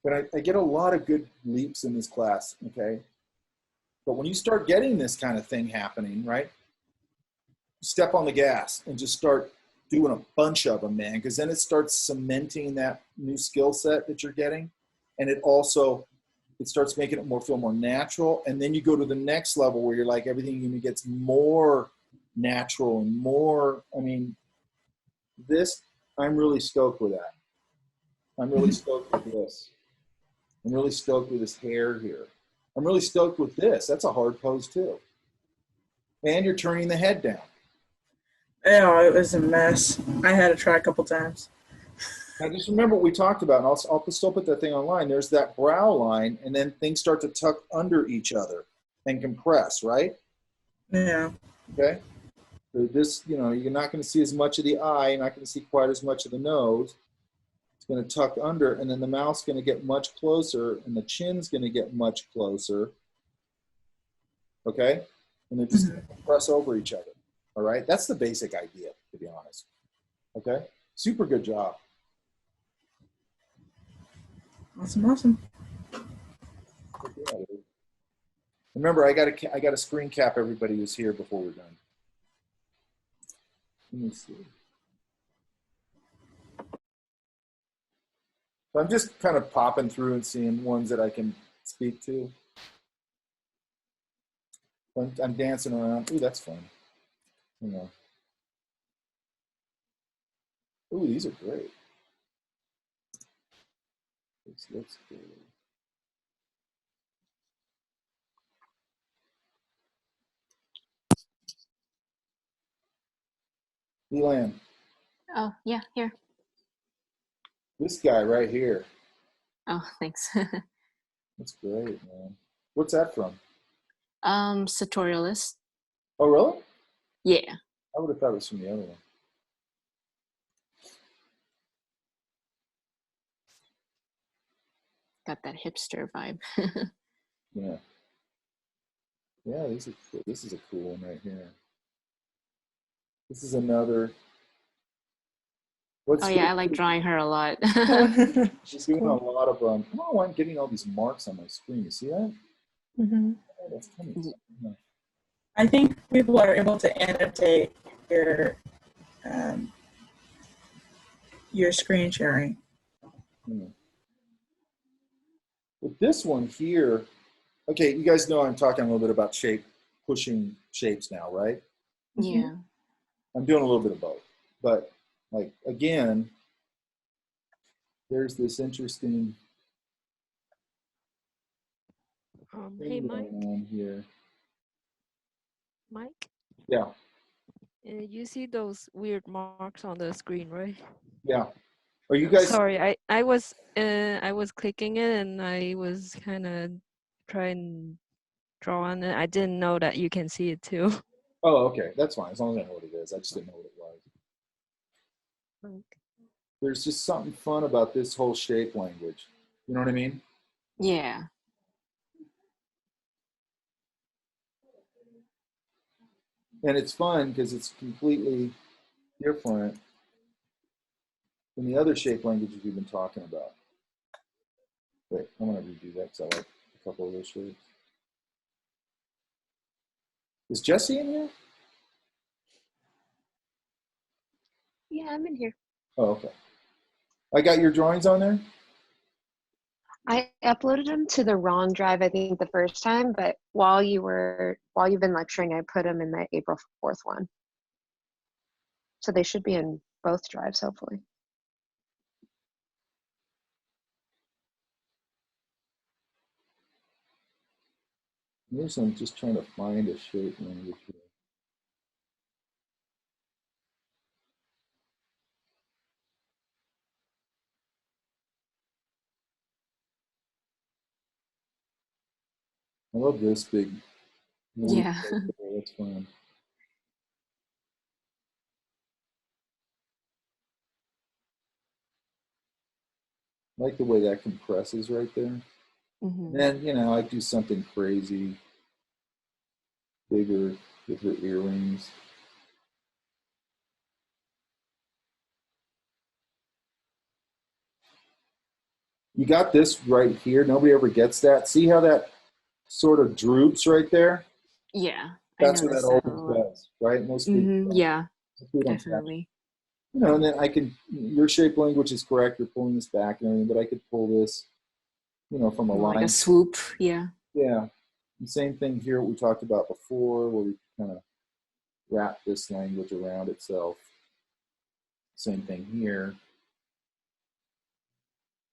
But I get a lot of good leaps in this class, okay? But when you start getting this kind of thing happening, right? Step on the gas and just start doing a bunch of them, man, because then it starts cementing that new skill set that you're getting. And it starts making it feel more natural. And then you go to the next level where you're like, everything even gets more natural and more, I mean, I'm really stoked with that. I'm really stoked with this. I'm really stoked with this hair here. I'm really stoked with this. That's a hard pose too. And you're turning the head down. Yeah, it was a mess. I had to try a couple times. Now just remember what we talked about, and I'll still put that thing online. There's that brow line, and then things start to tuck under each other and compress, right? Yeah. Okay? So this, you're not going to see as much of the eye. You're not going to see quite as much of the nose. It's going to tuck under, and then the mouth's going to get much closer, and the chin's going to get much closer. Okay? And they're just going to press over each other. All right? That's the basic idea, to be honest. Okay? Super good job. Awesome. Remember, I got to screen cap everybody who's here before we're done. Let me see. So I'm just kind of popping through and seeing ones that I can speak to. I'm dancing around. Ooh, that's fun. Ooh, these are great. This looks good. Elan. Oh, yeah, here. This guy right here. Oh, thanks. That's great, man. What's that from? Sartorialist. Oh, really? Yeah. I would have thought it was from the other one. Got that hipster vibe. Yeah. Yeah, these are cool. This is a cool one right here. This is another. Oh yeah, I like drawing her a lot. She's doing a lot of I don't know why I'm getting all these marks on my screen. You see that? Mm-hmm. Oh, that's funny. Yeah. I think people are able to annotate your screen sharing. With this one here, okay, you guys know I'm talking a little bit about pushing shapes now, right? Yeah. I'm doing a little bit of both. But like, again, there's this interesting Hey, thing going on here. Mike? Yeah. You see those weird marks on the screen, right? Yeah. Are you guys? Sorry, I was clicking it and I was kind of trying to draw on it. I didn't know that you can see it too. Oh, okay. That's fine. As long as I know what it is. I just didn't know what it was. Okay. There's just something fun about this whole shape language. You know what I mean? Yeah. And it's fun because it's completely different than the other shape languages we've been talking about. Wait, I'm going to redo that because I like a couple of those shapes. Is Jesse in here? Yeah, I'm in here. Oh, okay. I got your drawings on there? I uploaded them to the wrong drive, I think, the first time, but while you've been lecturing, I put them in the April 4th one. So they should be in both drives, hopefully. I'm just trying to find a shape language here. I love this big. Yeah. That's fun. I like the way that compresses right there. Mm-hmm. Then, I do something crazy, bigger with her earrings. You got this right here. Nobody ever gets that. See how that sort of droops right there? Yeah, That's what that always does, right? Most people, yeah, most people don't catch it. definitely. You know, and then I can, your shape language is correct. You're pulling this back and everything, but I could pull this, you know, from a More line. like a swoop, yeah. Yeah. And same thing here, what we talked about before, where we kind of wrap this language around itself. Same thing here.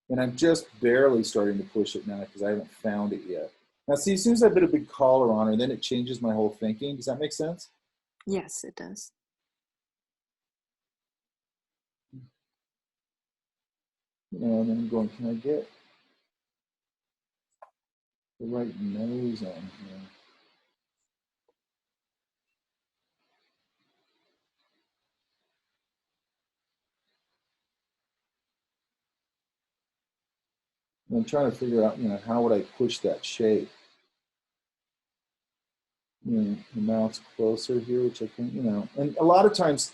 And I'm just barely starting to push it now because I haven't found it yet. Now, see, as soon as I put a big collar on her, then it changes my whole thinking. Does that make sense? Yes, it does. You know, and then I'm going, can I get the right nose on here? And I'm trying to figure out, you know, how would I push that shape? You know, the mouth's closer here, which I think, you know, and a lot of times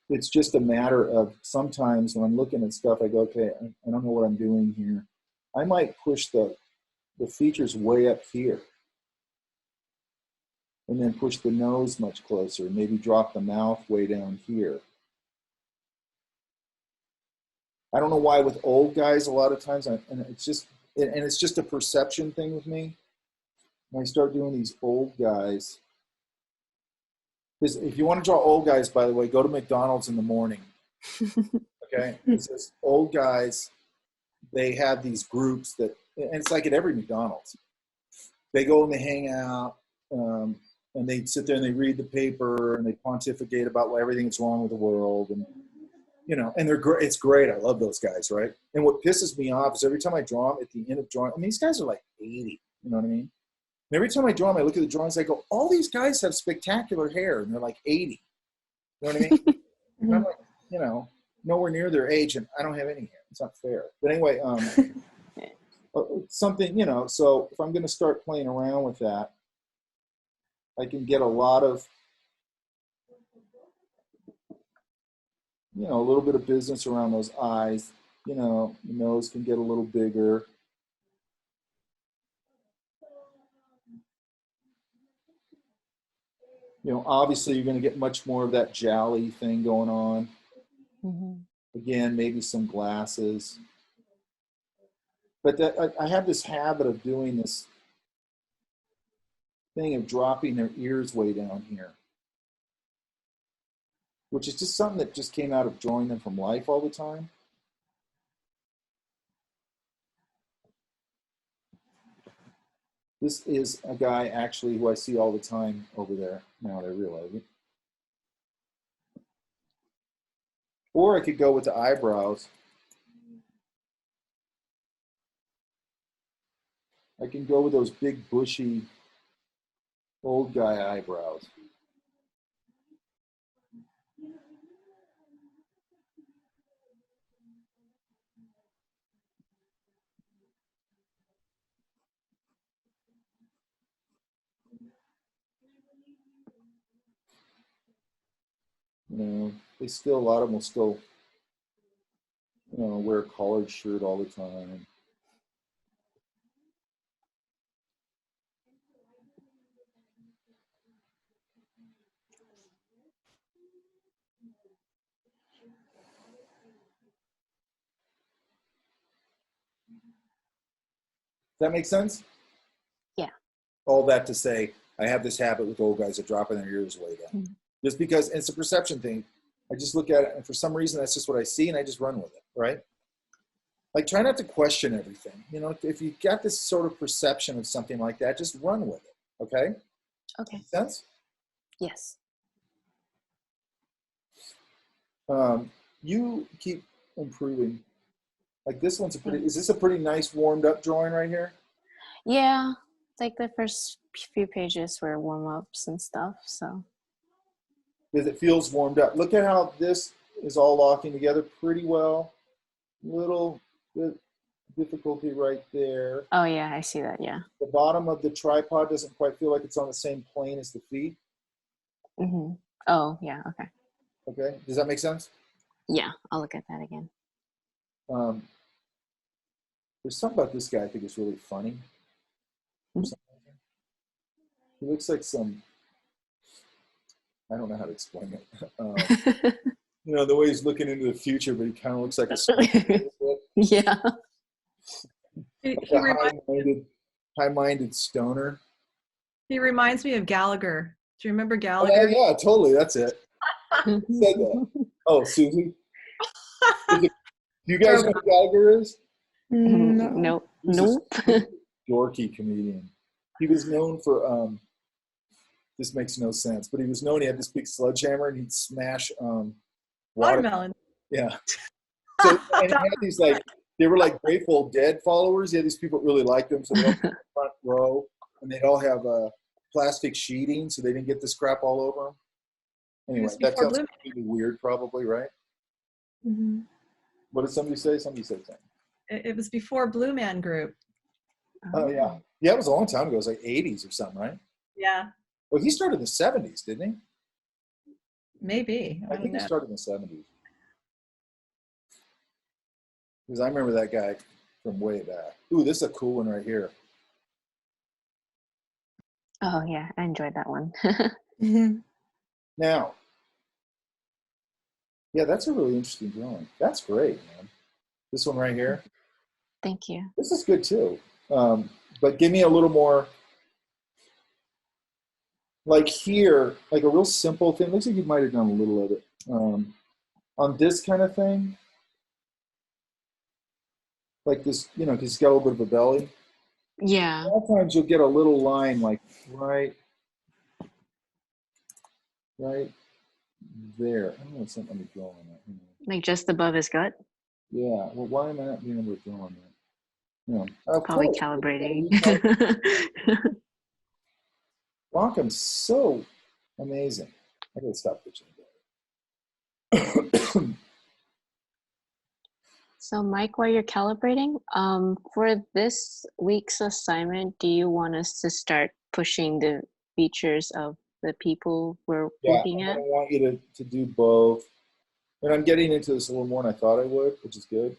it's just a matter of sometimes when I'm looking at stuff, I go, okay, I don't know what I'm doing here. I might push the features way up here and then push the nose much closer, maybe drop the mouth way down here. I don't know why with old guys, a lot of times, and it's just a perception thing with me. When I start doing these old guys, because if you want to draw old guys, by the way, go to McDonald's in the morning. Okay, it says old guys. They have these groups that, and it's like at every McDonald's. They go and they hang out, and they sit there and they read the paper and they pontificate about everything that's wrong with the world, and you know, and they're great. It's great. I love those guys, right? And what pisses me off is every time I draw them, at the end of drawing, I mean, these guys are like 80. You know what I mean? And every time I draw them, I look at the drawings, I go, all these guys have spectacular hair, and they're like 80. You know what I mean? And I'm like, you know, nowhere near their age, and I don't have any hair. It's not fair. But anyway, something, you know, so if I'm going to start playing around with that, I can get a lot of, you know, a little bit of business around those eyes. You know, the nose can get a little bigger. You know, obviously you're going to get much more of that jowly thing going on. Mm-hmm. Again, maybe some glasses. But I have this habit of doing this thing of dropping their ears way down here, which is just something that just came out of drawing them from life all the time. This is a guy actually who I see all the time over there. Now that I realize it. Or I could go with the eyebrows. I can go with those big bushy old guy eyebrows. You know, they still, a lot of them will still, you know, wear a collared shirt all the time. Does that make sense? Yeah. All that to say, I have this habit with old guys of dropping their ears way down. Mm-hmm. Just because it's a perception thing. I just look at it, and for some reason, that's just what I see, and I just run with it, right? Like, try not to question everything. You know, if you got this sort of perception of something like that, just run with it, okay? Okay. Make sense? Yes. You keep improving. Like, this one's a pretty, is this a pretty nice warmed up drawing right here? Yeah, like the first few pages were warm-ups and stuff, so. Because it feels warmed up. Look at how this is all locking together pretty well. Little bit difficulty right there. Oh yeah, I see that. Yeah. The bottom of the tripod doesn't quite feel like it's on the same plane as the feet. Mm-hmm. Oh yeah. Okay. Okay, does that make sense? Yeah, I'll look at that again. There's something about this guy I think is really funny. He looks like some, I don't know how to explain it. You know, the way he's looking into the future, but he kind of looks like a yeah. He high-minded stoner. He reminds me of Gallagher. Do you remember Oh, Gallagher? yeah, totally. That's it. Who said that? Oh, Susie. Do you guys know who Gallagher is? No. Nope. Dorky comedian. He was known for this makes no sense, but he was known. He had this big sledgehammer and he'd smash Watermelon. Yeah. So and he had these like they were like Grateful Dead followers. He had these people that really liked him, so they all in the front row, and they'd all have plastic sheeting so they didn't get this crap all over them. Anyway, that sounds really weird, probably, right? Mm-hmm. What did somebody say? Somebody said something. It was before Blue Man Group. Oh yeah, yeah. It was a long time ago. It was like '80s or something, right? Yeah. Well, he started in the '70s, didn't he? Maybe. I think he started in the '70s. Because I remember that guy from way back. Ooh, this is a cool one right here. Oh yeah, I enjoyed that one. Now, yeah, that's a really interesting drawing. That's great, man. This one right here. Thank you. This is good too. But give me a little more, like here, like a real simple thing. Looks like you might have done a little of it. On this kind of thing, like this, you know, because it's got a little bit of a belly. Yeah. Sometimes you'll get a little line like right there. I don't know if something to draw on that. Like just above his gut? Yeah. Well, why am I not being able to draw on that? You know, Probably calibrating. Rockham's so amazing. I gotta stop pitching. So Mike, while you're calibrating, for this week's assignment, do you want us to start pushing the features of the people we're looking at? I want you to do both. And I'm getting into this a little more than I thought I would, which is good.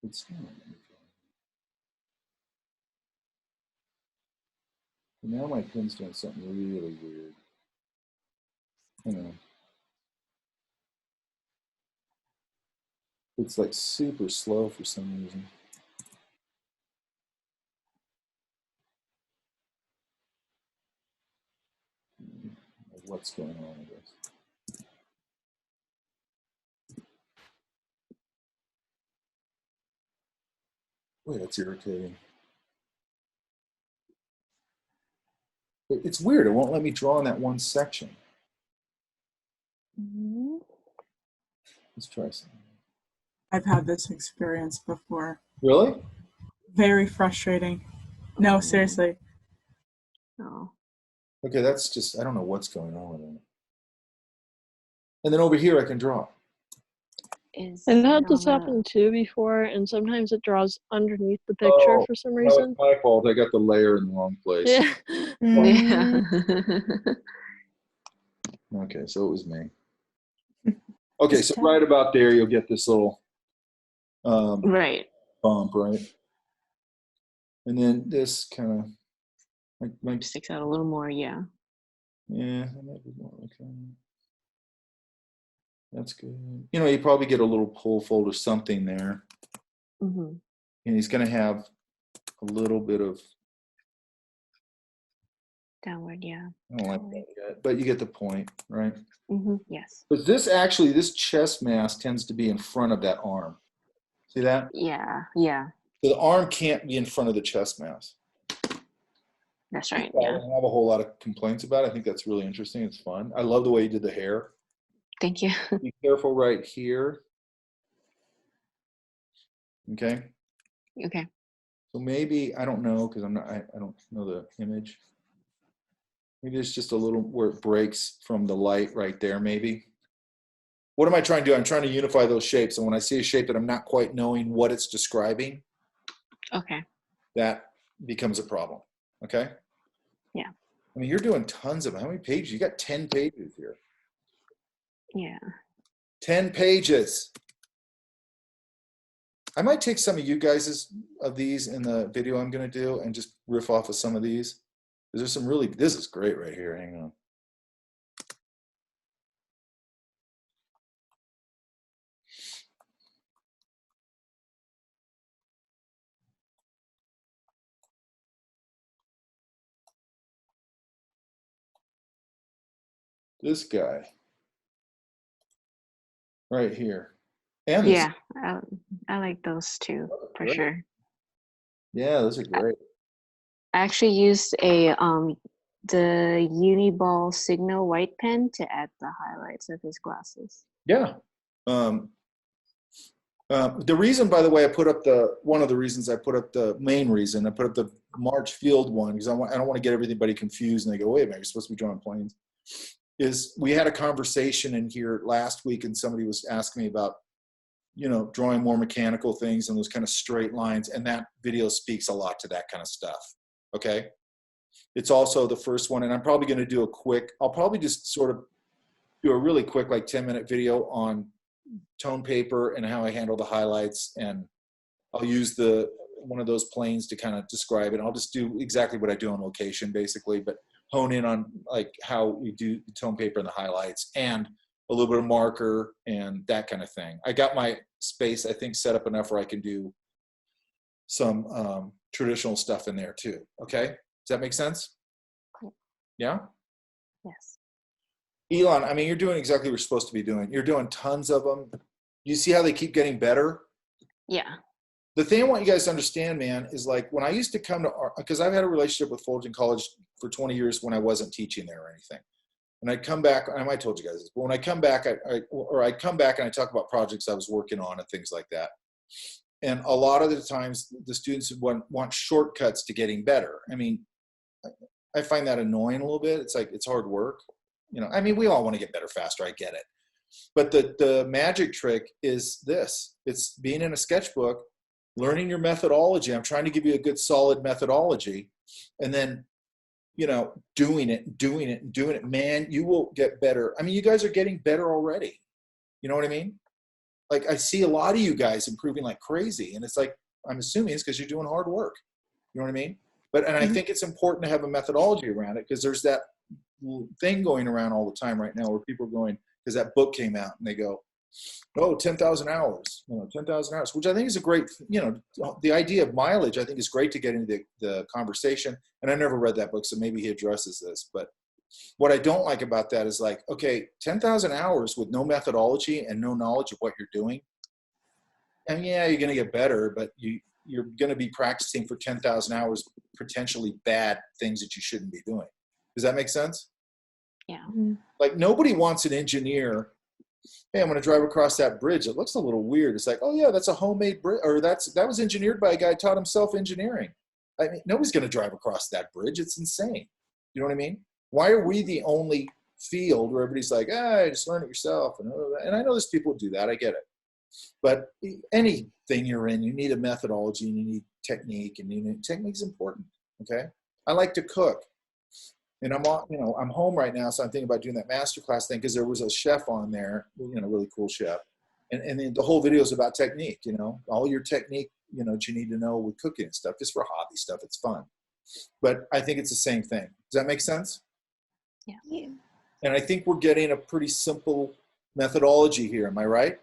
It's now my pen's doing something really weird. You know, it's like super slow for some reason. What's going on with this? Wait, that's irritating. It's weird. It won't let me draw in that one section. Let's try something. I've had this experience before. Really? Very frustrating. No, seriously. Oh. Okay, that's just, I don't know what's going on with it. And then over here I can draw. And had this happen too before, and sometimes it draws underneath the picture for some reason. It's my fault. I got the layer in the wrong place. Yeah. Yeah. Okay, so it was me. Okay, so right about there, you'll get this little right bump, right? And then this kind of like sticks out a little more, yeah. Yeah, that might be more okay. That's good. You know, you probably get a little pull fold or something there. Mm-hmm. And he's going to have a little bit of downward, yeah. I don't like that yet, but you get the point, right? Mm-hmm. Yes. But this chest mass tends to be in front of that arm. See that? Yeah, yeah. So the arm can't be in front of the chest mass. That's right, I yeah. don't have a whole lot of complaints about it. I think that's really interesting. It's fun. I love the way you did the hair. Thank you. Be careful right here. Okay. Okay. So maybe, I don't know, because I don't know the image. Maybe there's just a little where it breaks from the light right there, maybe. What am I trying to do? I'm trying to unify those shapes. And when I see a shape that I'm not quite knowing what it's describing, Okay. that becomes a problem. Okay? Yeah. I mean, you're doing tons of, how many pages? You got 10 pages here. Yeah. 10 pages. I might take some of you guys' of these in the video I'm going to do and just riff off of some of these. There's some really, this is great right here. Hang on. This guy right here. And this. Yeah, I like those too, for Great. sure. Yeah, those are great. I actually used a the Uniball Signal white pen to add the highlights of his glasses. Yeah. The reason, by the way, I put up one of the reasons I put up the main reason, I put up the March Field one, because I don't want to get everybody confused and they go, wait a minute, you're supposed to be drawing planes, is we had a conversation in here last week and somebody was asking me about, you know, drawing more mechanical things and those kind of straight lines, and that video speaks a lot to that kind of stuff. Okay? It's also the first one, and I'm probably going to do I'll probably just sort of do a really quick, like 10-minute video on tone paper and how I handle the highlights, and I'll use one of those planes to kind of describe it. I'll just do exactly what I do on location, basically, but hone in on like how we do the tone paper and the highlights, and a little bit of marker and that kind of thing. I got my space, I think, set up enough where I can do some traditional stuff in there too. Okay, does that make sense? Yeah? Yes. Elon, I mean, you're doing exactly what you're supposed to be doing. You're doing tons of them. You see how they keep getting better? Yeah. The thing I want you guys to understand, man, is like when I used to come to art, because I've had a relationship with Fulton College for 20 years when I wasn't teaching there or anything. And I'd come back, I might have told you guys this, but when I come back, I'd come back and I talk about projects I was working on and things like that. And a lot of the times the students want shortcuts to getting better. I mean, I find that annoying a little bit. It's like, it's hard work. You know, I mean, we all want to get better faster. I get it. But the magic trick is this. It's being in a sketchbook, learning your methodology. I'm trying to give you a good solid methodology, and then, you know, doing it. Man, you will get better. I mean, you guys are getting better already. You know what I mean? Like, I see a lot of you guys improving like crazy, and it's like, I'm assuming it's because you're doing hard work. You know what I mean? And I think it's important to have a methodology around it, because there's that thing going around all the time right now where people are going, because that book came out and they go, oh, 10,000 hours, you know, 10,000 hours, which I think is a great, you know, the idea of mileage, I think is great to get into the conversation. And I never read that book, so maybe he addresses this. But what I don't like about that is like, okay, 10,000 hours with no methodology and no knowledge of what you're doing. And yeah, you're going to get better, but you're going to be practicing for 10,000 hours, potentially bad things that you shouldn't be doing. Does that make sense? Yeah. Like, nobody wants an engineer, hey, I'm going to drive across that bridge. It looks a little weird. It's like, oh yeah, that's a homemade bridge, or that was engineered by a guy who taught himself engineering. I mean, nobody's going to drive across that bridge. It's insane. You know what I mean? Why are we the only field where everybody's like, just learn it yourself? And I know there's people who do that. I get it. But anything you're in, you need a methodology, and you need technique, and technique's important. Okay. I like to cook. And I'm home right now, so I'm thinking about doing that masterclass thing, because there was a chef on there, you know, really cool chef. And then the whole video is about technique, you know, all your technique, you know, that you need to know with cooking and stuff, just for hobby stuff. It's fun. But I think it's the same thing. Does that make sense? Yeah. And I think we're getting a pretty simple methodology here. Am I right?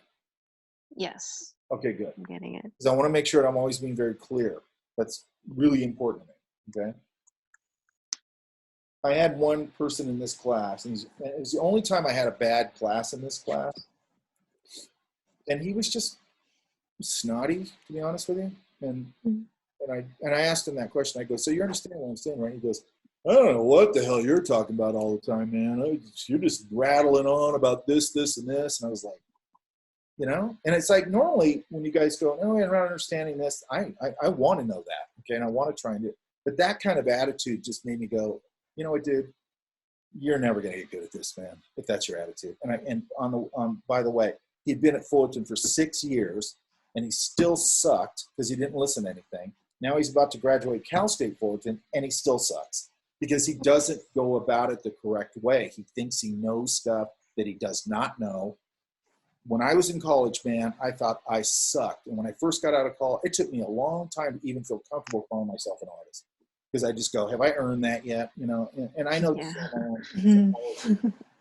Yes. Okay, good. I'm getting it. Because I want to make sure that I'm always being very clear. That's really important to me, okay? I had one person in this class, and it was the only time I had a bad class in this class. And he was just snotty, to be honest with you. And I asked him that question. I go, so you understand what I'm saying, right? He goes, I don't know what the hell you're talking about all the time, man. You're just rattling on about this, this, and this. And I was like, you know? And it's like, normally when you guys go, oh, I'm not understanding this, I want to know that, okay? And I want to try and do it. But that kind of attitude just made me go, you know what, dude? you're never going to get good at this, man, if that's your attitude. And by the way, he'd been at Fullerton for 6 years, and he still sucked because he didn't listen to anything. Now he's about to graduate Cal State Fullerton, and he still sucks because he doesn't go about it the correct way. He thinks he knows stuff that he does not know. When I was in college, man, I thought I sucked. And when I first got out of college, it took me a long time to even feel comfortable calling myself an artist. Because I just go, have I earned that yet? You know, and I know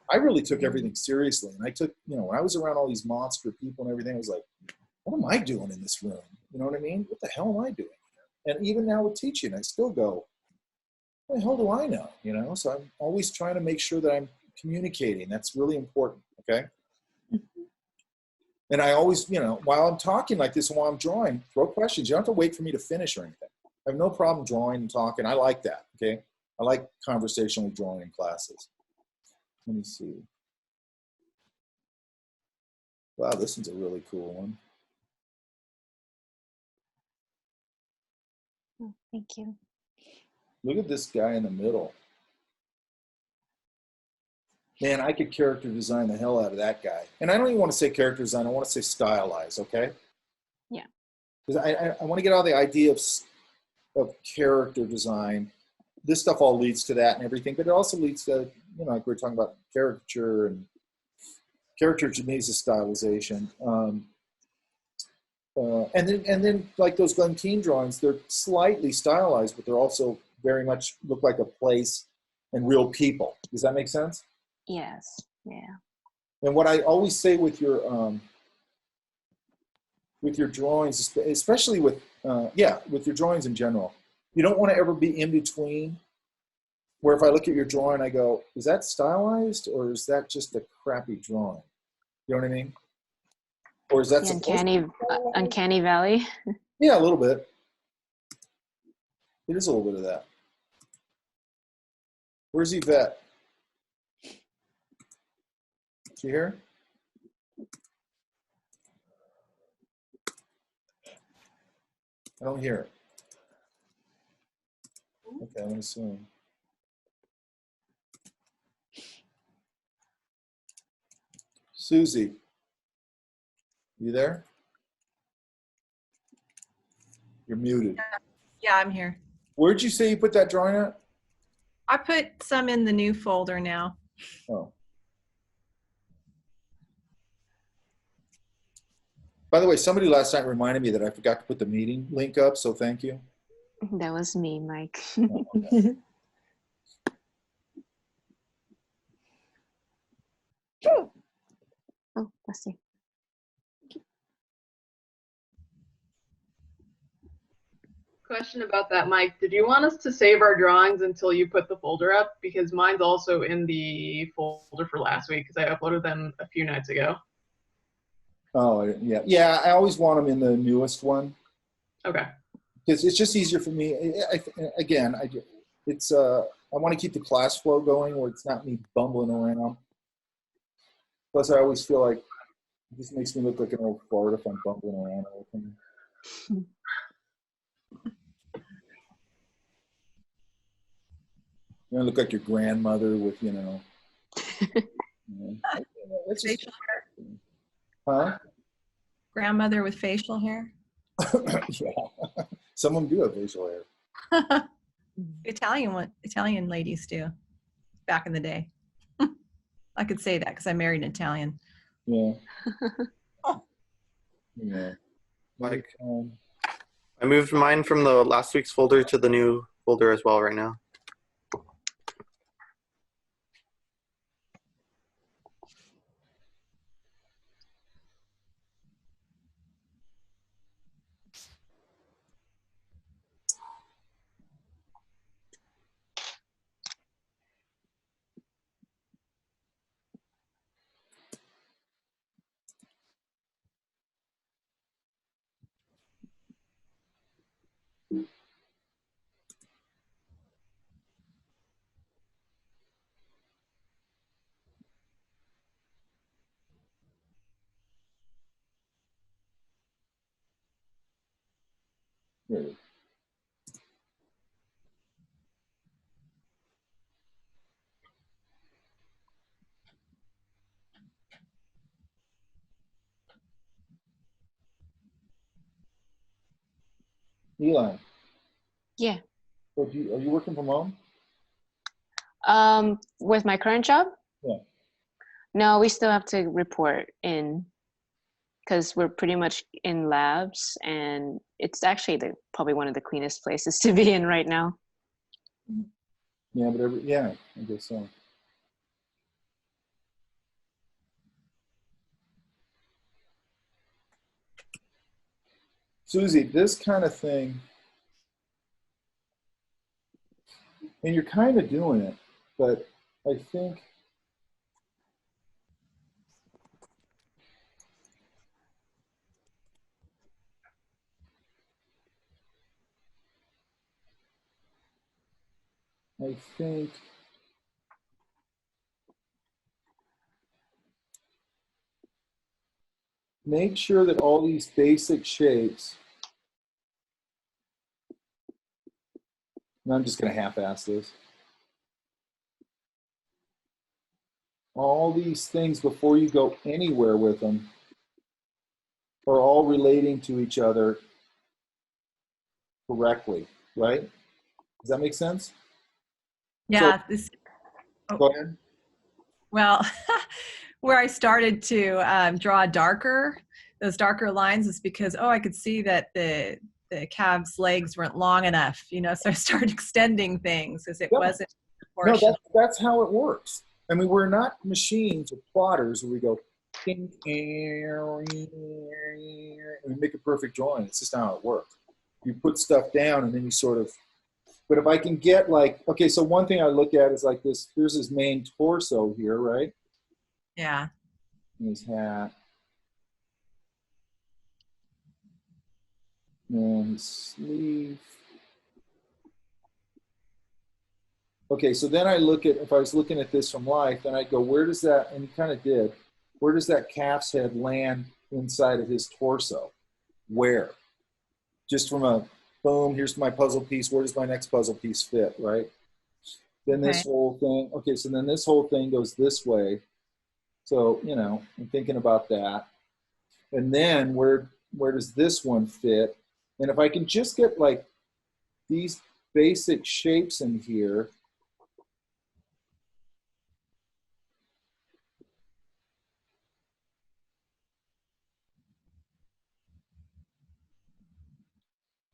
I really took everything seriously. And I took, you know, when I was around all these monster people and everything, I was like, what am I doing in this room? You know what I mean? What the hell am I doing here? And even now with teaching, I still go, what the hell do I know? You know, so I'm always trying to make sure that I'm communicating. That's really important, okay? And I always, you know, while I'm talking like this and while I'm drawing, throw questions. You don't have to wait for me to finish or anything. I have no problem drawing and talking. I like that, okay? I like conversational drawing in classes. Let me see. Wow, this one's a really cool one. Oh, thank you. Look at this guy in the middle. Man, I could character design the hell out of that guy. And I don't even want to say character design. I want to say stylize, okay? Yeah. Because I want to get out of the idea of character design. This stuff all leads to that and everything, but it also leads to, you know, like we were talking about caricature, and caricature to me is a stylization. And then like those Glen Keane drawings, they're slightly stylized, but they're also very much look like a place and real people. Does that make sense? Yes. Yeah. And what I always say with your drawings, especially with your drawings in general, you don't want to ever be in between. Where if I look at your drawing, I go, is that stylized or is that just a crappy drawing? You know what I mean? Or is that the uncanny valley? Yeah, a little bit. It is a little bit of that. Where's Yvette? Is she here? I don't hear it. Okay, let me see. Susie, you there? You're muted. Yeah, I'm here. Where'd you say you put that drawing at? I put some in the new folder now. Oh. By the way, somebody last night reminded me that I forgot to put the meeting link up, so thank you. That was me, Mike. Oh, okay. Oh, let's see. Question about that, Mike. Did you want us to save our drawings until you put the folder up? Because mine's also in the folder for last week because I uploaded them a few nights ago. Oh, yeah. Yeah, I always want them in the newest one. Okay. Because it's just easier for me. I want to keep the class flow going where it's not me bumbling around. Plus, I always feel like it just makes me look like an old fart if I'm bumbling around all the time. You look like your grandmother with, you know. It's just, Facial hair. huh? Grandmother with facial hair. Yeah. Some of them do have facial hair. Italian ladies do back in the day. I could say that because I married an Italian. Yeah. Yeah. Like, I moved mine from the last week's folder to the new folder as well right now. There it is. Eli, Yeah. are you working from home? With my current job? Yeah. No, we still have to report in because we're pretty much in labs, and it's actually probably one of the cleanest places to be in right now. Yeah, but yeah, I guess so. Susie, this kind of thing, and you're kind of doing it, but I think make sure that all these basic shapes, and I'm just going to half-ass this, all these things before you go anywhere with them are all relating to each other correctly, right? Does that make sense? Yeah. So, go ahead. Well, where I started to draw those darker lines is because, I could see that the calf's legs weren't long enough, so I started extending things because it wasn't proportional. No, that's how it works. I mean, we're not machines or plotters where we go, and we make a perfect drawing. It's just not how it works. You put stuff down and then you sort of, but if I can get like, okay, so one thing I look at is like this, here's his main torso here, right? Yeah. His hat. And his sleeve. Okay, so then I look at, if I was looking at this from life, then I'd go, where does that, and he kind of did, where does that calf's head land inside of his torso? Where? Just from a, boom, here's my puzzle piece, where does my next puzzle piece fit, right? Then this whole thing, okay, so then this whole thing goes this way. So, I'm thinking about that. And then where does this one fit? And if I can just get like these basic shapes in here,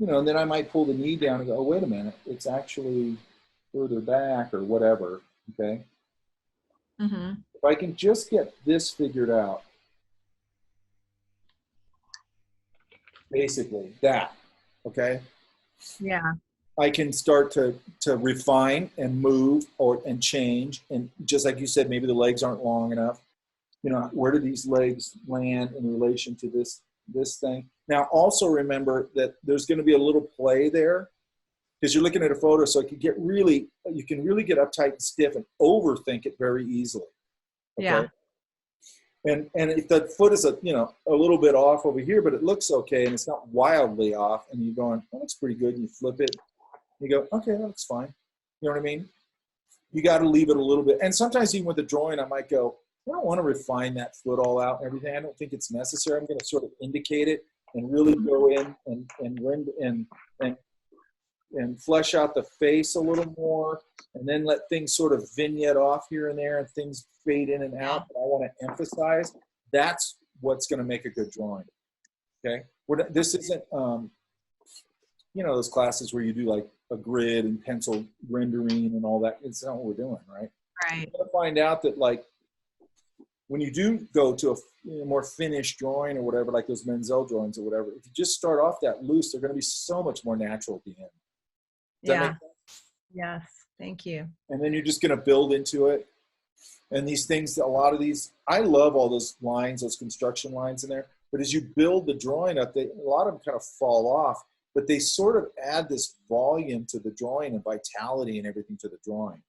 and then I might pull the knee down and go, oh, wait a minute, it's actually further back or whatever, okay? Mm-hmm. If I can just get this figured out, basically that, okay? Yeah. I can start to refine and move and change, and just like you said, maybe the legs aren't long enough. Where do these legs land in relation to this thing? Now, also remember that there's going to be a little play there because you're looking at a photo, so you can really get uptight and stiff and overthink it very easily. Okay? Yeah. And if the foot is a little bit off over here, but it looks okay and it's not wildly off, and you're going, that looks pretty good, and you flip it, you go, okay, that looks fine. You know what I mean? You got to leave it a little bit. And sometimes even with the drawing, I might go, I don't want to refine that foot all out and everything. I don't think it's necessary. I'm going to sort of indicate it and really go in and flesh out the face a little more, and then let things sort of vignette off here and there and things fade in and out. But I want to emphasize that's what's going to make a good drawing. Okay, this isn't those classes where you do like a grid and pencil rendering and all that. It's not what we're doing, right? Right. You're going to find out that like when you do go to a more finished drawing or whatever, like those Menzel drawings or whatever, if you just start off that loose, they're going to be so much more natural at the end. Does that make sense? Yes. Thank you. And then you're just going to build into it. And these things, a lot of these, I love all those lines, those construction lines in there. But as you build the drawing up, a lot of them kind of fall off. But they sort of add this volume to the drawing and vitality and everything to the drawing,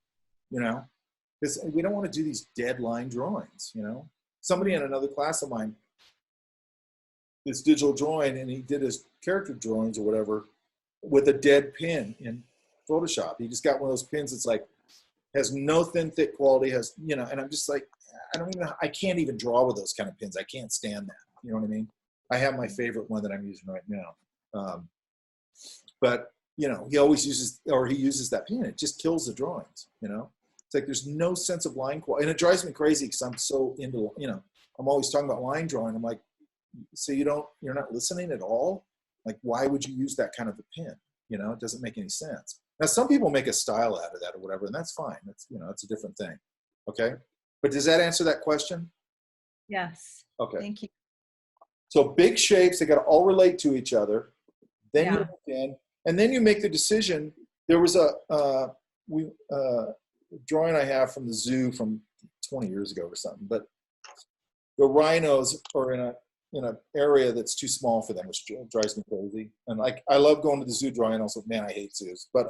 because we don't want to do these dead line drawings, Somebody in another class of mine, this digital drawing, and he did his character drawings or whatever with a dead pin in Photoshop. He just got one of those pins that's like, has no thin, thick quality, and I'm just like, I can't even draw with those kind of pins. I can't stand that. You know what I mean? I have my favorite one that I'm using right now. But, you know, he always uses, or he uses that pen. It just kills the drawings, you know? It's like there's no sense of line quality. And it drives me crazy because I'm so into, you know, I'm always talking about line drawing. I'm like, so you're not listening at all? Like, why would you use that kind of a pen? You know, it doesn't make any sense. Now, some people make a style out of that or whatever, and that's fine. That's, you know, it's a different thing. Okay. But does that answer that question? Yes. Okay. Thank you. So big shapes, they got to all relate to each other. Then Yeah. you look in, and then you make the decision. There was a drawing I have from the zoo from 20 years ago or something, but the rhinos are in an area that's too small for them, which drives me crazy. And like, I love going to the zoo drawing. Also, man, I hate zoos. But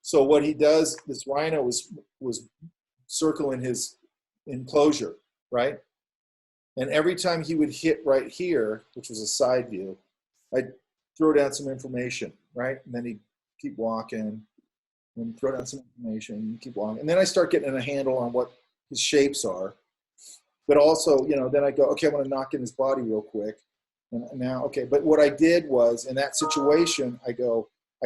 so what he does, this rhino was circling his enclosure, right? And every time he would hit right here, which was a side view, I'd throw down some information, right? And then he'd keep walking, and throw down some information, and keep walking. And then I start getting a handle on what his shapes are. But also, you know, then I go, okay, I'm going to knock in his body real quick. And now, okay, but what I did was, in that situation, I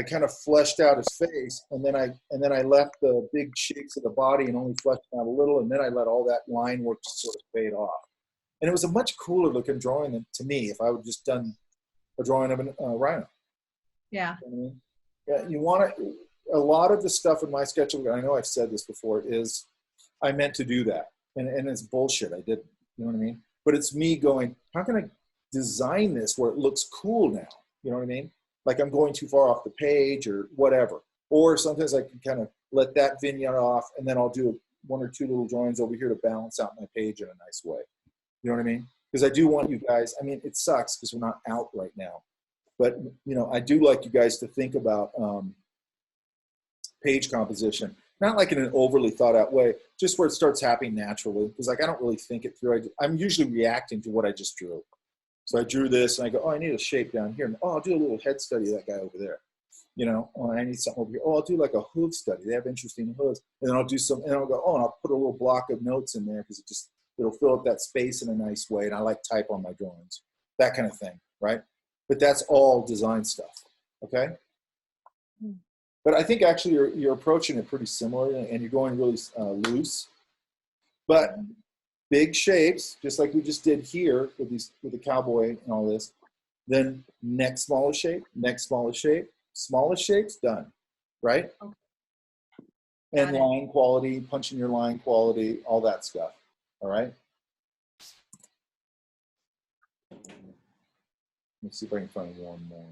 kind of fleshed out his face, and then I left the big shapes of the body and only fleshed out a little, and then I let all that line work sort of fade off. And it was a much cooler looking drawing than, to me, if I would just done a drawing of a rhino. Yeah. You know what I mean? Yeah, you want to, a lot of the stuff in my sketchbook, I know I've said this before, is I meant to do that. And it's bullshit. I didn't. You know what I mean? But it's me going, how can I design this where it looks cool now? You know what I mean? Like I'm going too far off the page or whatever. Or sometimes I can kind of let that vignette off, and then I'll do one or two little drawings over here to balance out my page in a nice way. You know what I mean? Because I do want you guys, I mean, it sucks because we're not out right now. But, you know, I do like you guys to think about page composition. Not like in an overly thought out way, just where it starts happening naturally. Because like I don't really think it through. I'm usually reacting to what I just drew. So I drew this and I go, oh, I need a shape down here. And, oh, I'll do a little head study of that guy over there. You know, oh, I need something over here. Oh, I'll do like a hoof study. They have interesting hooves. And then I'll do some, and I'll go, oh, and I'll put a little block of notes in there because it'll fill up that space in a nice way. And I like type on my drawings, that kind of thing, right? But that's all design stuff, okay? But I think actually you're approaching it pretty similar, and you're going really loose. But big shapes, just like we just did here with the cowboy and all this. Then next smallest shape, smallest shapes, done, right? Okay. And line quality, punching your line quality, all that stuff. All right. Let me see if I can find one more.